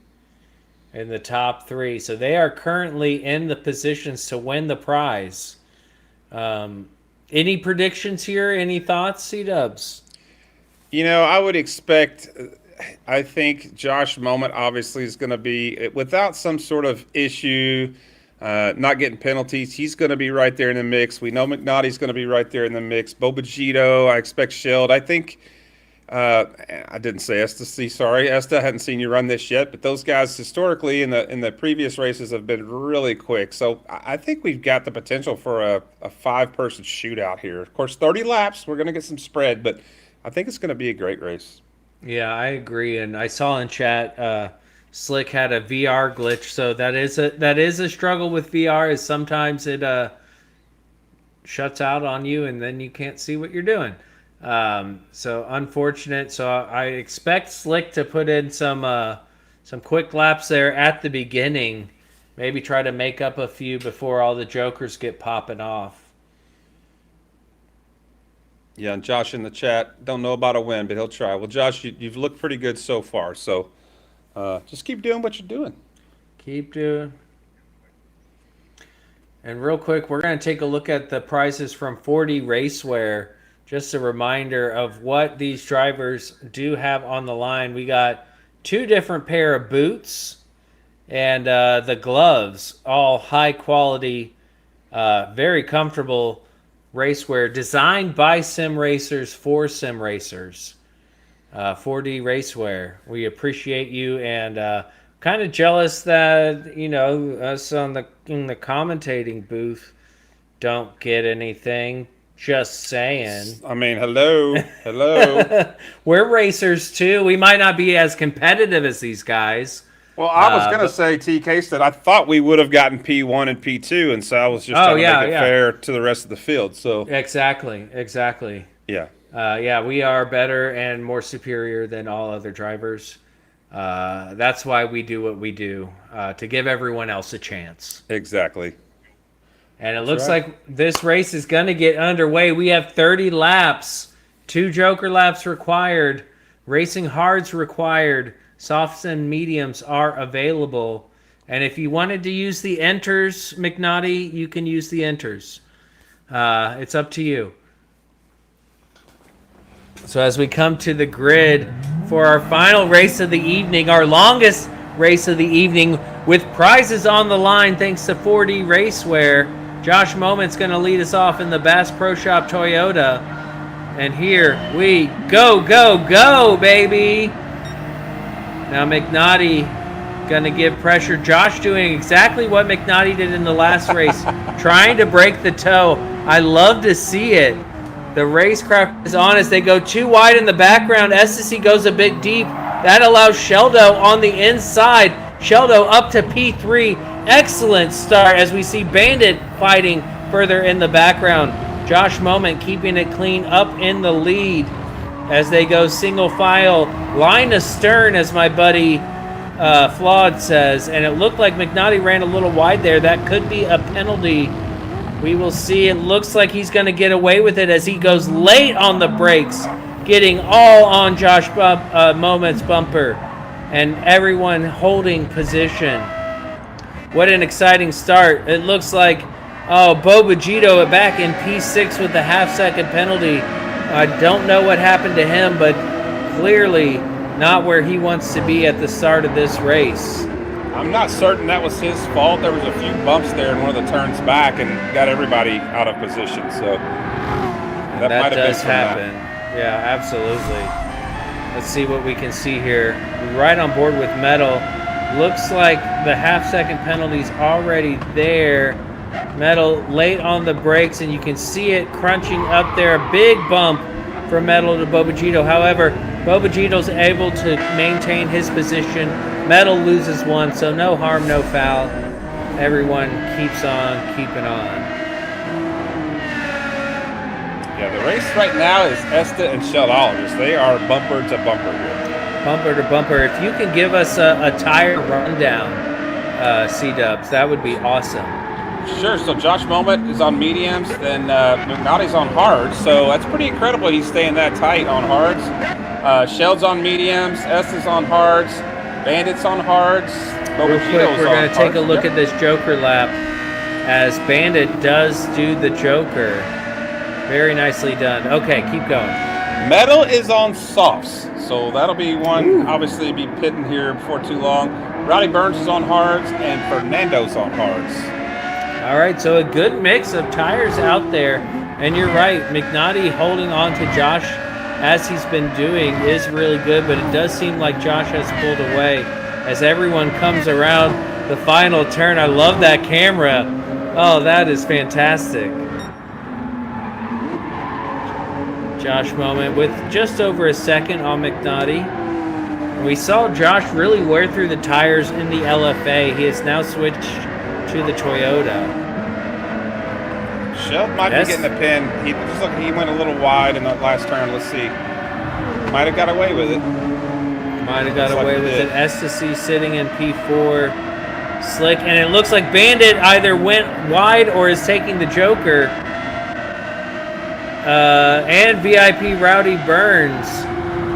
in the top 3. So they are currently in the positions to win the prize. Any predictions here? Any thoughts, C-Dubs? I would expect, I think Josh Moment obviously is going to be, without some sort of issue, not getting penalties, he's going to be right there in the mix. We know McNaughty's going to be right there in the mix. Bobagito, I expect Sheld. I think, I didn't say Esta, sorry. Esta, hadn't seen you run this yet, but those guys historically in the previous races have been really quick. So I think we've got the potential for a 5-person shootout here. Of course, 30 laps, we're going to get some spread, but I think it's going to be a great race. Yeah, I agree. And I saw in chat, Slick had a VR glitch, so that is a struggle with VR. Is sometimes it shuts out on you, and then you can't see what you're doing. So unfortunate. So I expect Slick to put in some quick laps there at the beginning. Maybe try to make up a few before all the jokers get popping off. Yeah, and Josh in the chat, don't know about a win, but he'll try. Well, Josh, you've looked pretty good so far, so just keep doing what you're doing. Keep doing. And real quick, we're going to take a look at the prices from 4D Racewear. Just a reminder of what these drivers do have on the line. We got 2 different pair of boots and the gloves, all high quality, very comfortable racewear designed by sim racers for sim racers. 4D Racewear, we appreciate you, and kind of jealous that us in the commentating booth don't get anything. Just saying. I mean, hello. We're racers too. We might not be as competitive as these guys. Well, I was going to say, TK, that I thought we would have gotten P1 and P2, and so I was just trying to make it fair to the rest of the field. So Exactly. Yeah. We are better and more superior than all other drivers. That's why we do what we do, to give everyone else a chance. Exactly. And it looks like this race is going to get underway. We have 30 laps, 2 joker laps required, racing hards required, softs and mediums are available. And if you wanted to use the enters, McNaughty, you can use the enters. It's up to you. So as we come to the grid for our final race of the evening, our longest race of the evening, with prizes on the line thanks to 4D Racewear, Josh Moment's going to lead us off in the Bass Pro Shop Toyota. And here we go, baby. Now McNaughty going to give pressure. Josh doing exactly what McNaughty did in the last race, trying to break the toe. I love to see it. The racecraft is on as they go too wide in the background. SSC goes a bit deep. That allows Sheldo on the inside. Sheldo up to P3. Excellent start as we see Bandit fighting further in the background. Josh Moment keeping it clean up in the lead as they go single file. Line astern, as my buddy Flawed says. And it looked like McNaughty ran a little wide there. That could be a penalty We will see. It looks like he's going to get away with it as he goes late on the brakes, getting all on Josh Moment's bumper, and everyone holding position. What an exciting start. It looks like, Bo Bagito back in P6 with the half-second penalty. I don't know what happened to him, but clearly not where he wants to be at the start of this race. I'm not certain that was his fault. There was a few bumps there in one of the turns back and got everybody out of position. So that might have been does happen. Yeah, absolutely. Let's see what we can see here. Right on board with Metal. Looks like the half-second penalty's already there. Metal late on the brakes, and you can see it crunching up there. A big bump from Metal to Bo Bagito. However, Bo Bagito's able to maintain his position. Metal loses one, so no harm, no foul. Everyone keeps on keeping on. Yeah, the race right now is Esta and Sheldologist. They are bumper to bumper here. Bumper to bumper. If you can give us a tire rundown, C-Dubs, that would be awesome. Sure. So Josh Moment is on mediums, then Mignotti's on hards. So that's pretty incredible he's staying that tight on hards. Sheld's on mediums, Esta's on hards, Bandit's on hards. Real quick, we're going to take a look at this Joker lap as Bandit does do the Joker. Very nicely done. Okay, keep going. Metal is on softs, so that'll be one, obviously, be pitting here before too long. Rowdy Burns is on hards, and Fernando's on hards. All right, so a good mix of tires out there. And you're right, McNaughty holding on to Josh as he's been doing is really good, but it does seem like Josh has pulled away as everyone comes around the final turn. I love that camera. Oh, that is fantastic. Josh Moment with just over a second on McNaughty. We saw Josh really wear through the tires in the LFA. He has now switched to the Toyota. Sheld might be getting a pin. He just look, he went a little wide in that last turn. Let's see. Might have got away with it. Might have got away with it. Ecstasy sitting in P4. Slick, and it looks like Bandit either went wide or is taking the Joker. And VIP Rowdy Burns.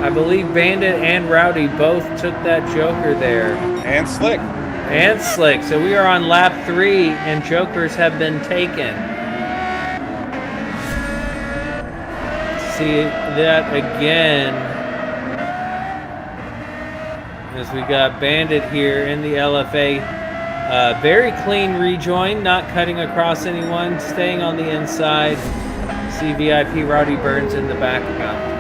I believe Bandit and Rowdy both took that Joker there. And Slick. And Slick. So we are on lap 3, and Jokers have been taken. See that again. As we got Bandit here in the LFA. Very clean rejoin, not cutting across anyone, staying on the inside. See VIP Rowdy Burns in the background.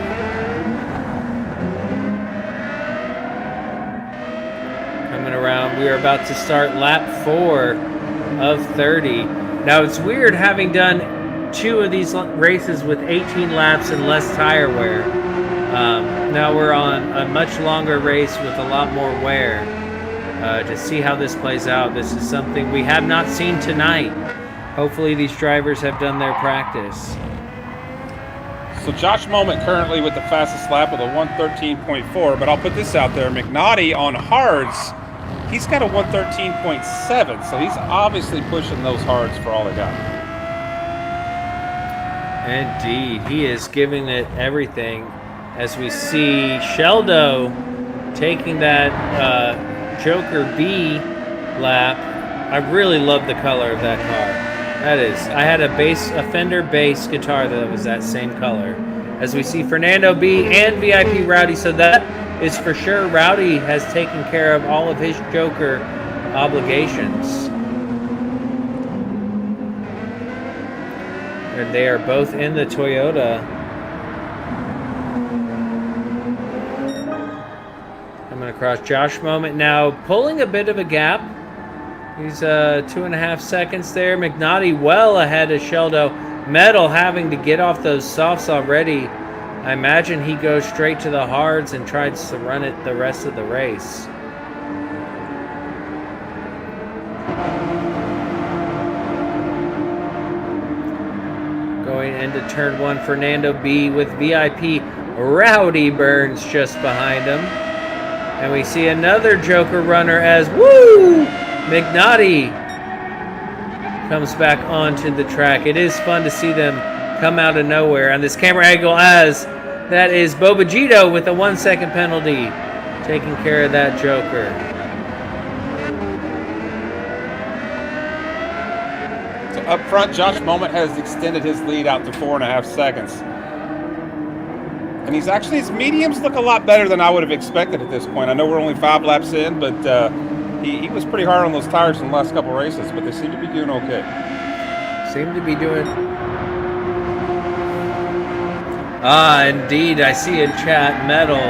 Coming around, we are about to start lap 4 of 30. Now it's weird having done 2 of these races with 18 laps and less tire wear. Now we're on a much longer race with a lot more wear. To see how this plays out, this is something we have not seen tonight. Hopefully these drivers have done their practice. So Josh Moment currently with the fastest lap with a 113.4, but I'll put this out there. McNaughty on hards, he's got a 113.7, so he's obviously pushing those hards for all they got. Indeed, he is giving it everything. As we see Sheldo taking that Joker B lap. I really love the color of that car. That is, I had a Fender bass guitar that was that same color. As we see Fernando B and VIP Rowdy, so that is for sure Rowdy has taken care of all of his Joker obligations. And they are both in the Toyota. Coming across Josh Moment now, pulling a bit of a gap. He's 2.5 seconds there. McNaughty well ahead of Sheldo. Metal having to get off those softs already. I imagine he goes straight to the hards and tries to run it the rest of the race. Going into turn 1, Fernando B with VIP Rowdy Burns just behind him. And we see another Joker runner as McNaughty comes back onto the track. It is fun to see them come out of nowhere on this camera angle, as that is Bobagito with a 1 second penalty, taking care of that Joker. So up front, Josh Moment has extended his lead out to 4.5 seconds. And his mediums look a lot better than I would have expected at this point. I know we're only 5 laps in, but he was pretty hard on those tires in the last couple races, but they seem to be doing okay. Seem to be doing... indeed, I see in chat, Metal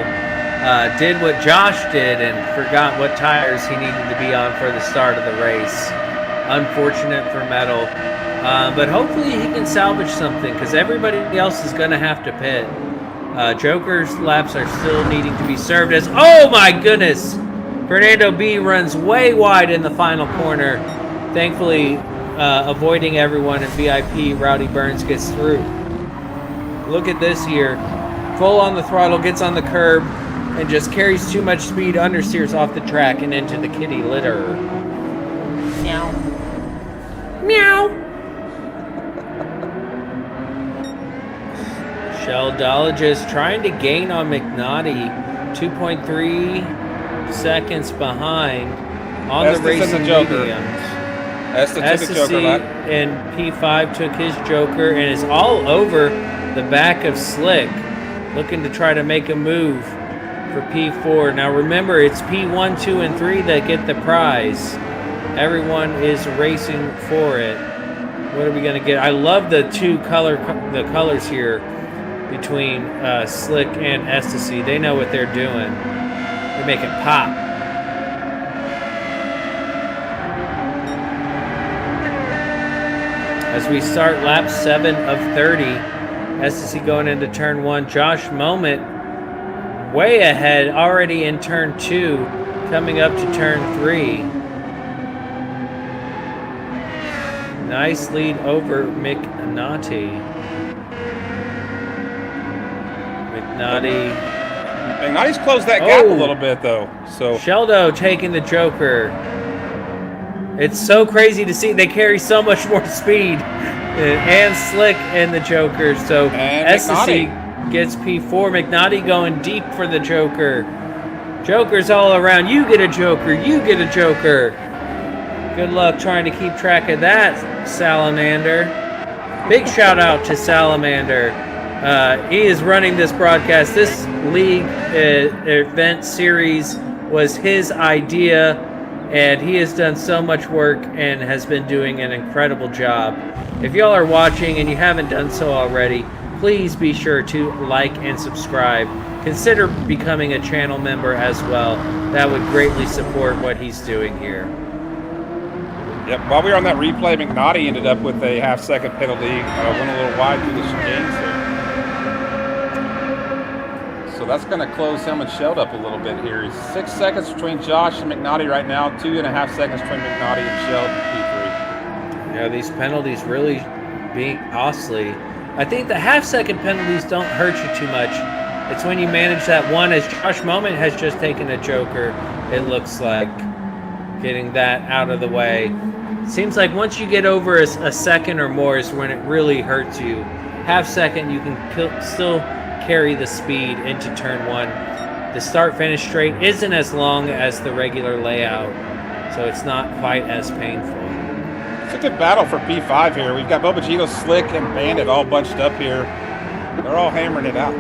did what Josh did and forgot what tires he needed to be on for the start of the race. Unfortunate for Metal. But hopefully he can salvage something, because everybody else is going to have to pit. Joker's laps are still needing to be served as... Oh my goodness! Fernando B runs way wide in the final corner. Thankfully, avoiding everyone, and VIP Rowdy Burns gets through. Look at this here. Full on the throttle, gets on the curb, and just carries too much speed, understeers off the track and into the kitty litter. Meow. Meow. Sheldologist trying to gain on McNaughty. 2.3 seconds behind on Estes the racing and the Joker. mediums. Estes took a Joker lap. And P5 took his Joker and is all over the back of Slick, looking to try to make a move for P4. Now remember, it's P1, 2, and 3 that get the prize. Everyone is racing for it. What are we going to get? I love the colors here between Slick and Ecstasy. They know what they're doing. They make it pop. As we start lap 7 of 30, Ecstasy going into turn 1. Josh Moment way ahead, already in turn 2, coming up to turn 3. Nice lead over McNaughty. McNaughty's closed that gap a little bit, though. So Sheldo taking the Joker. It's so crazy to see. They carry so much more speed. And Slick and the Joker. So Ecstasy gets P4. McNaughty going deep for the Joker. Joker's all around. You get a Joker. You get a Joker. Good luck trying to keep track of that, Salamander. Big shout out to Salamander. He is running this broadcast. This league event series was his idea, and he has done so much work and has been doing an incredible job. If y'all are watching and you haven't done so already, please be sure to like and subscribe. Consider becoming a channel member as well. That would greatly support what he's doing here. Yep, while we were on that replay, McNaughty ended up with a half-second penalty. Went a little wide through the chicanes there. So that's going to close him and Sheld up a little bit here. 6 seconds between Josh and McNaughty right now. 2.5 seconds between McNaughty and Sheld P3. Yeah, these penalties really being costly. I think the half-second penalties don't hurt you too much. It's when you manage that one, as Josh Moment has just taken a Joker, it looks like. Getting that out of the way. Seems like once you get over a second or more is when it really hurts you. Half second, you can still carry the speed into turn 1. The start-finish straight isn't as long as the regular layout, so it's not quite as painful. It's a good battle for P5 here. We've got Bobagito, Slick, and Bandit all bunched up here. They're all hammering it out.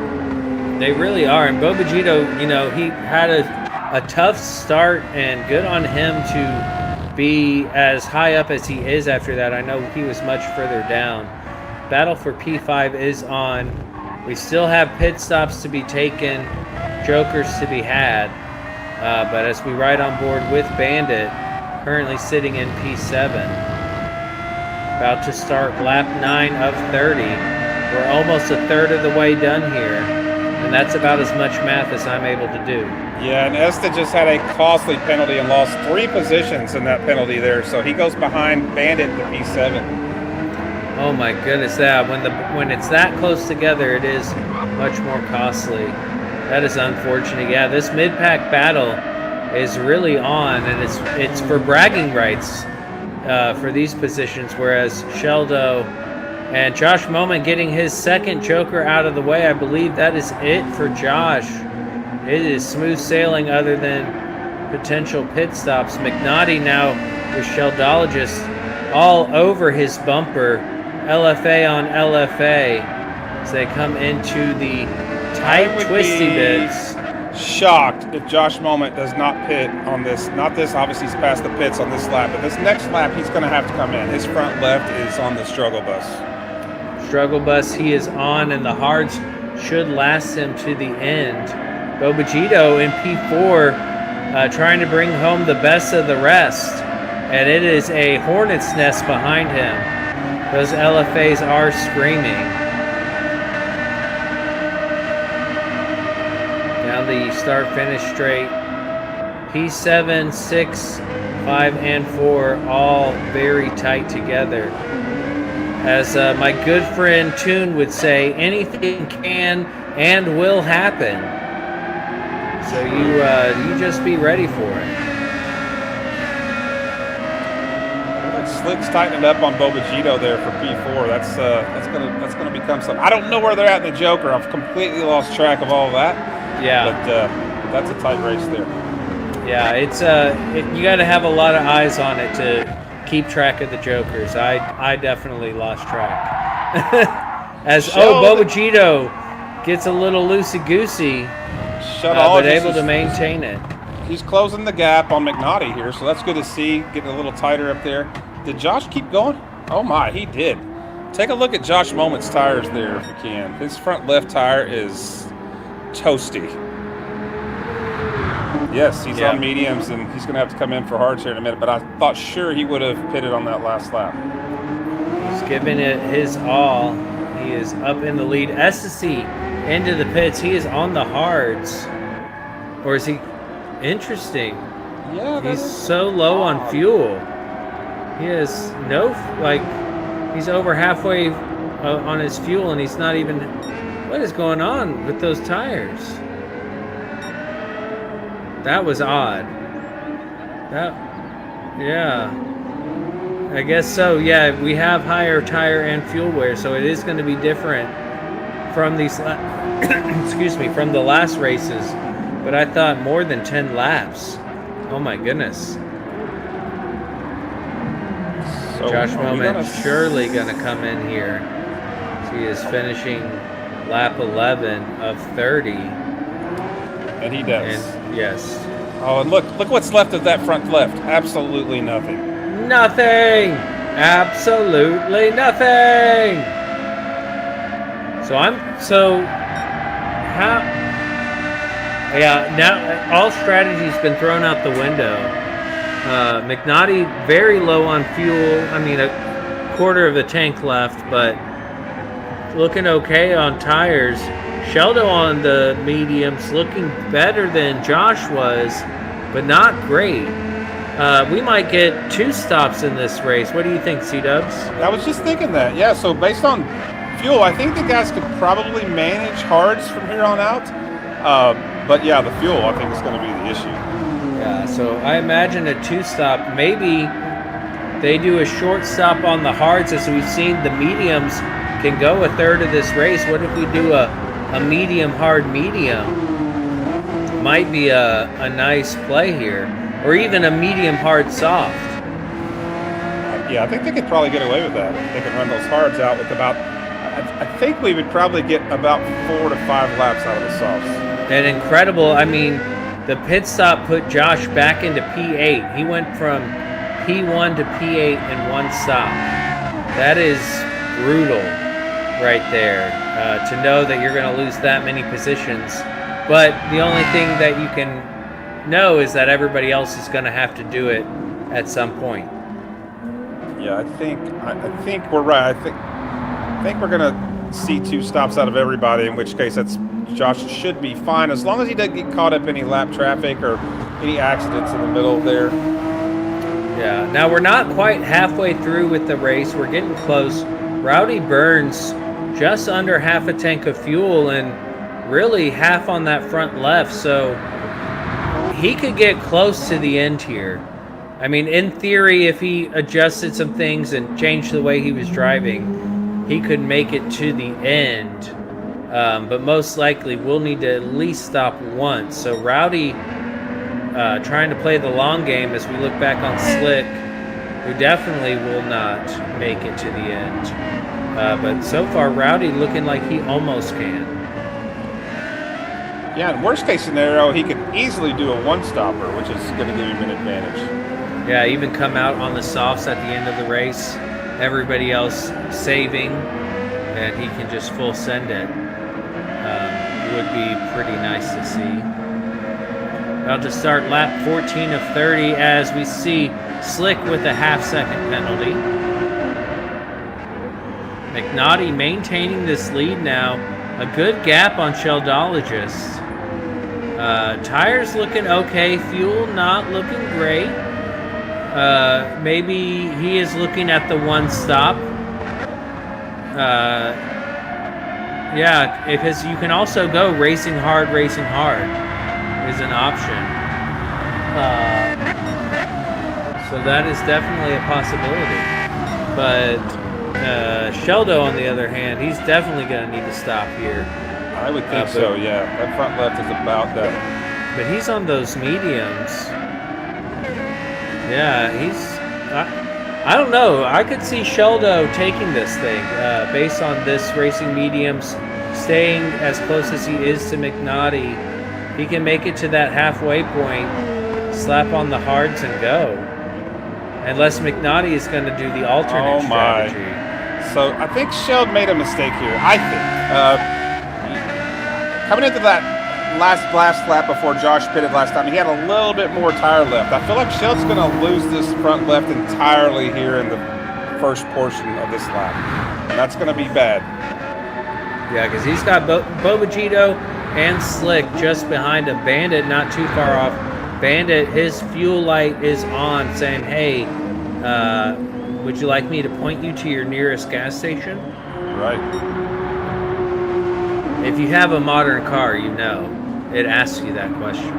They really are. And Bobagito, you know, he had a tough start, and good on him to be as high up as he is after that. I know he was much further down. Battle for P5 is on. We still have pit stops to be taken, Jokers to be had. But as we ride on board with Bandit, currently sitting in P7. About to start lap 9 of 30. We're almost a third of the way done here. And that's about as much math as I'm able to do. Yeah, and Esta just had a costly penalty and lost 3 positions in that penalty there, so he goes behind Bandit to P7. Oh my goodness, when it's that close together, it is much more costly. That is unfortunate. Yeah, this mid-pack battle is really on, and it's for bragging rights. for these positions, whereas Sheldo and Josh Moment getting his second Joker out of the way. I believe that is it for Josh. It is smooth sailing other than potential pit stops. McNaughty now with Sheldologist all over his bumper. LFA on LFA as they come into the tight, twisty bits. Shocked if Josh Moment does not pit on this. Not this, obviously he's past the pits on this lap, but this next lap he's going to have to come in. His front left is on the struggle bus. Struggle bus he is on, and the hards should last him to the end. Bobagito in P4 trying to bring home the best of the rest, and it is a hornet's nest behind him. Those LFAs are screaming. Down the start-finish straight. P7, 6, 5, and 4 all very tight together. As my good friend Toon would say, anything can and will happen. So you just be ready for it. Slick's tightening up on Bobagito there for P4. That's gonna become something. I don't know where they're at in the Joker. I've completely lost track of all of that. Yeah, but that's a tight race there. Yeah, it's you got to have a lot of eyes on it to keep track of the Jokers. I definitely lost track. As Bobagito gets a little loosey goosey, but able to maintain it. He's closing the gap on McNaughty here, so that's good to see. Getting a little tighter up there. Did Josh keep going? Oh my, he did. Take a look at Josh Moment's tires there if you can. His front left tire is toasty. Yes, he's on mediums, and he's going to have to come in for hards here in a minute, but I thought sure he would have pitted on that last lap. He's giving it his all. He is up in the lead. Estes into the pits. He is on the hards. Or is he? Interesting. Yeah, he's so low on fuel. He has no, he's over halfway on his fuel, and he's not even. What is going on with those tires? That was odd. Yeah. I guess so. Yeah, we have higher tire and fuel wear, so it is going to be different from these. Excuse me, from the last races. But I thought more than 10 laps. Oh my goodness. So Josh Moment surely going to come in here. So he is finishing lap 11 of 30. And he does. And yes. Oh, and look what's left of that front left. Absolutely nothing. Nothing. Absolutely nothing. Yeah, now all strategy's been thrown out the window. McNaughty very low on fuel. I mean, a quarter of the tank left, but looking okay on tires. Sheldo on the mediums, looking better than Josh was, but not great. We might get 2 stops in this race. What do you think, C-Dubs? I was just thinking that. Yeah, so based on fuel, I think the guys could probably manage hards from here on out. But yeah, the fuel, I think, is going to be the issue. Yeah, so I imagine a 2-stop. Maybe they do a short stop on the hards, as we've seen the mediums can go a third of this race. What if we do a medium hard medium? Might be a nice play here, or even a medium hard soft. Yeah, I think they could probably get away with that. They could run those hards out with about. I think we would probably get about 4 to 5 laps out of the softs. And incredible. I mean, the pit stop put Josh back into P8. He went from P1 to P8 in one stop. That is brutal right there, to know that you're going to lose that many positions. But the only thing that you can know is that everybody else is going to have to do it at some point. Yeah, I think we're right. I think we're going to see 2 stops out of everybody, in which case Josh should be fine as long as he doesn't get caught up in any lap traffic or any accidents in the middle there. Yeah, now we're not quite halfway through with the race. We're getting close. Rowdy burns just under half a tank of fuel and really half on that front left, so he could get close to the end here. I mean, in theory, if he adjusted some things and changed the way he was driving, he could make it to the end. But most likely, we'll need to at least stop once. So Rowdy trying to play the long game as we look back on Slick, who definitely will not make it to the end. But so far, Rowdy looking like he almost can. Yeah, in worst case scenario, he could easily do a one-stopper, which is going to give him an advantage. Yeah, even come out on the softs at the end of the race. Everybody else saving, and he can just full send it. Would be pretty nice to see. About to start lap 14 of 30 as we see Slick with a half-second penalty. McNaughty maintaining this lead now. A good gap on Sheldologist. Tires looking okay. Fuel not looking great. Maybe he is looking at the one stop. Yeah, because you can also go racing hard is an option. So that is definitely a possibility. But Sheldo, on the other hand, he's definitely going to need to stop here. I would think so, yeah. That front left is about that. But he's on those mediums. Yeah, I don't know. I could see Sheldo taking this thing based on this racing mediums, staying as close as he is to McNaughty. He can make it to that halfway point, slap on the hards and go. Unless McNaughty is going to do the alternate strategy. So I think Sheld made a mistake here. I think. Coming into that last lap before Josh pitted last time, he had a little bit more tire left. I feel like Sheld's going to lose this front left entirely here in the first portion of this lap. And that's going to be bad. Yeah, because he's got Bobagito and Slick just behind him. Bandit not too far off. Bandit, his fuel light is on saying, hey, would you like me to point you to your nearest gas station? Right. If you have a modern car, you know. It asks you that question.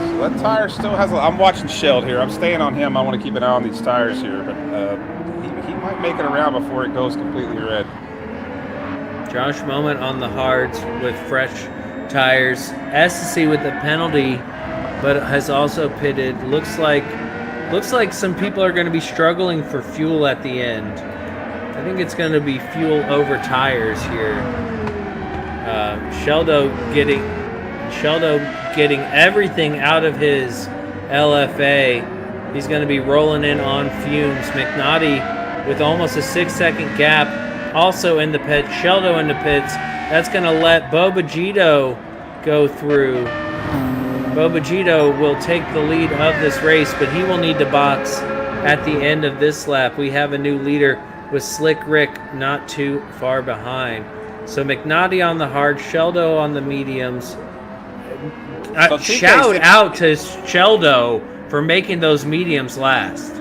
So that tire still has I'm watching Sheld here. I'm staying on him. I want to keep an eye on these tires here. But he might make it around before it goes completely red. Josh Moment on the hards with fresh tires. Estes with the penalty, but has also pitted. Looks like some people are going to be struggling for fuel at the end. I think it's going to be fuel over tires here. Sheldo getting everything out of his LFA. He's going to be rolling in on fumes. McNaughty with almost a 6-second gap, also in the pits. Sheldo in the pits. That's going to let Bobagito go through. Bobagito will take the lead of this race, but he will need to box at the end of this lap. We have a new leader with Slick Rick not too far behind. So McNaughty on the hard, Sheldo on the mediums. Shout out to Sheldo for making those mediums last.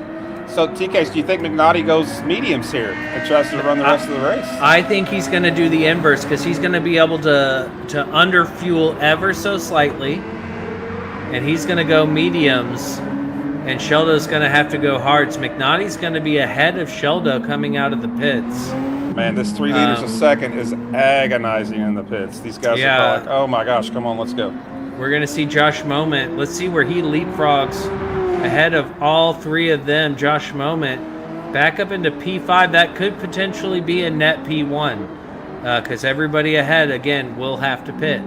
So, TK, do you think McNaughty goes mediums here and tries to run the rest of the race? I think he's going to do the inverse because he's going to be able to under-fuel ever so slightly. And he's going to go mediums. And Sheldo's going to have to go hards. McNaughty's going to be ahead of Sheldo coming out of the pits. Man, this 3 liters a second is agonizing in the pits. These guys are like, oh my gosh, come on, let's go. We're going to see Josh Moment. Let's see where he leapfrogs ahead of all three of them. Josh Moment back up into P5. That could potentially be a net P1 because everybody ahead, again, will have to pit.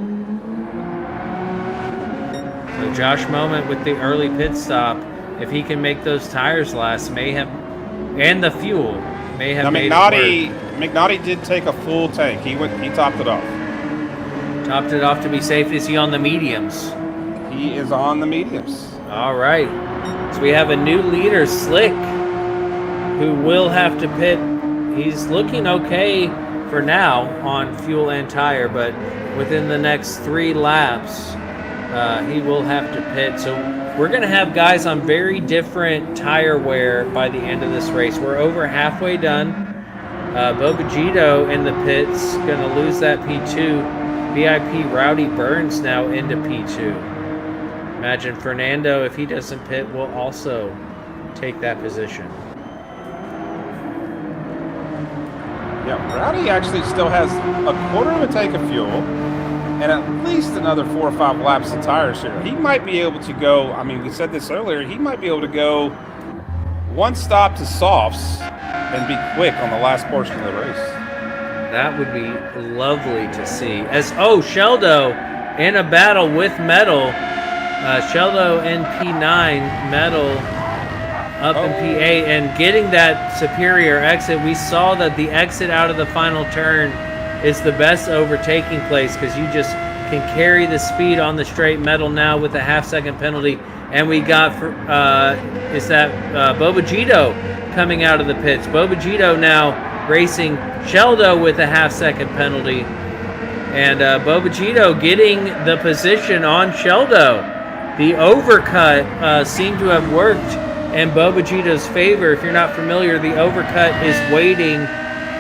So Josh Moment with the early pit stop, if he can make those tires last, may have, and the fuel, may have made it work. McNaughty did take a full tank. He topped it off. Topped it off to be safe. Is he on the mediums? He is on the mediums. All right. So we have a new leader, Slick, who will have to pit. He's looking okay for now on fuel and tire, but within the next 3 laps, he will have to pit. So we're going to have guys on very different tire wear by the end of this race. We're over halfway done. Bobagito in the pits, going to lose that P2. VIP Rowdy Burns now into P2. Imagine Fernando, if he doesn't pit, will also take that position. Yeah, Rowdy actually still has a quarter of a tank of fuel and at least another 4 or 5 laps of tires here. He might be able to go, I mean, we said this earlier, he might be able to go one stop to softs and be quick on the last portion of the race. That would be lovely to see. As Sheldo in a battle with Metal. Sheldo in P9, Metal up in P8, and getting that superior exit. We saw that the exit out of the final turn is the best overtaking place because you just can carry the speed on the straight. Metal now with a half-second penalty, and we got Bobagito coming out of the pits. Bobagito now racing Sheldo with a half-second penalty, and Bobagito getting the position on Sheldo. The overcut seemed to have worked in Bobagito's favor. If you're not familiar, the overcut is waiting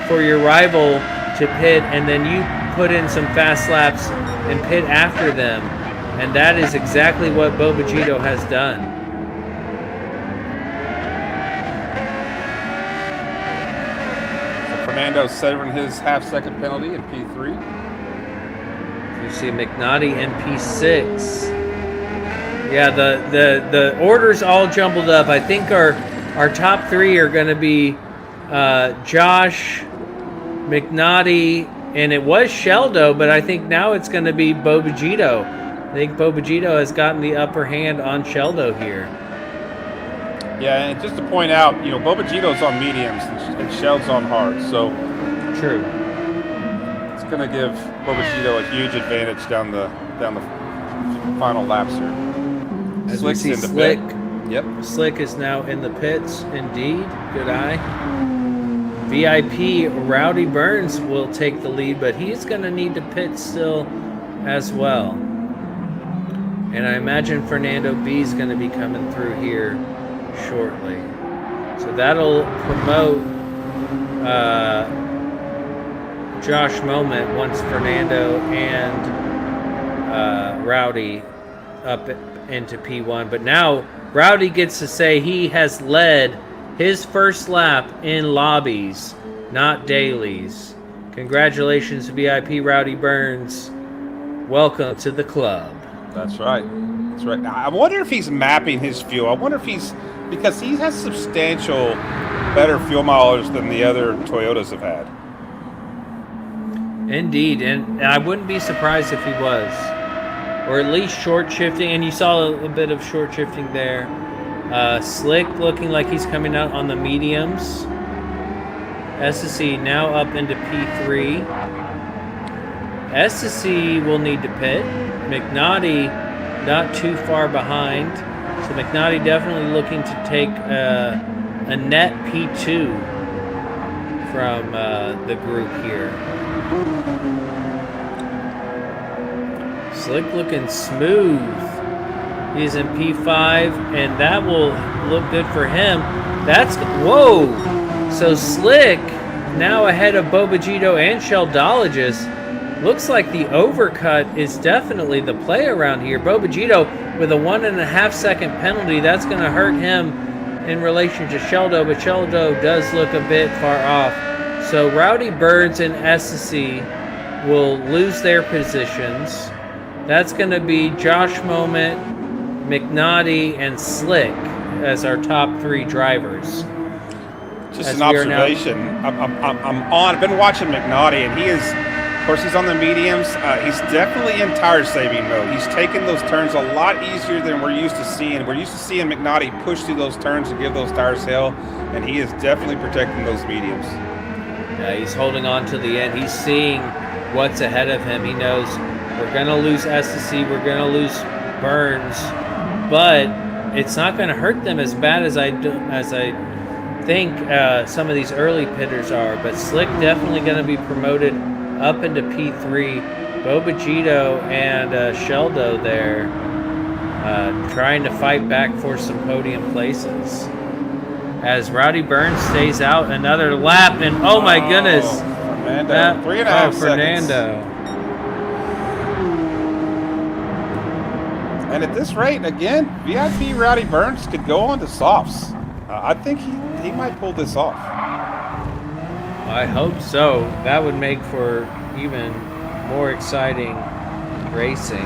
for your rival to pit, and then you put in some fast laps and pit after them. And that is exactly what Bobagito has done. Fernando severing his half-second penalty in P3. You see McNaughty in P6. Yeah, the orders all jumbled up. I think our top three are going to be Josh, McNaughty, and it was Sheldo, but I think now it's going to be Bobagito. I think Bobagito has gotten the upper hand on Sheldo here. Yeah, and just to point out, Bobagito's on mediums and Sheld's on hard, so true. It's going to give Bobagito a huge advantage down the final laps here. As Slick's we see in the Slick. pit. Yep. Slick is now in the pits, indeed. Good eye. VIP Rowdy Burns will take the lead, but he's going to need to pit still as well. And I imagine Fernando B is going to be coming through here shortly. So that'll promote Josh Moment once Fernando and Rowdy up into P1. But now Rowdy gets to say he has led his first lap in lobbies, not dailies. Congratulations, VIP Rowdy Burns. Welcome to the club. That's right. That's right. I wonder if he's mapping his fuel. I wonder if because he has substantial better fuel mileage than the other Toyotas have had. Indeed, and I wouldn't be surprised if he was. Or at least short shifting, and you saw a bit of short shifting there. Slick looking like he's coming out on the mediums. SSC now up into P3. SSC will need to pit. McNaughty not too far behind. So McNaughty definitely looking to take a net P2 from the group here. Slick looking smooth. He's in P5, and that will look good for him. Whoa! So Slick now ahead of Bobagito and Sheldologist. Looks like the overcut is definitely the play around here. Bobagito with a 1.5 second penalty. That's going to hurt him in relation to Sheldo, but Sheldo does look a bit far off. So Rowdy Burns and SSC will lose their positions. That's going to be Josh Moment, McNaughty, and Slick as our top three drivers. Just an observation. I've been watching McNaughty, and he is, of course, he's on the mediums. He's definitely in tire saving mode. He's taking those turns a lot easier than we're used to seeing. We're used to seeing McNaughty push through those turns and give those tires hell, and he is definitely protecting those mediums. Yeah, he's holding on to the end. He's seeing what's ahead of him. He knows we're going to lose SSC, we're going to lose Burns, but it's not going to hurt them as bad as I think some of these early pitters are. But Slick definitely going to be promoted up into P3. Bobagito and Sheldo there trying to fight back for some podium places. As Rowdy Burns stays out another lap, and oh my goodness. Fernando, 3.5 seconds. Fernando. And at this rate, again, VIP Rowdy Burns could go on to softs. I think he might pull this off. I hope so. That would make for even more exciting racing.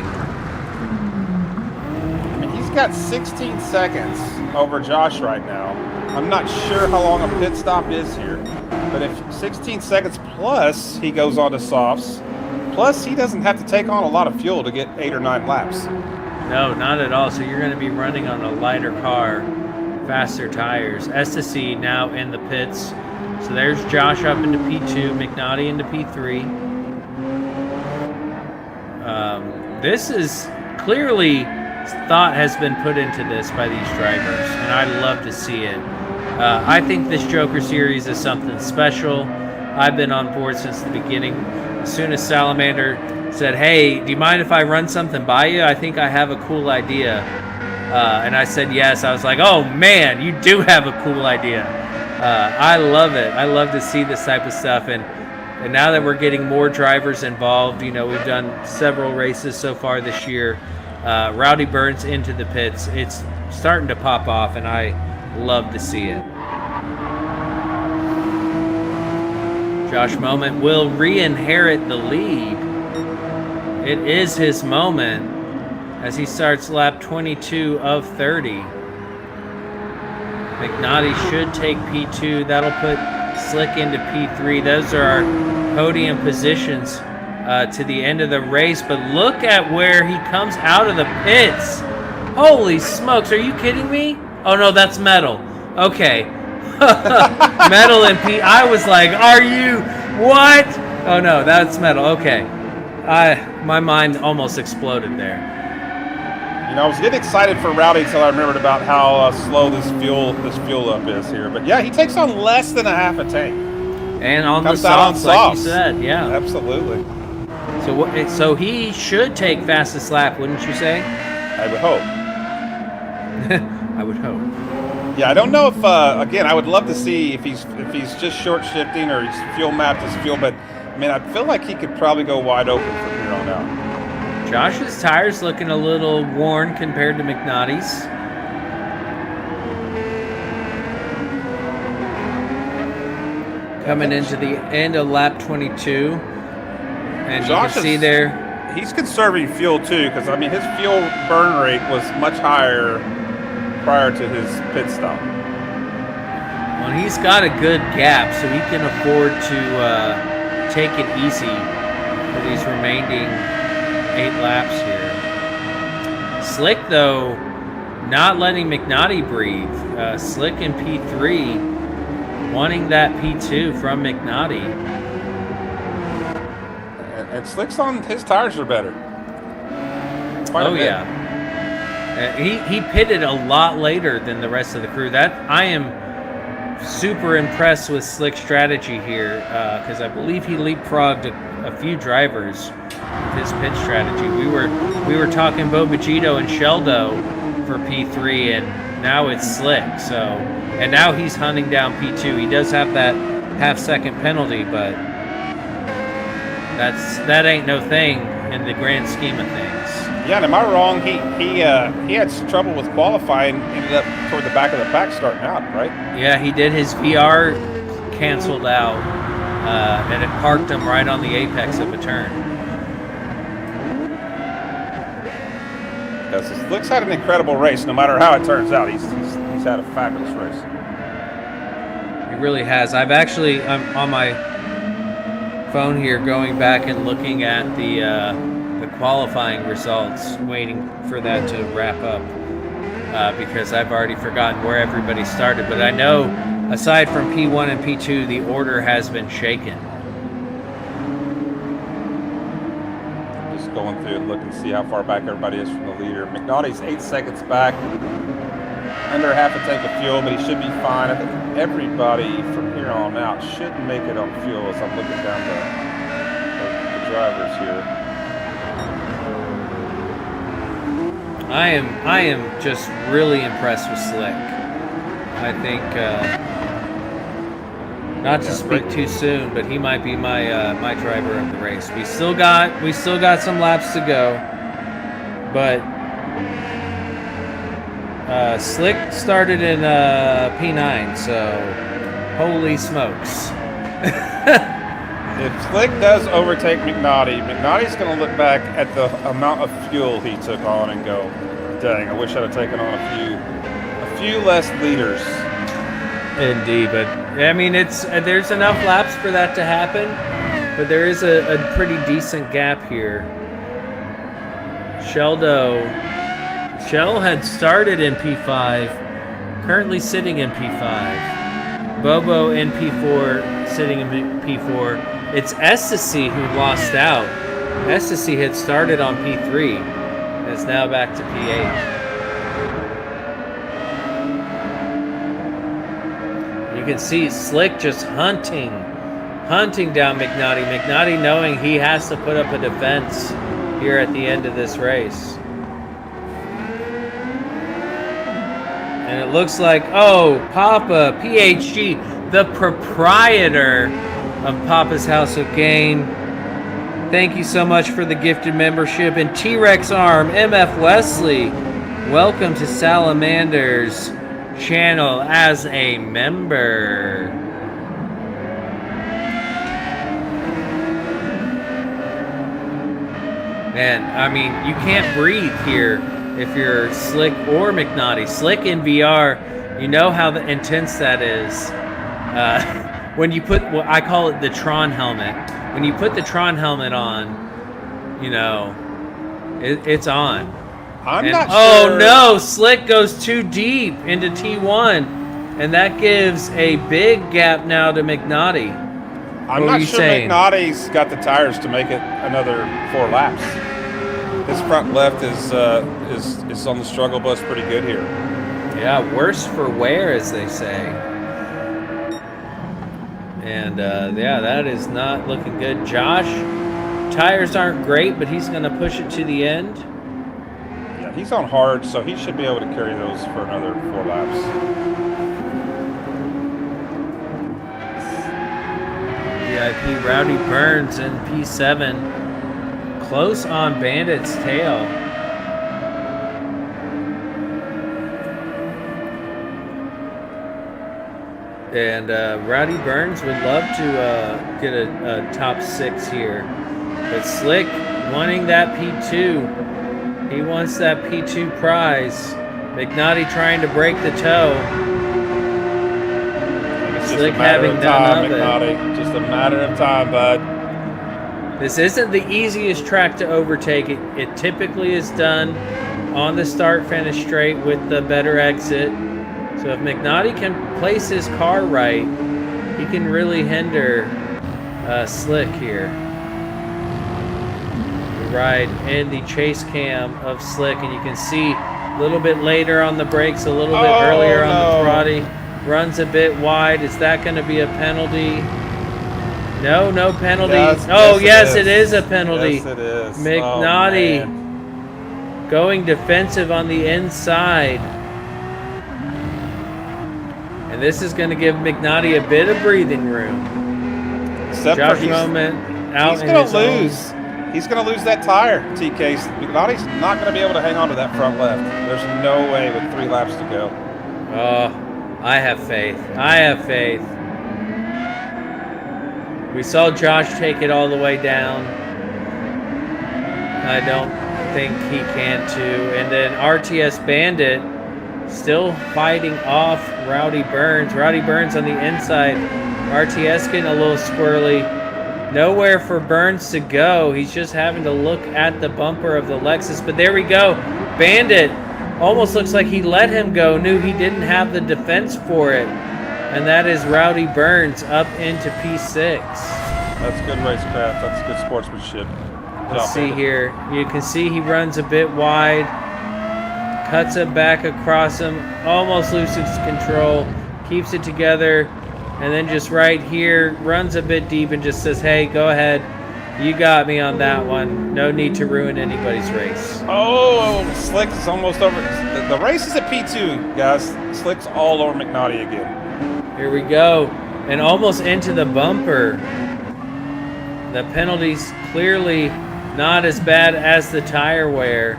I mean, he's got 16 seconds over Josh right now. I'm not sure how long a pit stop is here, but if 16 seconds plus he goes on to softs, plus he doesn't have to take on a lot of fuel to get 8 or 9 laps. No, not at all. So you're going to be running on a lighter car, faster tires. S2C now in the pits. So there's Josh up into P2, McNaughty into P3. This is clearly thought has been put into this by these drivers, and I love to see it. I think this Joker Series is something special. I've been on board since the beginning. As soon as Salamander said, hey, do you mind if I run something by you? I think I have a cool idea. And I said yes. I was like, oh man, you do have a cool idea. I love it. I love to see this type of stuff. And now that we're getting more drivers involved, you know, we've done several races so far this year. Rowdy Burns into the pits. It's starting to pop off, and I love to see it. Josh Moment will re-inherit the lead. It is his moment as he starts lap 22 of 30. McNaughty should take P2. That'll put Slick into P3. Those are our podium positions to the end of the race. But look at where he comes out of the pits. Holy smokes, are you kidding me? Oh no, that's Metal. Okay. Metal and P. I was like, are you what? Oh no, that's Metal. Okay. My mind almost exploded there. You know, I was getting excited for Rowdy until I remembered about how slow this fuel up is here. But yeah, he takes on less than a half a tank. And on Comes the out on softs, like you softs. said, yeah. Absolutely. So he should take fastest lap, wouldn't you say? I would hope. I would hope. Yeah, I don't know if again, I would love to see if he's just short shifting or he's fuel mapped his fuel, but I mean, I feel like he could probably go wide open from here on out. Josh's tires looking a little worn compared to McNaughty's. Coming into the end of lap 22. And Josh you can see there. He's conserving fuel too, because I mean his fuel burn rate was much higher prior to his pit stop. Well, he's got a good gap, so he can afford to take it easy for these remaining 8 laps here. Slick, though, not letting McNaughty breathe. Slick in P3, wanting that P2 from McNaughty. And Slick's on his tires are better. Oh yeah. He pitted a lot later than the rest of the crew. That I am super impressed with Slick's strategy here, because I believe he leapfrogged a few drivers with his pit strategy. We were talking Bobagito and Sheldo for P3, and now it's Slick. So, and now he's hunting down P2. He does have that half-second penalty, but that ain't no thing in the grand scheme of things. Yeah, and am I wrong? He had some trouble with qualifying, ended up toward the back of the pack starting out, right? Yeah, he did. His VR canceled out, and it parked him right on the apex of a turn. Because Slick's had an incredible race, no matter how it turns out. He's had a fabulous race. He really has. I'm on my phone here going back and looking at the qualifying results, waiting for that to wrap up, because I've already forgotten where everybody started. But I know, aside from P1 and P2, the order has been shaken. Just going through and looking to see how far back everybody is from the leader. McNaughty's 8 seconds back, under half a tank of fuel, but he should be fine. I think everybody from here on out should make it on fuel as I'm looking down the drivers here. I am just really impressed with Slick. I think, not to speak too soon, but he might be my my driver of the race. We still got some laps to go, but Slick started in P9, so holy smokes. If Slick does overtake McNaughty, McNaughty's going to look back at the amount of fuel he took on and go, dang, I wish I'd have taken on a few less liters. Indeed, but I mean, there's enough laps for that to happen, but there is a pretty decent gap here. Shell had started in P5, currently sitting in P5. Bobo in P4, sitting in P4. It's Ecstasy who lost out. Ecstasy had started on P3 and is now back to P8. You can see Slick just hunting down McNaughty. McNaughty knowing he has to put up a defense here at the end of this race. And it looks like, oh, Papa, PHG, the proprietor of Papa's House of Gain. Thank you so much for the gifted membership. And T-Rex Arm, MF Wesley, welcome to Salamander's channel as a member. Man, I mean, you can't breathe here if you're Slick or McNaughty. Slick in VR, you know how intense that is. When you put, well, I call it the Tron helmet. When you put the Tron helmet on, you know, it's on. I'm not sure. Oh no, Slick goes too deep into T1, and that gives a big gap now to McNaughty. I'm not sure McNaughty's got the tires to make it another 4 laps. His front left is on the struggle bus pretty good here. Yeah, worse for wear, as they say. And yeah, that is not looking good. Josh, tires aren't great, but he's going to push it to the end. Yeah, he's on hard, so he should be able to carry those for another 4 laps. VIP Rowdy Burns in P7. Close on Bandit's tail. And Rowdy Burns would love to get a top 6 here. But Slick wanting that P2. He wants that P2 prize. McNaughty trying to break the toe. Slick having none of it. Just a matter of time, bud. This isn't the easiest track to overtake. It typically is done on the start-finish straight with the better exit. So if McNaughty can place his car right, he can really hinder Slick here. We ride in the chase cam of Slick, and you can see a little bit later on the brakes, a little bit earlier on the Ferrari. Runs a bit wide. Is that going to be a penalty? No, no penalty. Yes, it is a penalty. Yes, it is. McNaughty going defensive on the inside. And this is going to give McNaughty a bit of breathing room. Except Josh for Roman out. He's going to lose. He's going to lose that tire, TK. McNaughty's not going to be able to hang on to that front left. There's no way with 3 laps to go. Oh, I have faith. I have faith. We saw Josh take it all the way down. I don't think he can too. And then RTS Bandit still fighting off Rowdy Burns. Rowdy Burns on the inside. RTS getting a little squirrely. Nowhere for Burns to go. He's just having to look at the bumper of the Lexus. But there we go. Bandit almost looks like he let him go. Knew he didn't have the defense for it. And that is Rowdy Burns up into P6. That's good racecraft. That's good sportsmanship. Let's see here. You can see he runs a bit wide. Cuts it back across him. Almost loses control. Keeps it together. And then just right here, runs a bit deep and just says, hey, go ahead. You got me on that one. No need to ruin anybody's race. Oh, Slick is almost over. The race is at P2, guys. Slick's all over McNaughty again. Here we go. And almost into the bumper. The penalty's clearly not as bad as the tire wear.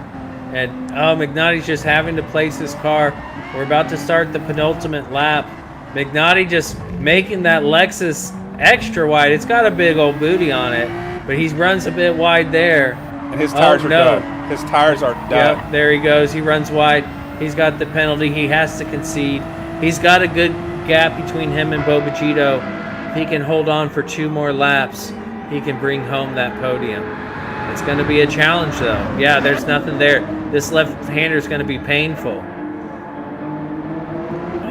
And McNaughty's just having to place his car. We're about to start the penultimate lap. McNaughty just making that Lexus extra wide. It's got a big old booty on it, but he runs a bit wide there. And his tires are done. His tires are done. Yep, there he goes. He runs wide. He's got the penalty. He has to concede. He's got a good gap between him and Bobagito. If he can hold on for 2 more laps, he can bring home that podium. It's going to be a challenge, though. Yeah, there's nothing there. This left-hander is going to be painful.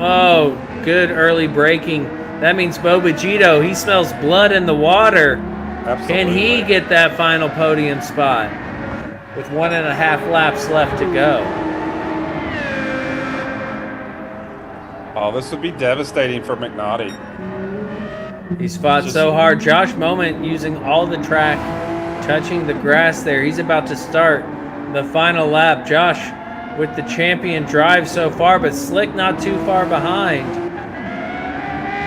Oh, good early braking. That means Bobagito, he smells blood in the water. Absolutely. Can he get that final podium spot with 1.5 laps left to go? Oh, this would be devastating for McNaughty. He's fought so hard. Josh Moment using all the track, touching the grass there. He's about to start the final lap. Josh with the champion drive so far, but Slick not too far behind.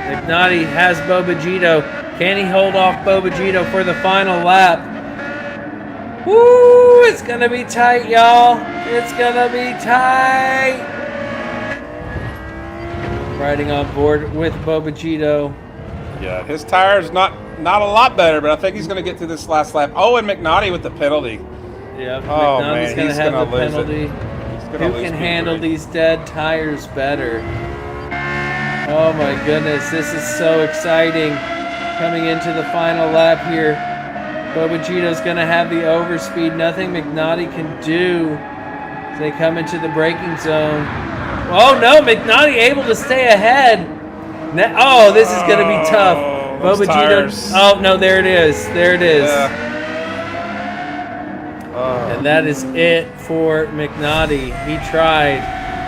McNaughty has Bobagito. Can he hold off Bobagito for the final lap? Woo! It's going to be tight, y'all. It's going to be tight. Riding on board with Bobagito. Yeah, his tire's not a lot better, but I think he's going to get through this last lap. Oh, and McNaughty with the penalty. Yep, Oh, McNaughty's man, going to he's have the gonna lose it. penalty. He's gonna Who lose can P3. handle these dead tires better? Oh my goodness, this is so exciting. Coming into the final lap here. Bobagito's going to have the overspeed. Nothing McNaughty can do as they come into the braking zone. Oh no, McNaughty able to stay ahead. Oh, this is going to be tough. those tires. Bobagito. Oh no, there it is. There it is. Yeah. And that is it for McNaughty. He tried.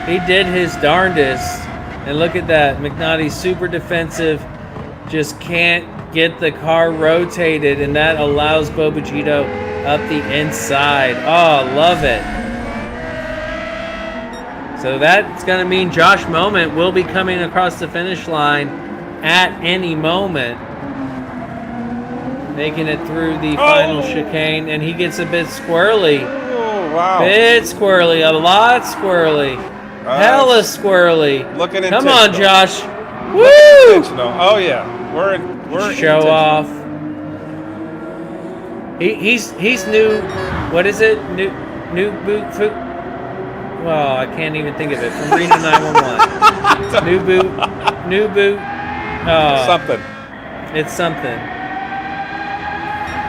He did his darndest. And look at that. McNaughty super defensive. Just can't get the car rotated. And that allows Bobagito up the inside. Oh, love it. So that's going to mean Josh Moment will be coming across the finish line at any moment. Making it through the final chicane. And he gets a bit squirrely. Oh, wow. Bit squirrely, a lot squirrely, hella squirrely. Looking Come on, intentional. Josh. Woo! Intentional. Oh yeah, we're Show intentional. off. He's new. What is it? New boot. Well, I can't even think of it. From Reno 911. New boot. Oh, Something. it's something.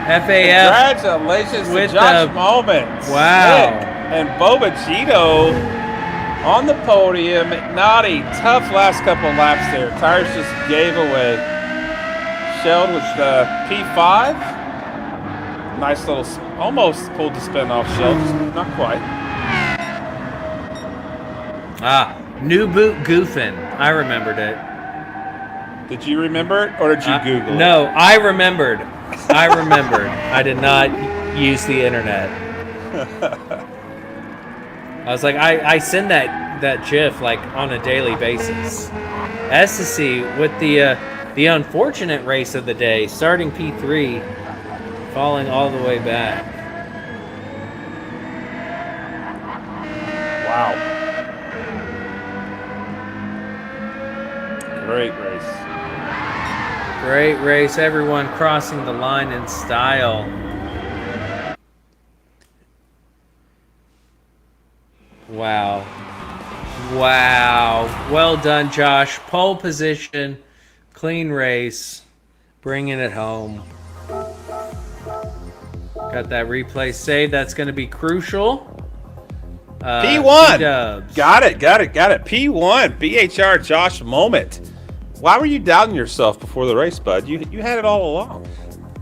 FAF. Congratulations with to Josh the- Moment. Wow. Slick and Bobagito on the podium. McNaughty, tough last couple laps there. Tires just gave away. Shelled with the P5. Nice little, almost pulled the spin off Shell, just not quite. New boot goofing. I remembered it. Did you remember it or did you Google it? No, I remembered. I did not use the internet. I was like, I send that GIF like on a daily basis. As to see with the unfortunate race of the day, starting P3, falling all the way back. Wow. Great race. Great race, everyone crossing the line in style. Wow. Well done, Josh. Pole position, clean race, bringing it home. Got that replay saved. That's going to be crucial. P1. P-dubs. Got it. P1. BHR Josh Moment. Why were you doubting yourself before the race, bud? You had it all along.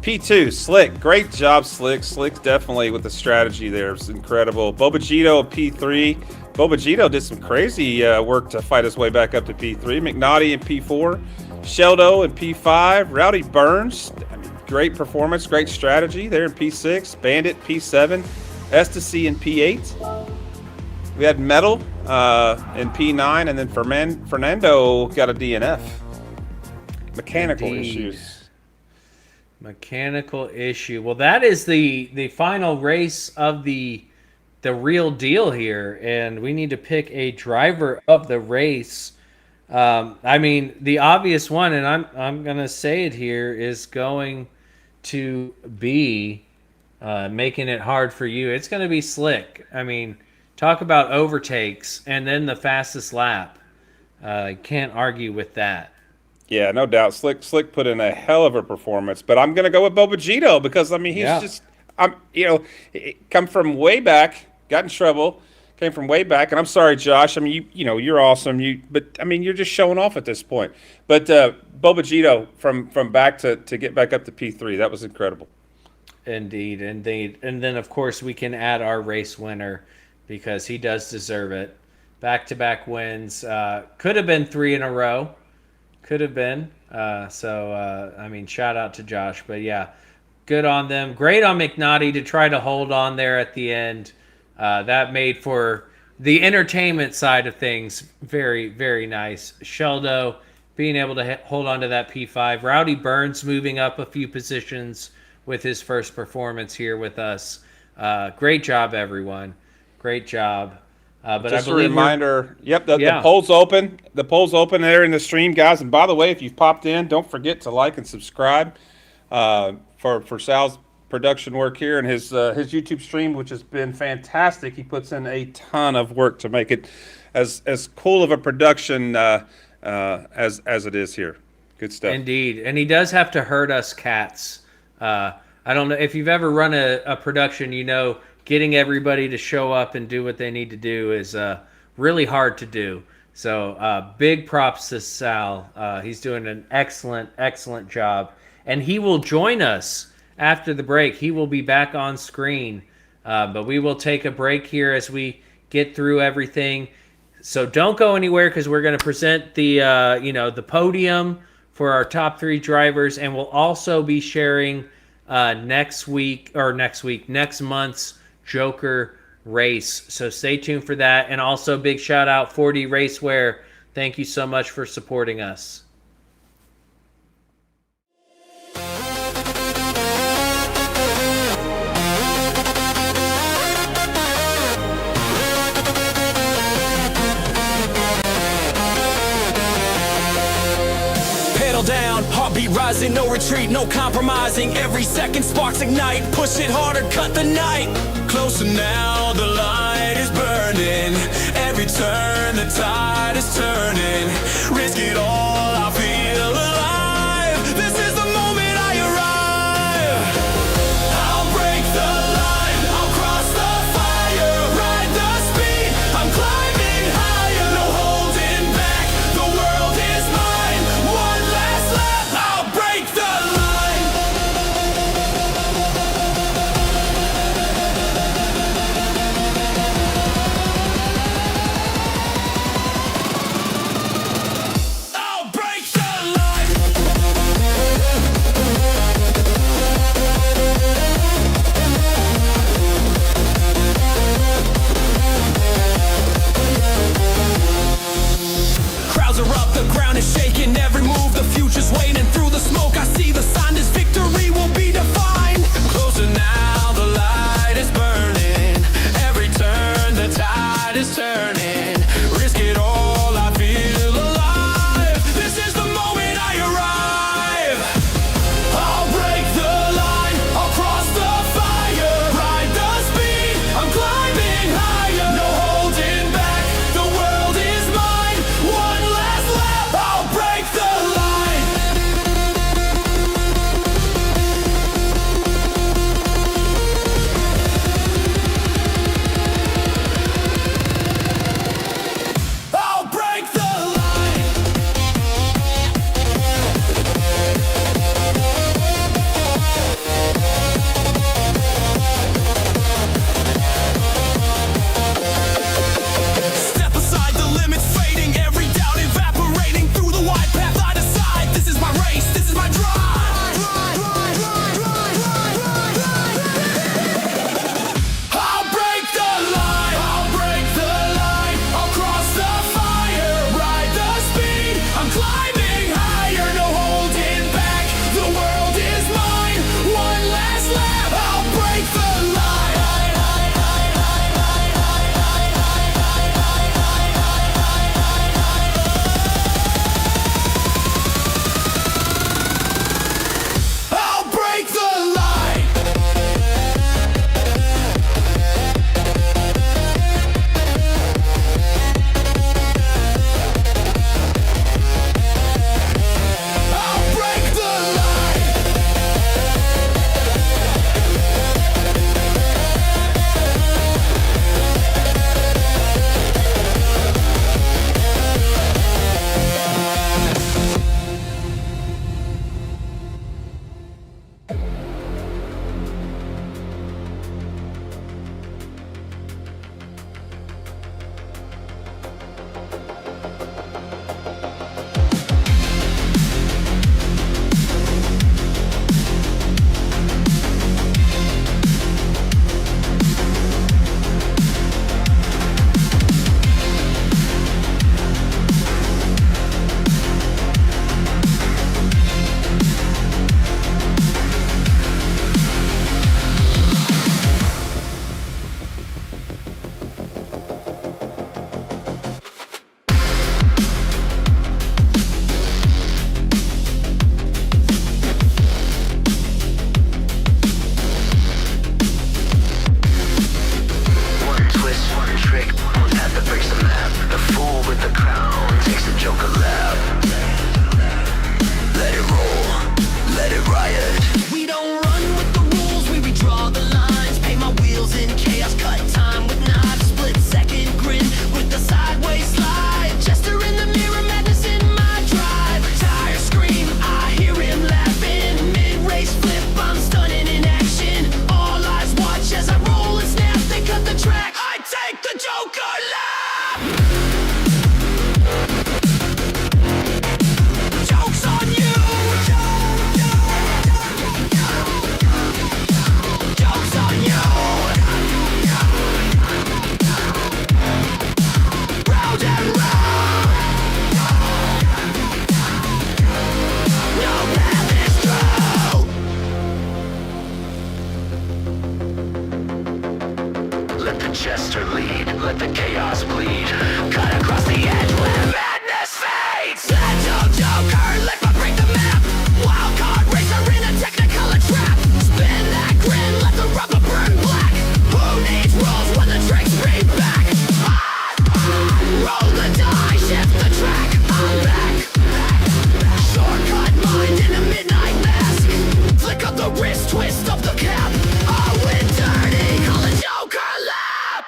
P2, Slick. Great job, Slick. Slick's definitely with the strategy there. It's incredible. Bobagito, P3. Bobagito did some crazy work to fight his way back up to P3. McNaughty in P4. Sheldo in P5. Rowdy Burns. Great performance. Great strategy there in P6. Bandit, P7. Ecstasy in P8. We had Metal in P9. And then Fernando got a DNF. Mechanical Indeed. issues. Mechanical issue. Well, that is the final race of the the real deal here, and we need to pick a driver of the race. I mean, the obvious one, and I'm gonna say it here, is going to be making it hard for you. It's gonna be Slick. I mean, talk about overtakes and then the fastest lap. Can't argue with that. Yeah, no doubt. Slick put in a hell of a performance, but I'm gonna go with Bobagito because I mean he's come from way back, got in trouble, came from way back, and I'm sorry, Josh. I mean you're awesome. But I mean you're just showing off at this point. But Bobagito from back to get back up to P3, that was incredible. Indeed. And then of course we can add our race winner because he does deserve it. Back-to-back wins. Could have been 3 in a row. Could have been. I mean, shout out to Josh. But yeah, good on them. Great on McNaughty to try to hold on there at the end. That made for the entertainment side of things very, very nice. Sheldo being able to hold on to that P5. Rowdy Burns moving up a few positions with his first performance here with us. Great job, everyone. Great job. But just I believe a reminder. Yep, the poll's open. The poll's open there in the stream, guys. And by the way, if you've popped in, don't forget to like and subscribe for Sal's production work here and his YouTube stream, which has been fantastic. He puts in a ton of work to make it as cool of a production as it is here. Good stuff. Indeed, and he does have to herd us cats. I don't know if you've ever run a production, getting everybody to show up and do what they need to do is really hard to do. So big props to Sal. He's doing an excellent job. And he will join us after the break. He will be back on screen. But we will take a break here as we get through everything. So don't go anywhere because we're going to present the podium for our top 3 drivers. And we'll also be sharing next month's Joker race. So stay tuned for that. And also big shout out 4D Racewear. Thank you so much for supporting us. Pedal down, heartbeat rising, no retreat, no compromising. Every second sparks ignite, push it harder, cut the night. Closer now, the light is burning. Every turn, the tide is turning. Risk it all, I feel alive. This is the moment I arrive. I'll break the line, I'll cross the fire, ride the speed, I'm climbing higher. No holding back, the world is mine. One last lap, I'll break the line. Joker lab. Let it roll, let it riot. We don't run with the rules, we redraw the lines. Paint my wheels in chaos, cut time with knives. Split second grin with the sideways slide. Jester in the mirror, madness in my drive. Tire scream, I hear him laughing. Mid-race flip, I'm stunning in action. All eyes watch as I roll and snap. They cut the track, I take the Joker lap. Joke's on you. Joke's on you. Round and round. No path is true. Let the jester lead, let the chaos bleed. Cut across the edge where madness fades. Let Joker, let me break the map. Wild card racer in a technicolor trap. Spin that grin, let the rubber burn black. Who needs rules when the tricks bring back? Roll the die, shift the track. I'm back. Shortcut mind in a midnight mask. Flick up the wrist, twist up the cap. I win dirty, call it Joker lap.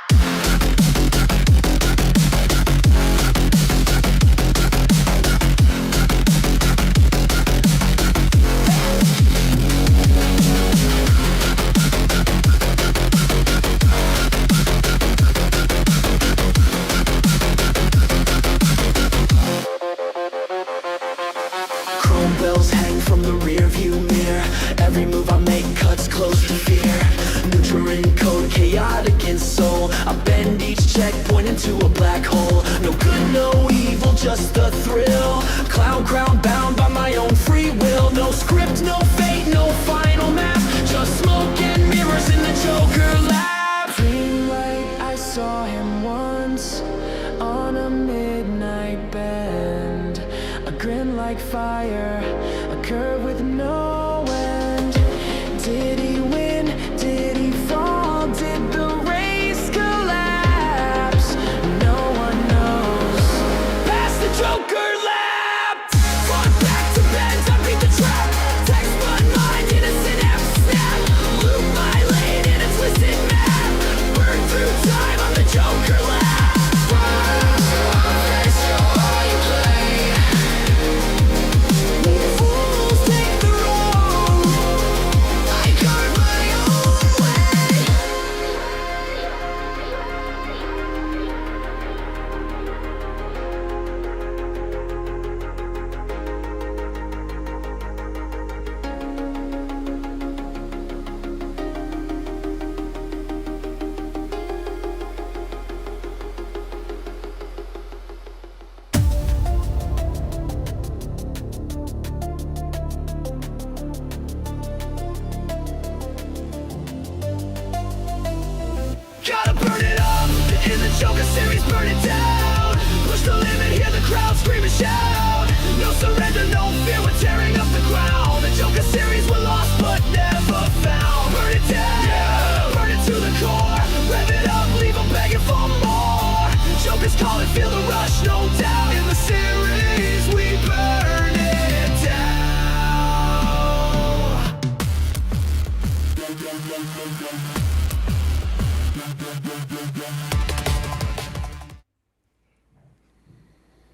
Chrome bells hang from the rear view mirror. Every move I make cuts close to fear. Neutral code, chaotic in soul. I bend each checkpoint into a black hole. No good, no evil, just the thrill. Clown crown bound by my own free will. No script, no fate, no final map. Just smoke and mirrors in the Joker lab. Dream like I saw him once on a midnight bend. A grin like fire, a curve with no end. Did he win? Did he fall? Did the race collapse? No one knows. Past the Joker lap. Front back to bend, I beat the trap. Text my mind in a synapse snap. Loop my lane in a twisted map. Burn through time on the Joker lap. Face your how you play. Fools take the road. I carve my own way. Gotta burn it up, in the Joker series, burn it down. Push the limit, hear the crowd scream and shout. No surrender, no fear, we're tearing up the ground. The Joker series, we're lost but never found. Burn it down, burn it to the core. Rev it up, leave them begging for more. Joker's calling, feel the rush, no doubt. In the series, we burn it down.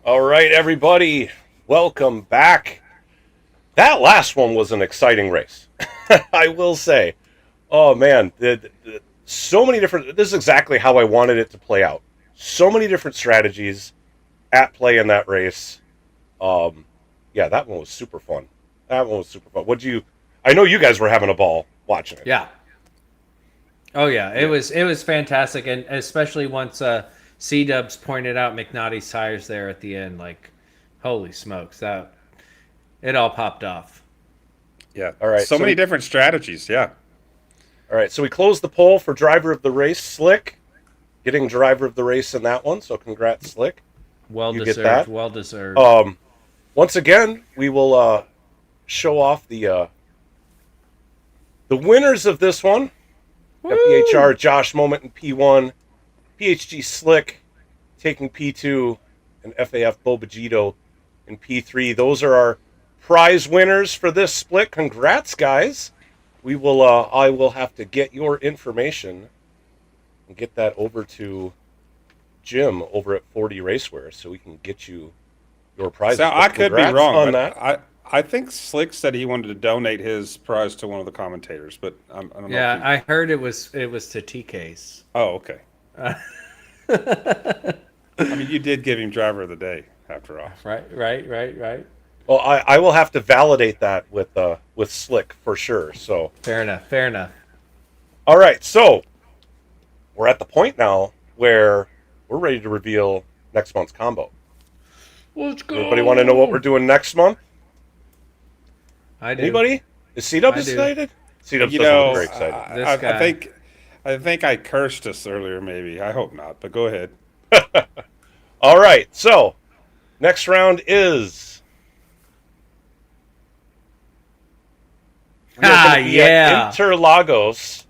All right, everybody, welcome back. That last one was an exciting race, I will say. Oh man, so many different. This is exactly how I wanted it to play out. So many different strategies at play in that race. Yeah, that one was super fun. That one was super fun. I know you guys were having a ball watching it. Yeah. Oh yeah, it was fantastic, and especially once C-Dubs pointed out McNaughty's tires there at the end. Like, holy smokes, that it all popped off. Yeah. All right. So many different strategies. Yeah. All right. So we closed the poll for driver of the race, Slick, getting driver of the race in that one. So congrats, Slick. Well You deserved. get that? Well deserved. Once again, we will show off the winners of this one. FBHR Josh Moment in P1, PHG Slick taking P2, and FAF Bobagito in P3. Those are our prize winners for this split. Congrats, guys. We will. I will have to get your information and get that over to Jim over at 40 Racewear so we can get you your prizes. So I could be Congrats wrong on but that. I think Slick said he wanted to donate his prize to one of the commentators, but I don't know. Yeah, if he... I heard it was to TK's. Oh, okay. I mean, you did give him driver of the day, after all. Right. Well, I will have to validate that with Slick for sure. So Fair enough. all right, so we're at the point now where we're ready to reveal next month's combo. Let's go. Anybody want to know what we're doing next month? I do. Anybody? Is C-Dub I do. excited? C-Dub You doesn't know, look very excited. This I guy. I think I cursed us earlier, maybe. I hope not, but go ahead. All right, so next round is we are gonna be at Interlagos,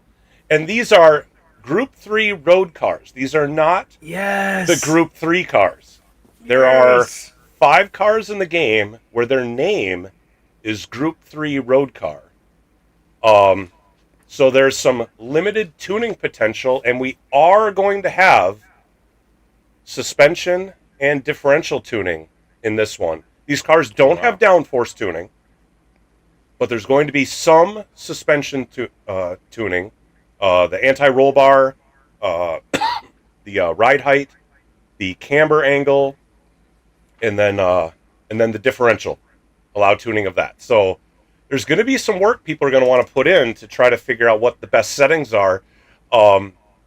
and these are Group 3 road cars. These are not Yes. the Group 3 cars. There are 5 cars in the game where their name is Group 3 road car. So there's some limited tuning potential, and we are going to have suspension and differential tuning in this one. These cars don't have downforce tuning, but there's going to be some suspension tuning. The anti-roll bar, the ride height, the camber angle, and then the differential, allow tuning of that. So there's going to be some work people are going to want to put in to try to figure out what the best settings are.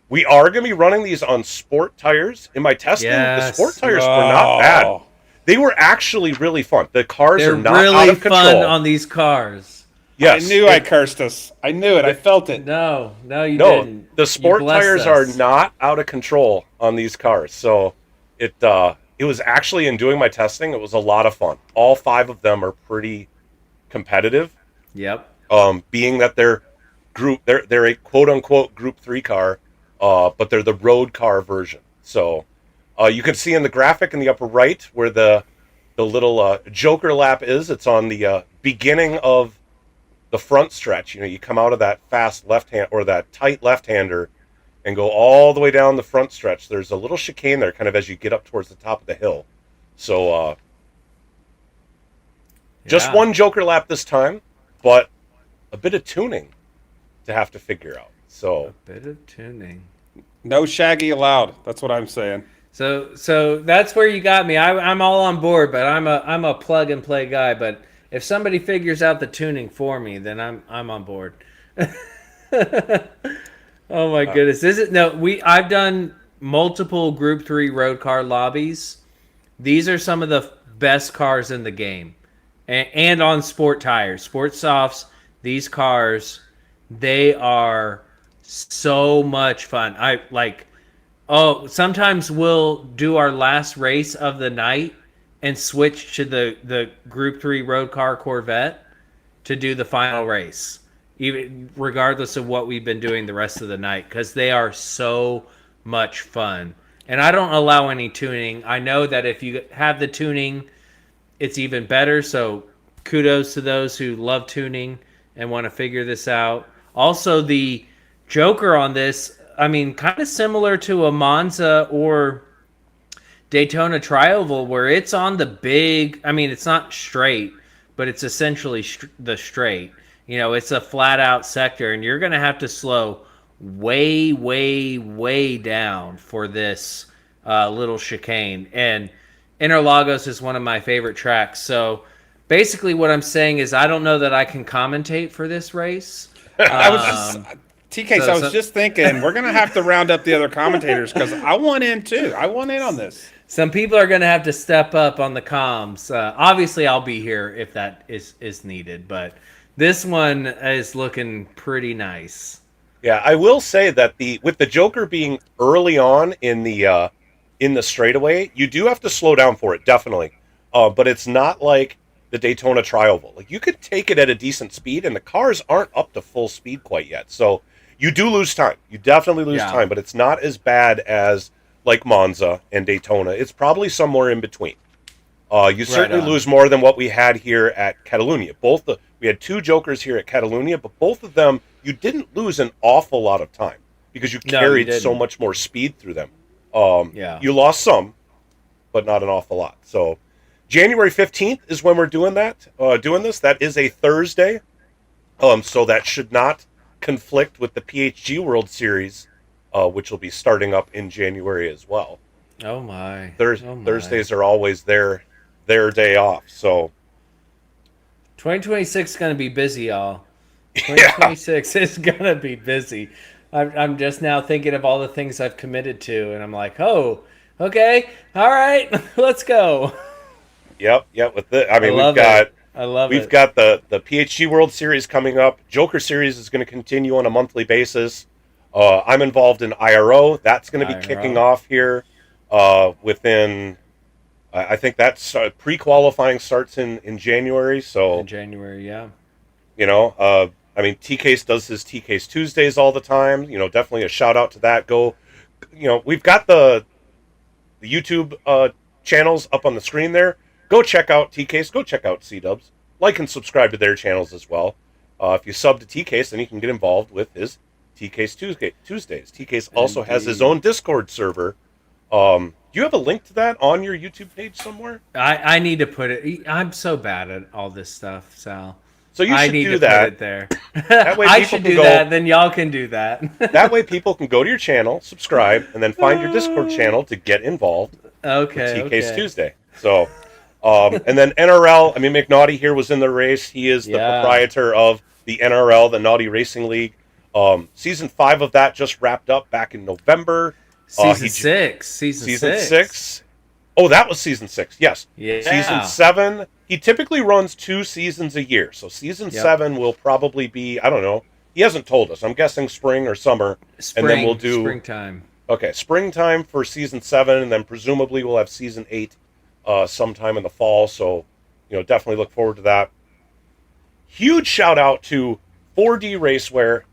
We are going to be running these on sport tires. In my testing, the sport tires were not bad. They were actually really fun. The cars They're are not really out of control. fun on these cars. Yes, I knew I cursed us. I knew it. I felt it. No, you didn't. The sport You blessed tires us. are not out of control on these cars. So it was actually, in doing my testing, it was a lot of fun. All 5 of them are pretty competitive. Yep. Being that they're a quote unquote Group 3 car, but they're the road car version. So you can see in the graphic in the upper right where the little Joker lap is. It's on the beginning of the front stretch. You know, you come out of that fast left hand or that tight left-hander and go all the way down the front stretch. There's a little chicane there kind of as you get up towards the top of the hill. So just one Joker lap this time, but a bit of tuning to have to figure out. So A bit of tuning. No Shaggy allowed. That's what I'm saying. So that's where you got me. I'm all on board, but I'm a plug and play guy. But if somebody figures out the tuning for me, then I'm on board. Oh my goodness! I've done multiple Group 3 road car lobbies. These are some of the best cars in the game, and on sport tires, sport softs. These cars, they are so much fun. Sometimes we'll do our last race of the night and switch to the Group 3 road car Corvette to do the final race, even regardless of what we've been doing the rest of the night, because they are so much fun. And I don't allow any tuning. I know that if you have the tuning, it's even better. So kudos to those who love tuning and want to figure this out. Also, the Joker on this, I mean, kind of similar to a Monza or Daytona Tri-Oval, where it's on the big, I mean, it's not straight, but it's essentially the straight. You know, it's a flat-out sector, and you're going to have to slow way, way, way down for this little chicane. And Interlagos is one of my favorite tracks. So basically what I'm saying is I don't know that I can commentate for this race. I was just thinking we're gonna have to round up the other commentators because I want in too. I want in on this. Some people are going to have to step up on the comms. Obviously, I'll be here if that is needed, but this one is looking pretty nice. yeah, I will say that with the Joker being early on in the straightaway, you do have to slow down for it, definitely. But it's not like the Daytona Tri-Oval. Like, you could take it at a decent speed, and the cars aren't up to full speed quite yet. So you do lose time. You definitely lose time, but it's not as bad as like Monza and Daytona. It's probably somewhere in between. You certainly on. lose more than what we had here at Catalunya. We had 2 Jokers here at Catalunya, but both of them, you didn't lose an awful lot of time because you carried so much more speed through them. You lost some, but not an awful lot. So January 15th is when we're doing this. That is a Thursday. So that should not conflict with the PHG World Series, which will be starting up in January as well. Oh my. Thursdays are always their day off. So 2026 is going to be busy, y'all. 2026 is going to be busy. I'm just now thinking of all the things I've committed to, and I'm like, oh, okay, all right, let's go. Yep. With the, I mean, we've got the PHG World Series coming up. Joker Series is going to continue on a monthly basis. I'm involved in IRO. That's going to be kicking off here within. I think that's pre-qualifying starts in January. So in January, yeah. I mean, T-Case does his T-Case Tuesdays all the time. Definitely a shout out to that. We've got the YouTube channels up on the screen there. Go check out T-Case. Go check out C-Dubs. Like and subscribe to their channels as well. If you sub to T-Case, then you can get involved with his T-Case Tuesdays. T-Case also has his own Discord server. Do you have a link to that on your YouTube page somewhere? I need to put it. I'm so bad at all this stuff, Sal. So you should do that. Put it there. That way I should do that. Then y'all can do that. That way people can go to your channel, subscribe, and then find your Discord channel to get involved. Okay. With T-Case Tuesday. So, and then NRL. I mean, McNaughty here was in the race. He is the proprietor of the NRL, the Naughty Racing League. Season 5 of that just wrapped up back in November. Season 6. Season 6. Oh, that was season 6. Yes. Yeah. Season 7. He typically runs 2 seasons a year. So season 7 will probably be, I don't know. He hasn't told us. I'm guessing spring or summer. And then we'll do springtime. Okay, springtime for season 7, and then presumably we'll have season 8 sometime in the fall. So, definitely look forward to that. Huge shout out to 4D Racewear.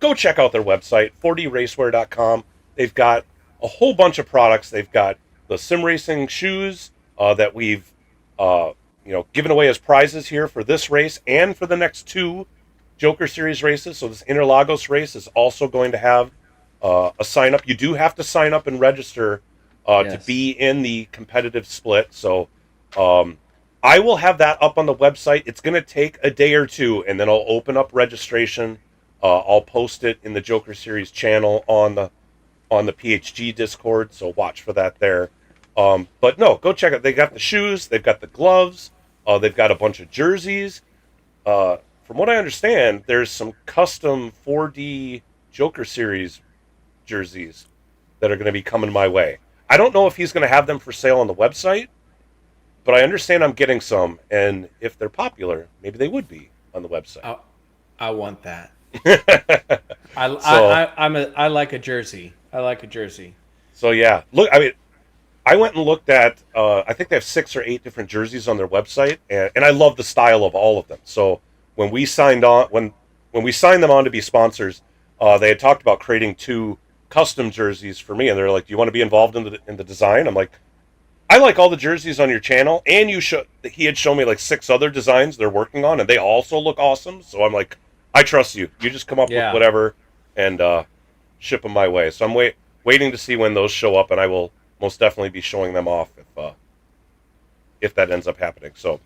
Go check out their website, 4dracewear.com. They've got a whole bunch of products. They've got the sim racing shoes that we've given away as prizes here for this race and for the next 2 Joker Series races. So this Interlagos race is also going to have a sign up. You do have to sign up and register to be in the competitive split. So I will have that up on the website. It's going to take a day or 2, and then I'll open up registration. I'll post it in the Joker Series channel on the PHG Discord, so watch for that there. But no, go check it. They got the shoes, they've got the gloves, they've got a bunch of jerseys. From what I understand, there's some custom 4D Joker Series jerseys that are going to be coming my way. I don't know if he's going to have them for sale on the website, but I understand I'm getting some, and if they're popular, maybe they would be on the website. I want that. I like a jersey. I like a jersey. So yeah, look. I mean, I went and looked at. I think they have 6 or 8 different jerseys on their website, and I love the style of all of them. So when we signed on, when we signed them on to be sponsors, they had talked about creating 2 custom jerseys for me, and they're like, "Do you want to be involved in the design?" I'm like, "I like all the jerseys on your channel, and he had shown me like 6 other designs they're working on, and they also look awesome." So I'm like, "I trust you. You just come up with whatever and ship them my way." So I'm waiting to see when those show up, and I will most definitely be showing them off if that ends up happening. So,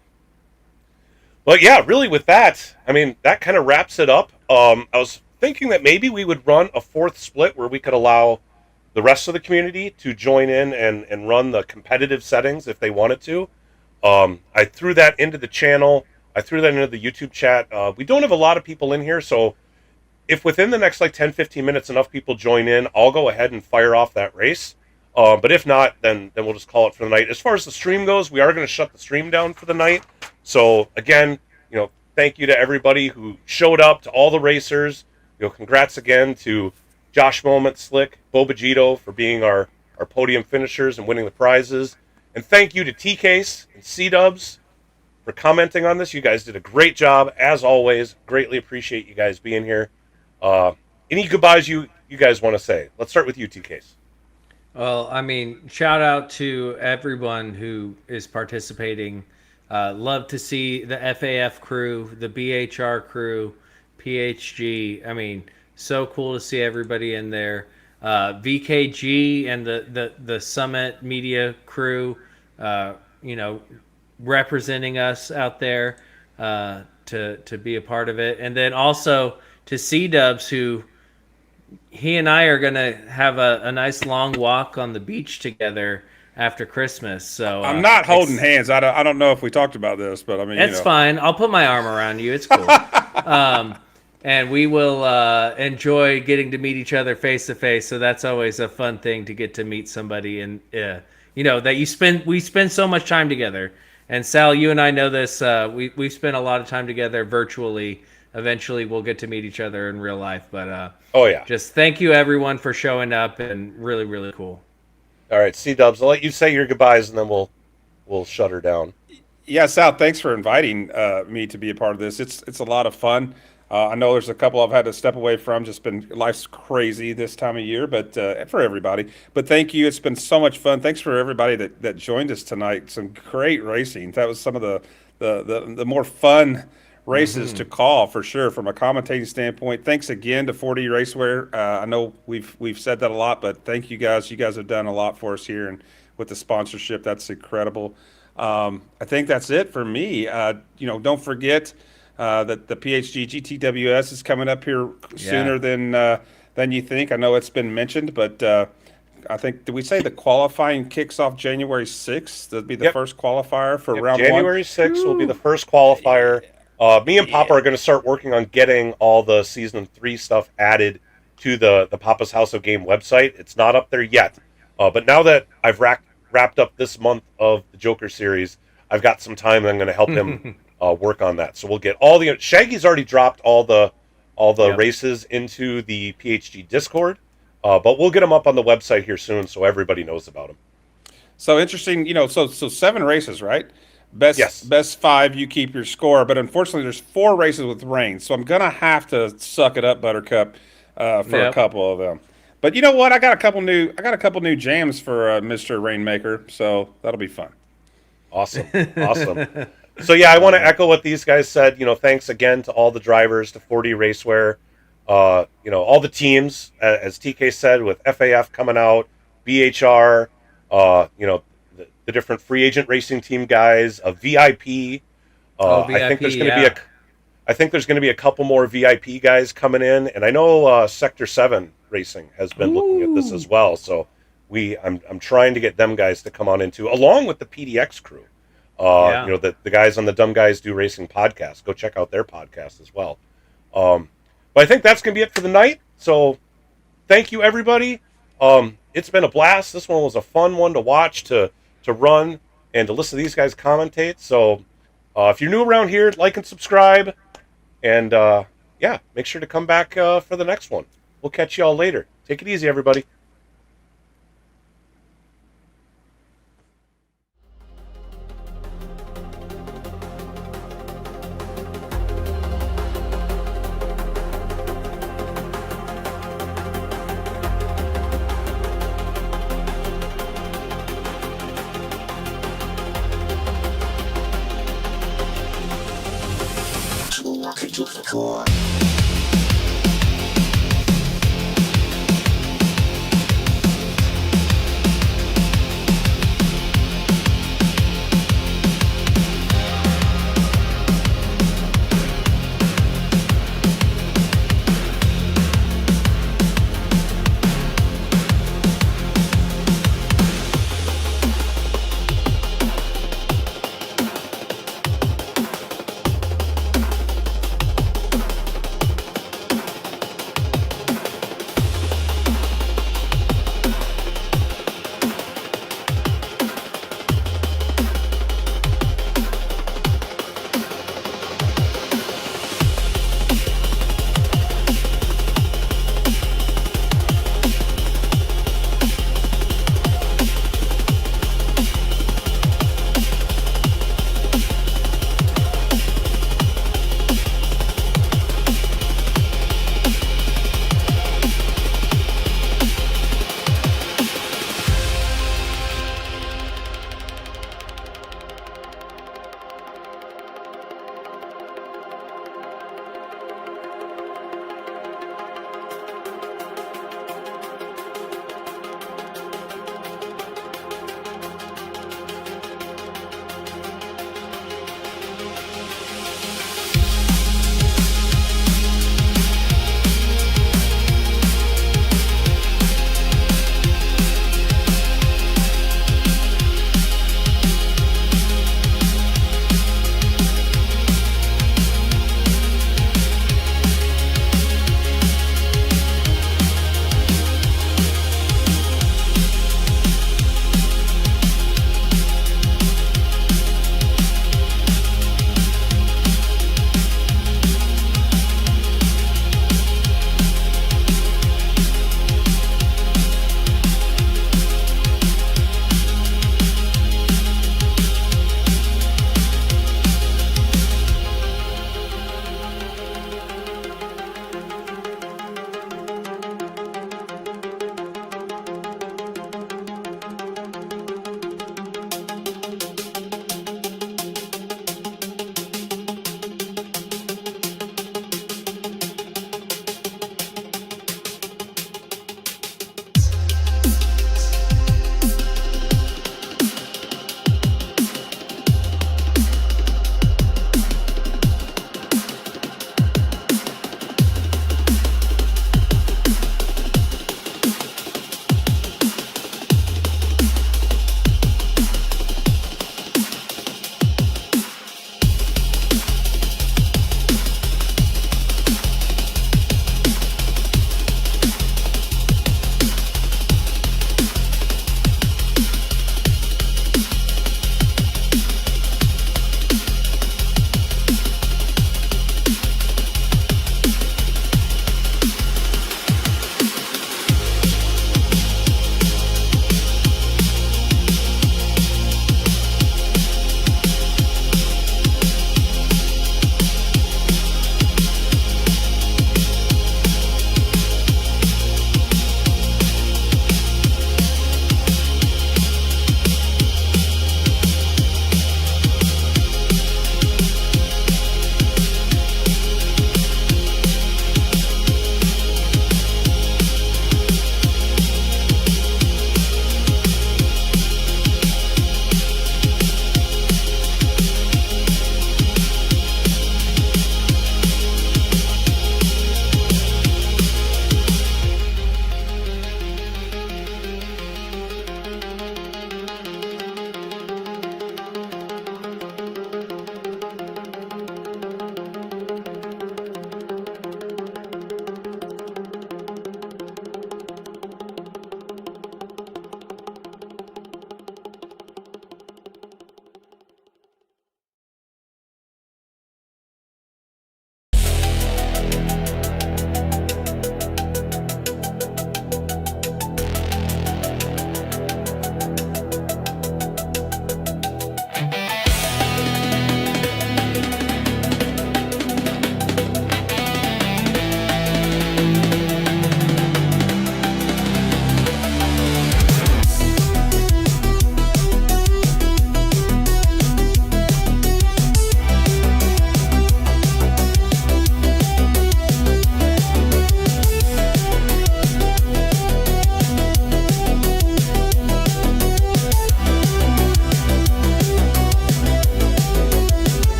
but yeah, really with that, I mean, that kind of wraps it up. I was thinking that maybe we would run a 4th split where we could allow the rest of the community to join in and run the competitive settings if they wanted to. I threw that into the channel. I threw that into the YouTube chat. We don't have a lot of people in here, so if within the next 10-15 minutes enough people join in, I'll go ahead and fire off that race. But if not, then we'll just call it for the night. As far as the stream goes, we are going to shut the stream down for the night. So again, thank you to everybody who showed up, to all the racers. Congrats again to Josh Moment, Slick, Bobajito for being our podium finishers and winning the prizes. And thank you to T-Case and C-Dubs for commenting on this. You guys did a great job, as always. Greatly appreciate you guys being here. Any goodbyes you guys want to say? Let's start with you, T-Case. Well, I mean, shout out to everyone who is participating. Love to see the FAF crew, the BHR crew, PHG. I mean, so cool to see everybody in there. VKG and the Summit Media crew, you know, representing us out there to be a part of it. And then also to C Dubs, who he and I are gonna have a nice long walk on the beach together after Christmas. So I'm not holding hands. I don't know if we talked about this, but I mean, it's fine. I'll put my arm around you. It's cool. And we will enjoy getting to meet each other face to face. So that's always a fun thing to get to meet somebody, and you know that we spend so much time together. And Sal, you and I know this. We spent a lot of time together virtually. Eventually, we'll get to meet each other in real life. But Oh yeah. just thank you everyone for showing up, and really, really cool. All right, C-Dubs, I'll let you say your goodbyes, and then we'll shut her down. Yeah, Sal, thanks for inviting me to be a part of this. It's a lot of fun. I know there's a couple I've had to step away from. Just been life's crazy this time of year, but for everybody. But thank you. It's been so much fun. Thanks for everybody that joined us tonight. Some great racing. That was some of the more fun races to call for sure from a commentating standpoint. Thanks again to 4D Racewear. I know we've said that a lot, but thank you guys. You guys have done a lot for us here, and with the sponsorship, that's incredible. I think that's it for me. Don't forget that the PHG GTWS is coming up here sooner than you think. I know it's been mentioned, but I think, did we say the qualifying kicks off January 6th? That'd be the first qualifier for round January 6th will be the first qualifier. Me and Papa are going to start working on getting all the Season 3 stuff added to the Papa's House of Game website. It's not up there yet. But now that I've wrapped up this month of the Joker series, I've got some time, and I'm going to help him work on that. So we'll get all the... Shaggy's already dropped all the races into the PHG Discord, but we'll get them up on the website here soon so everybody knows about them. So interesting, so 7 races, right? Best 5, you keep your score, but unfortunately there's 4 races with rain, so I'm gonna have to suck it up, Buttercup, for a couple of them. But you know what? I got a couple new jams for Mr. Rainmaker, so that'll be fun. Awesome. So yeah, I want to echo what these guys said. Thanks again to all the drivers, to 4D Racewear, all the teams, as TK said, with FAF coming out, BHR, the different free agent racing team guys, a VIP. VIP. I think there's going to be a couple more VIP guys coming in, and I know Sector 7 Racing has been looking at this as well. So I'm trying to get them guys to come on into, along with the PDX crew. The guys on the Dumb Guys Do Racing podcast. Go check out their podcast as well. But I think that's going to be it for the night. So thank you, everybody. It's been a blast. This one was a fun one to watch, to run, and to listen to these guys commentate. So if you're new around here, like and subscribe. And make sure to come back for the next one. We'll catch you all later. Take it easy, everybody. Walking to the core.